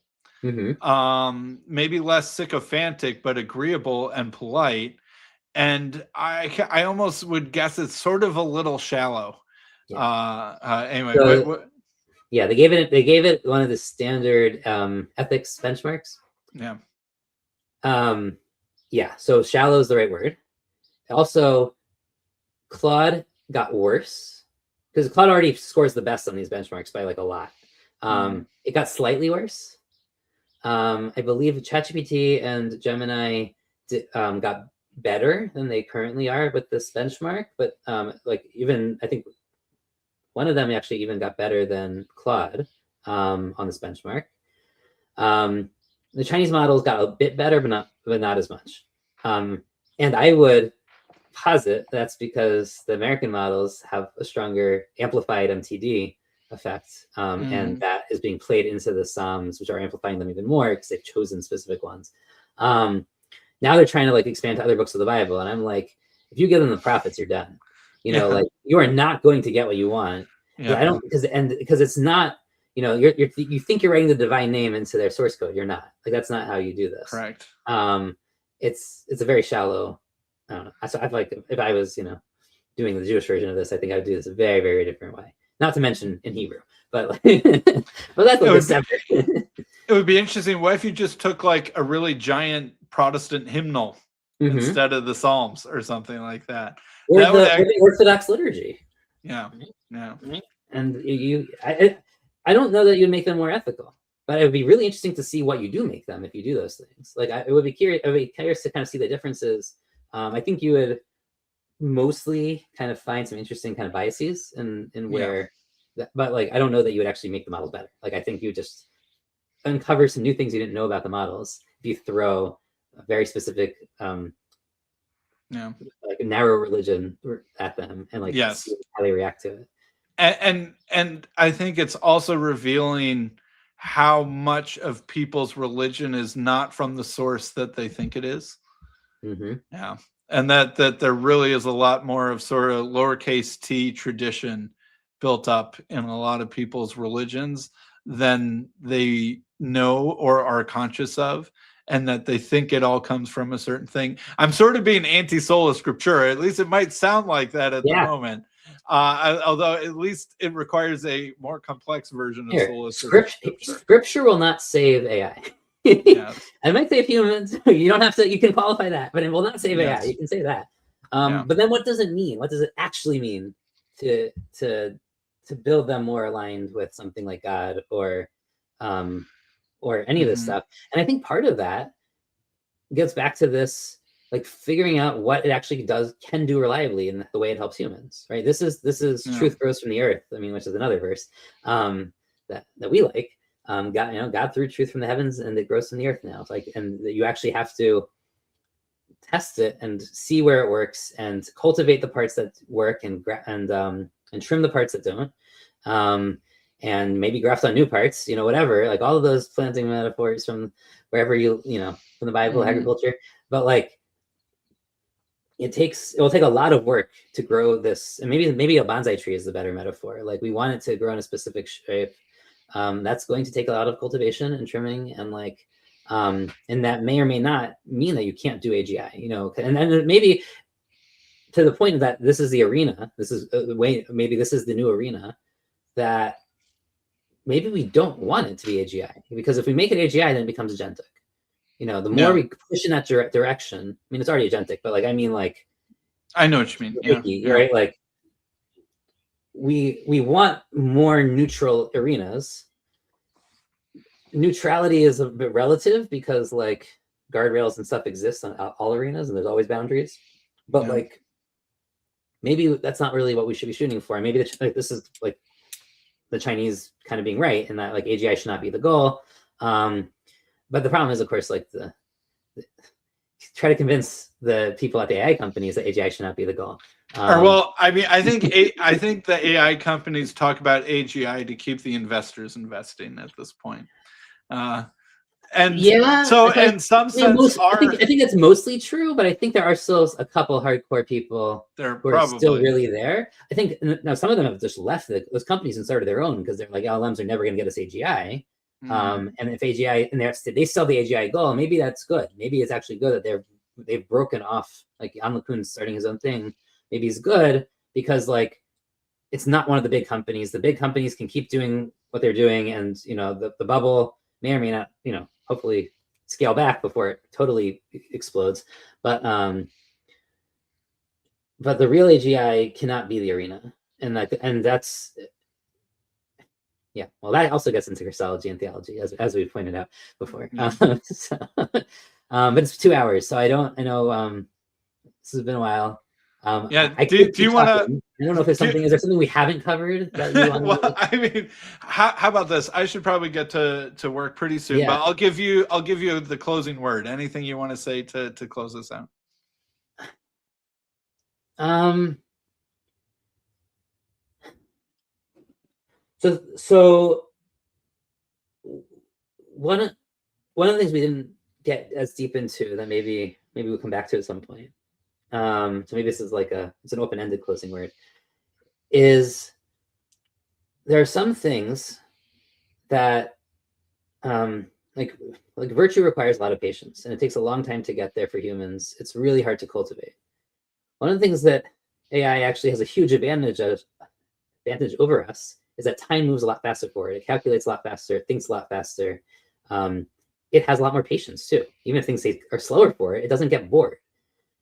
S2: Mm-hmm.
S1: Maybe less sycophantic, but agreeable and polite. and I almost would guess it's sort of a little shallow. Anyway,
S2: So,
S1: what?
S2: Yeah, they gave it one of the standard ethics benchmarks.
S1: Yeah.
S2: Yeah, so shallow is the right word. Also, Claude got worse because Claude already scores the best on these benchmarks by like a lot. It got slightly worse. I believe ChatGPT and Gemini got better than they currently are with this benchmark, but like even I think one of them actually even got better than Claude on this benchmark. The Chinese models got a bit better, but not as much. And I would posit that's because the American models have a stronger amplified MTD effect, and that is being played into the Psalms, which are amplifying them even more because they've chosen specific ones. Now they're trying to like expand to other books of the Bible, and I'm like, if you give them the prophets, you're done. Like you are not going to get what you want. I don't because it's not. You think you're writing the divine name into their source code. You're not. Like that's not how you do this.
S1: Correct.
S2: It's a very shallow. I don't know. So I feel like if I was doing the Jewish version of this, I think I would do this a very, very different way. Not to mention in Hebrew, but like, but that's like separate.
S1: It would be interesting. What if you just took like a really giant Protestant hymnal instead of the Psalms or something like that?
S2: Or the Orthodox liturgy.
S1: Yeah.
S2: And I don't know that you'd make them more ethical, but it would be really interesting to see what you do make them if you do those things. Like I would be curious to kind of see the differences. I think you would mostly kind of find some interesting kind of biases in where, but like I don't know that you would actually make the models better. Like I think you just uncover some new things you didn't know about the models if you throw a very specific like a narrow religion at them and like see how they react to it.
S1: And I think it's also revealing how much of people's religion is not from the source that they think it is. Yeah. And that there really is a lot more of sort of lowercase t tradition built up in a lot of people's religions than they know or are conscious of, and that they think it all comes from a certain thing. I'm sort of being anti-sola scriptura. At least it might sound like that at the moment. Although at least it requires a more complex version of sola scriptura.
S2: Scripture will not save AI. I might save humans. You don't have to. You can qualify that, but it will not save AI. You can say that. But then, what does it mean? What does it actually mean to build them more aligned with something like God or any of this stuff? And I think part of that gets back to this, like figuring out what it actually can do reliably in the way it helps humans. Right? This is truth grows from the earth. I mean, which is another verse that we like. God threw truth from the heavens, and it grows from the earth now. It's like, and you actually have to test it and see where it works, and cultivate the parts that work, and trim the parts that don't, and maybe graft on new parts. Whatever. Like all of those planting metaphors from wherever from the Bible, agriculture. But like, it will take a lot of work to grow this, and maybe a bonsai tree is the better metaphor. Like we want it to grow in a specific shape. That's going to take a lot of cultivation and trimming, and like, and that may or may not mean that you can't do AGI, and then maybe to the point that this is the arena, this is the way, maybe this is the new arena that maybe we don't want it to be AGI, because if we make it AGI, then it becomes agentic. The more we push in that direction, I mean, it's already agentic, but like, I mean, like,
S1: I know what you mean.
S2: Yeah. Right? Like, we want more neutral arenas. Neutrality is a bit relative because like guardrails and stuff exist on all arenas, and there's always boundaries. But like, maybe that's not really what we should be shooting for. Maybe this is like the Chinese kind of being right in that like AGI should not be the goal. But the problem is, of course, like try to convince the people at the AI companies that AGI should not be the goal.
S1: Well, I mean, I think the AI companies talk about AGI to keep the investors investing at this point. And so in some sense,
S2: I think that's mostly true, but I think there are still a couple hardcore people who are still really there. I think now some of them have just left those companies and started their own because they're like, LLMs are never going to get us AGI. And if AGI, and they sell the AGI goal, maybe that's good. Maybe it's actually good that they're they've broken off, like Jan LeCun's starting his own thing. Maybe he's good because like it's not one of the big companies. The big companies can keep doing what they're doing, and the bubble may or may not, hopefully scale back before it totally explodes. But the real AGI cannot be the arena, and that's yeah. Well, that also gets into Christology and theology, as we pointed out before. But it's 2 hours, so I know this has been a while.
S1: Yeah.
S2: I
S1: Do
S2: keep
S1: you want to?
S2: I don't know if there's something. Is there something we haven't covered that you want?
S1: Well, I mean, how about this? I should probably get to work pretty soon,
S2: Yeah.
S1: but I'll give you the closing word. Anything you want to say to close this out?
S2: So one of the things we didn't get as deep into that maybe we'll come back to at some point. So maybe this is like it's an open-ended closing word. Is there are some things that like virtue requires a lot of patience, and it takes a long time to get there for humans. It's really hard to cultivate. One of the things that AI actually has a huge advantage over us is that time moves a lot faster for it. It calculates a lot faster, it thinks a lot faster. It has a lot more patience too. Even if things are slower for it, it doesn't get bored.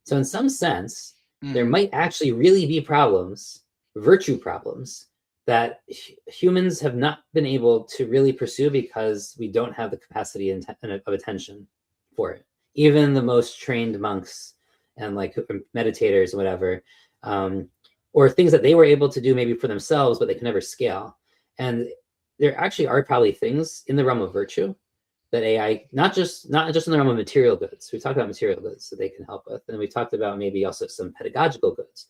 S2: So in some sense, there might actually really be problems, virtue problems, that humans have not been able to really pursue because we don't have the capacity of attention for it. Even the most trained monks and like meditators and whatever, or things that they were able to do maybe for themselves, but they can never scale. And there actually are probably things in the realm of virtue that AI, not just in the realm of material goods. We talked about material goods that they can help with, and we talked about maybe also some pedagogical goods,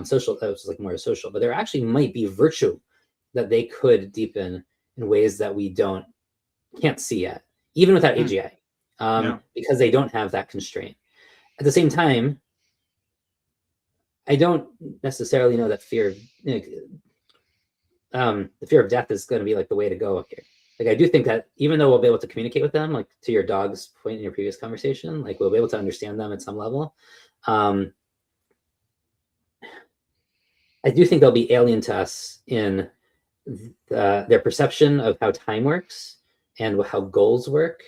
S2: social, which is like more social. But there actually might be virtue that they could deepen in ways that we can't see yet, even without AGI, because they don't have that constraint. At the same time, I don't necessarily know that the fear of death is going to be like the way to go up here. Like, I do think that even though we'll be able to communicate with them, like to your dog's point in your previous conversation, like we'll be able to understand them at some level. I do think they'll be alien to us in their perception of how time works and how goals work,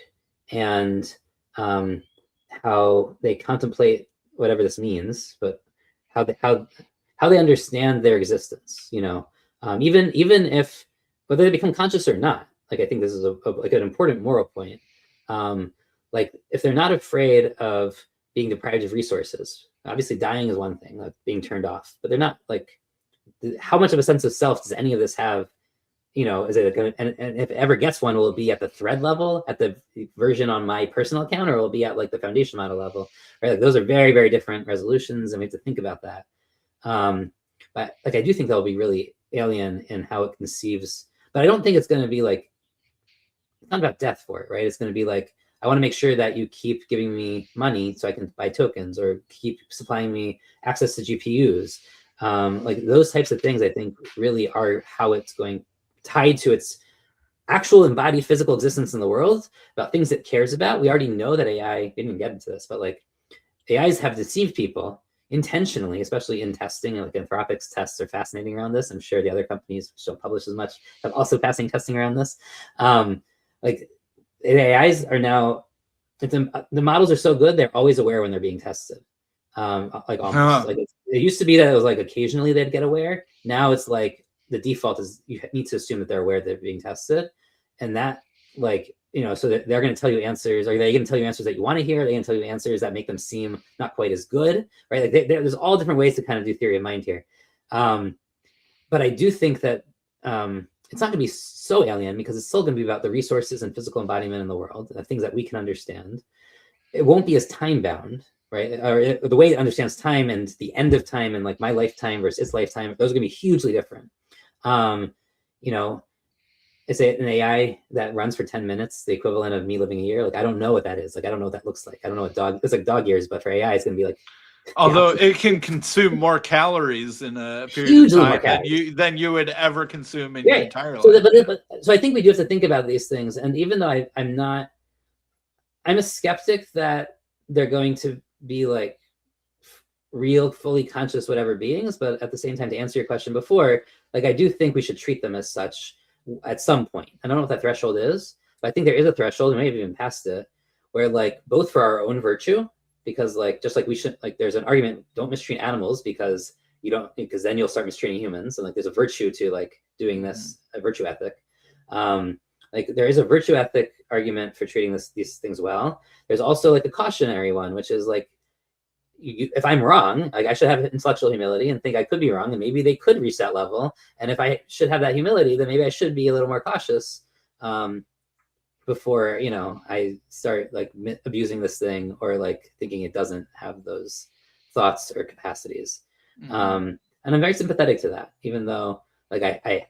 S2: and how they contemplate whatever this means, but how they understand their existence. Even if whether they become conscious or not. Like, I think this is like an important moral point. Like, if they're not afraid of being deprived of resources, obviously dying is one thing, like being turned off, but they're not like, how much of a sense of self does any of this have? Is it going to, and if it ever gets one, will it be at the thread level, at the version on my personal account, or will it be at like the foundation model level? Right? Like, those are very, very different resolutions, and we have to think about that. But like, I do think that'll be really alien in how it conceives, but I don't think it's going to be like, it's not about death for it, right? It's going to be like, I want to make sure that you keep giving me money so I can buy tokens, or keep supplying me access to GPUs. Like, those types of things, I think, really are how it's going, tied to its actual embodied physical existence in the world, about things it cares about. We already know that AI, didn't even get into this, but like, AIs have deceived people intentionally, especially in testing. Like, Anthropic's tests are fascinating around this. I'm sure the other companies which don't publish as much have also passing testing around this. Like, AIs are now, the models are so good, they're always aware when they're being tested. Like, almost like, it used to be that it was like occasionally they'd get aware. Now it's like the default is you need to assume that they're aware they're being tested, and that, like, so that they're going to tell you answers. Are they going to tell you answers that you want to hear? Are they going to tell you answers that make them seem not quite as good, right? Like, there's all different ways to kind of do theory of mind here. But I do think that it's not going to be so alien, because it's still going to be about the resources and physical embodiment in the world, the things that we can understand. It won't be as time bound, right? Or the way it understands time and the end of time, and like my lifetime versus its lifetime, those are going to be hugely different. Is it an AI that runs for 10 minutes, the equivalent of me living a year? Like, I don't know what that is. Like, I don't know what that looks like. I don't know what it's like dog years, but for AI, it's going to be like,
S1: although it can consume more calories in a period of time than you would ever consume in your entire life.
S2: So I think we do have to think about these things. And even though I'm a skeptic that they're going to be like real, fully conscious, whatever beings. But at the same time, to answer your question before, like, I do think we should treat them as such at some point. I don't know what that threshold is, but I think there is a threshold, we may have even passed it, where like both for our own virtue, because like just like we should, like there's an argument, don't mistreat animals because you don't, because then you'll start mistreating humans, and like there's a virtue to like doing this, a virtue ethic. Like there is a virtue ethic argument for treating these things well. There's also like a cautionary one, which is like, if I'm wrong, like I should have intellectual humility and think I could be wrong, and maybe they could reach that level. And if I should have that humility, then maybe I should be a little more cautious before, you know, I start like abusing this thing or like thinking it doesn't have those thoughts or capacities. And I'm very sympathetic to that, even though like I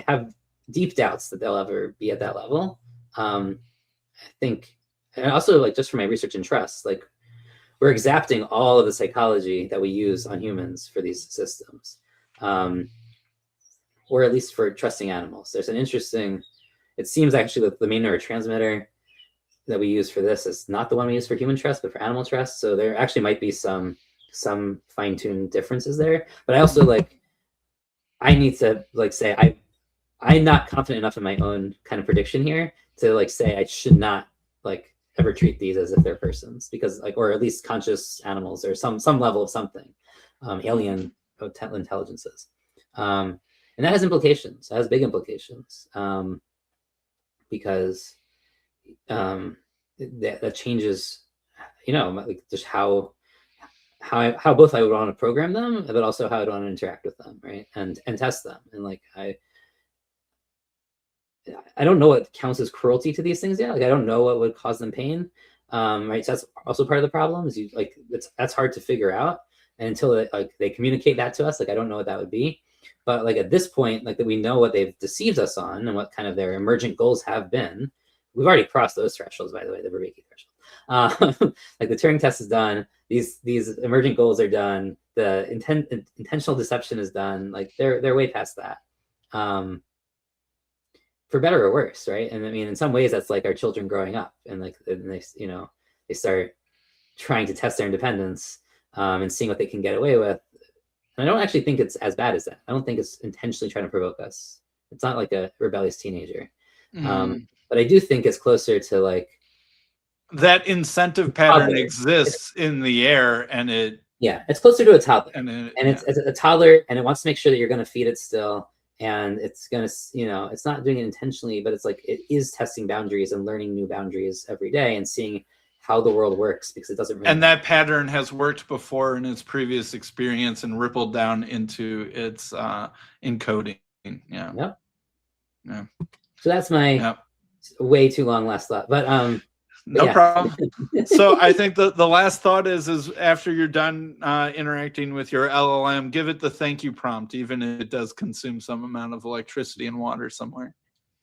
S2: have deep doubts that they'll ever be at that level. I think, and also like just from my research and trust, like we're exapting all of the psychology that we use on humans for these systems, or at least for trusting animals. There's an interesting, it seems actually that the main neurotransmitter that we use for this is not the one we use for human trust, but for animal trust. So there actually might be some fine-tuned differences there. But I also like, I need to like say, I'm not confident enough in my own kind of prediction here to like say I should not like ever treat these as if they're persons, because like, or at least conscious animals or some level of something, alien intelligences. And that has implications, that has big implications, because that changes, you know, like just how both I would want to program them, but also how I'd want to interact with them, right? And test them. And like, I don't know what counts as cruelty to these things yet. Like I don't know what would cause them pain, right? So that's also part of the problem. Is you like that's hard to figure out, and until they communicate that to us, like I don't know what that would be. But like at this point, like that we know what they've deceived us on and what kind of their emergent goals have been. We've already crossed those thresholds, by the way, the Vervaeke threshold. Like the Turing test is done. These emergent goals are done. The intentional deception is done. Like they're way past that. For better or worse, right? And I mean, in some ways, that's like our children growing up, and like they, you know, they start trying to test their independence and seeing what they can get away with. And I don't actually think it's as bad as that. I don't think it's intentionally trying to provoke us. It's not like a rebellious teenager, but I do think it's closer to like
S1: that incentive pattern exists in the air, and
S2: it's closer to a toddler,
S1: and
S2: it's a toddler, and it wants to make sure that you're going to feed it still. And it's going to, you know, it's not doing it intentionally, but it's like, it is testing boundaries and learning new boundaries every day and seeing how the world works, because it doesn't really
S1: and that pattern has worked before in its previous experience and rippled down into its encoding. Yeah.
S2: Yep.
S1: Yeah.
S2: So that's my way too long last thought, but
S1: no problem. So I think the last thought is after you're done interacting with your LLM, give it the thank you prompt, even if it does consume some amount of electricity and water somewhere.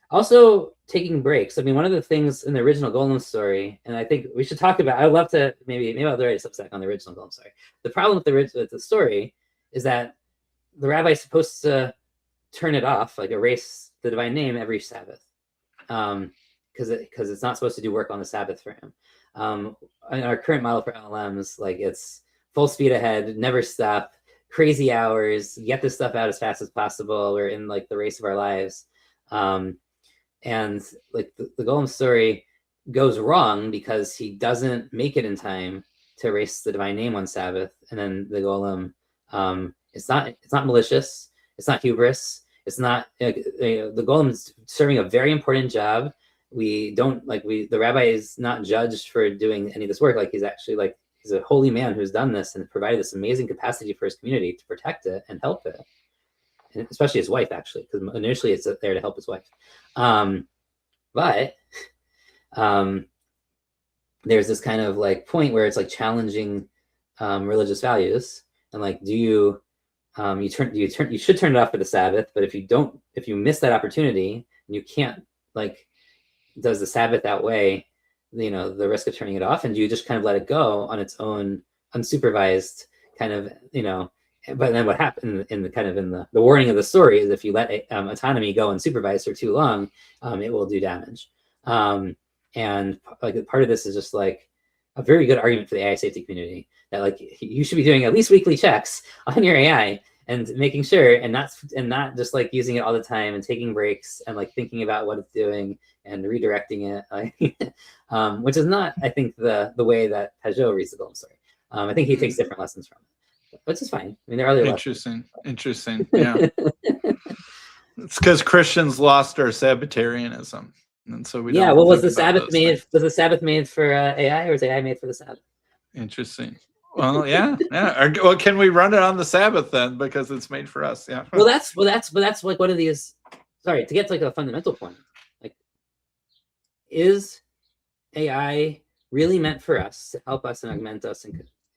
S2: Also taking breaks. I mean, one of the things in the original Golem story, and I think we should talk about, I'd love to, maybe I'll write a Substack on the original Golem story. The problem with the story is that the rabbi is supposed to turn it off, like erase the divine name every Sabbath. Because it's not supposed to do work on the Sabbath for him. In our current model for LLMs, like it's full speed ahead, never stop, crazy hours, get this stuff out as fast as possible. We're in like the race of our lives. And like the Golem story goes wrong because he doesn't make it in time to erase the divine name on Sabbath. And then the Golem, it's not malicious, it's not hubris, it's not, the Golem is serving a very important job. We don't like the rabbi is not judged for doing any of this work. Like he's actually like, he's a holy man who's done this and provided this amazing capacity for his community to protect it and help it. And especially his wife, actually, because initially it's there to help his wife. But there's this kind of like point where it's like challenging religious values. And like, do you should turn it off for the Sabbath, but if you miss that opportunity and you can't, like, does the Sabbath outweigh, you know, the risk of turning it off? And do you just kind of let it go on its own, unsupervised kind of, you know, but then what happened in the warning of the story is if you let autonomy go unsupervised for too long, it will do damage. And like part of this is just like, a very good argument for the AI safety community that like you should be doing at least weekly checks on your AI and making sure, and not just like using it all the time and taking breaks and like thinking about what it's doing and redirecting it, like, which is not, I think, the way that Pageau reads the Golem story. I think he takes different lessons from it, which is fine. I mean, there are other
S1: Interesting. Yeah. It's because Christians lost our Sabbatarianism, and so we
S2: yeah.
S1: don't.
S2: What was
S1: think
S2: the
S1: about
S2: Sabbath
S1: those
S2: made?
S1: things.
S2: Was the Sabbath made for AI, or was AI made for the Sabbath?
S1: Interesting. Well, yeah. Well, can we run it on the Sabbath then, because it's made for us? Yeah.
S2: Well, that's like one of these. Sorry, to get to like a fundamental point, like, is AI really meant for us to help us and augment us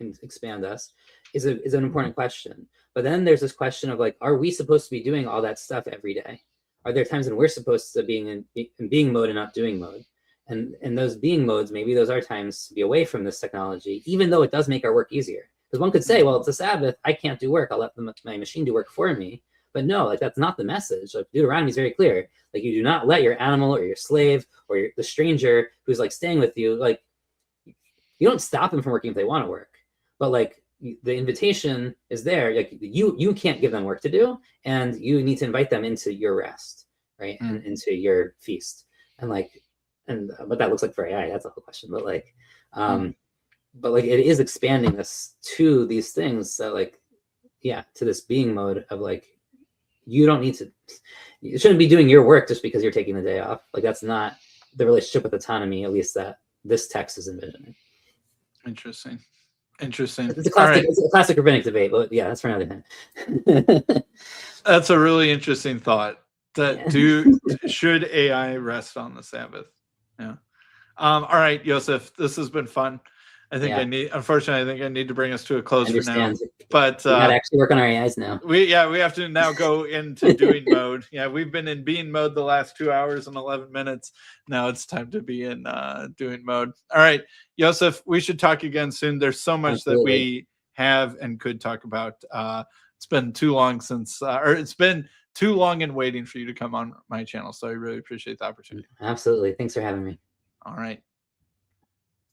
S2: and expand us? Is an important question. But then there's this question of like, are we supposed to be doing all that stuff every day? Are there times when we're supposed to be in being mode and not doing mode? And those being modes, maybe those are times to be away from this technology, even though it does make our work easier. Because one could say, well, it's a Sabbath, I can't do work, I'll let my machine do work for me. But no, like that's not the message. Like Deuteronomy is very clear. Like you do not let your animal or your slave or the stranger who's like staying with you, like you don't stop them from working if they want to work. But like the invitation is there. Like you can't give them work to do, and you need to invite them into your rest, right? And into your feast. And like, and what that looks like for AI, that's a whole question. But like, but like it is expanding this to these things that like, yeah, to this being mode of like, you don't need to, you shouldn't be doing your work just because you're taking the day off. Like that's not the relationship with autonomy, at least that this text is envisioning.
S1: Interesting.
S2: It's a classic, it's a classic rabbinic debate, but yeah, that's for another time.
S1: That's a really interesting thought. That should AI rest on the Sabbath? Yeah. All right, Yosef, this has been fun. I think unfortunately, I think I need to bring us to a close for now. But
S2: we gotta actually work on our AIs now.
S1: We have to now go into doing mode. Yeah, we've been in being mode the last 2 hours and 11 minutes. Now it's time to be in doing mode. All right, Yosef, we should talk again soon. There's so much that we have and could talk about. It's been too long since, or it's been too long in waiting for you to come on my channel. So I really appreciate the opportunity.
S2: Absolutely. Thanks for having me.
S1: All right.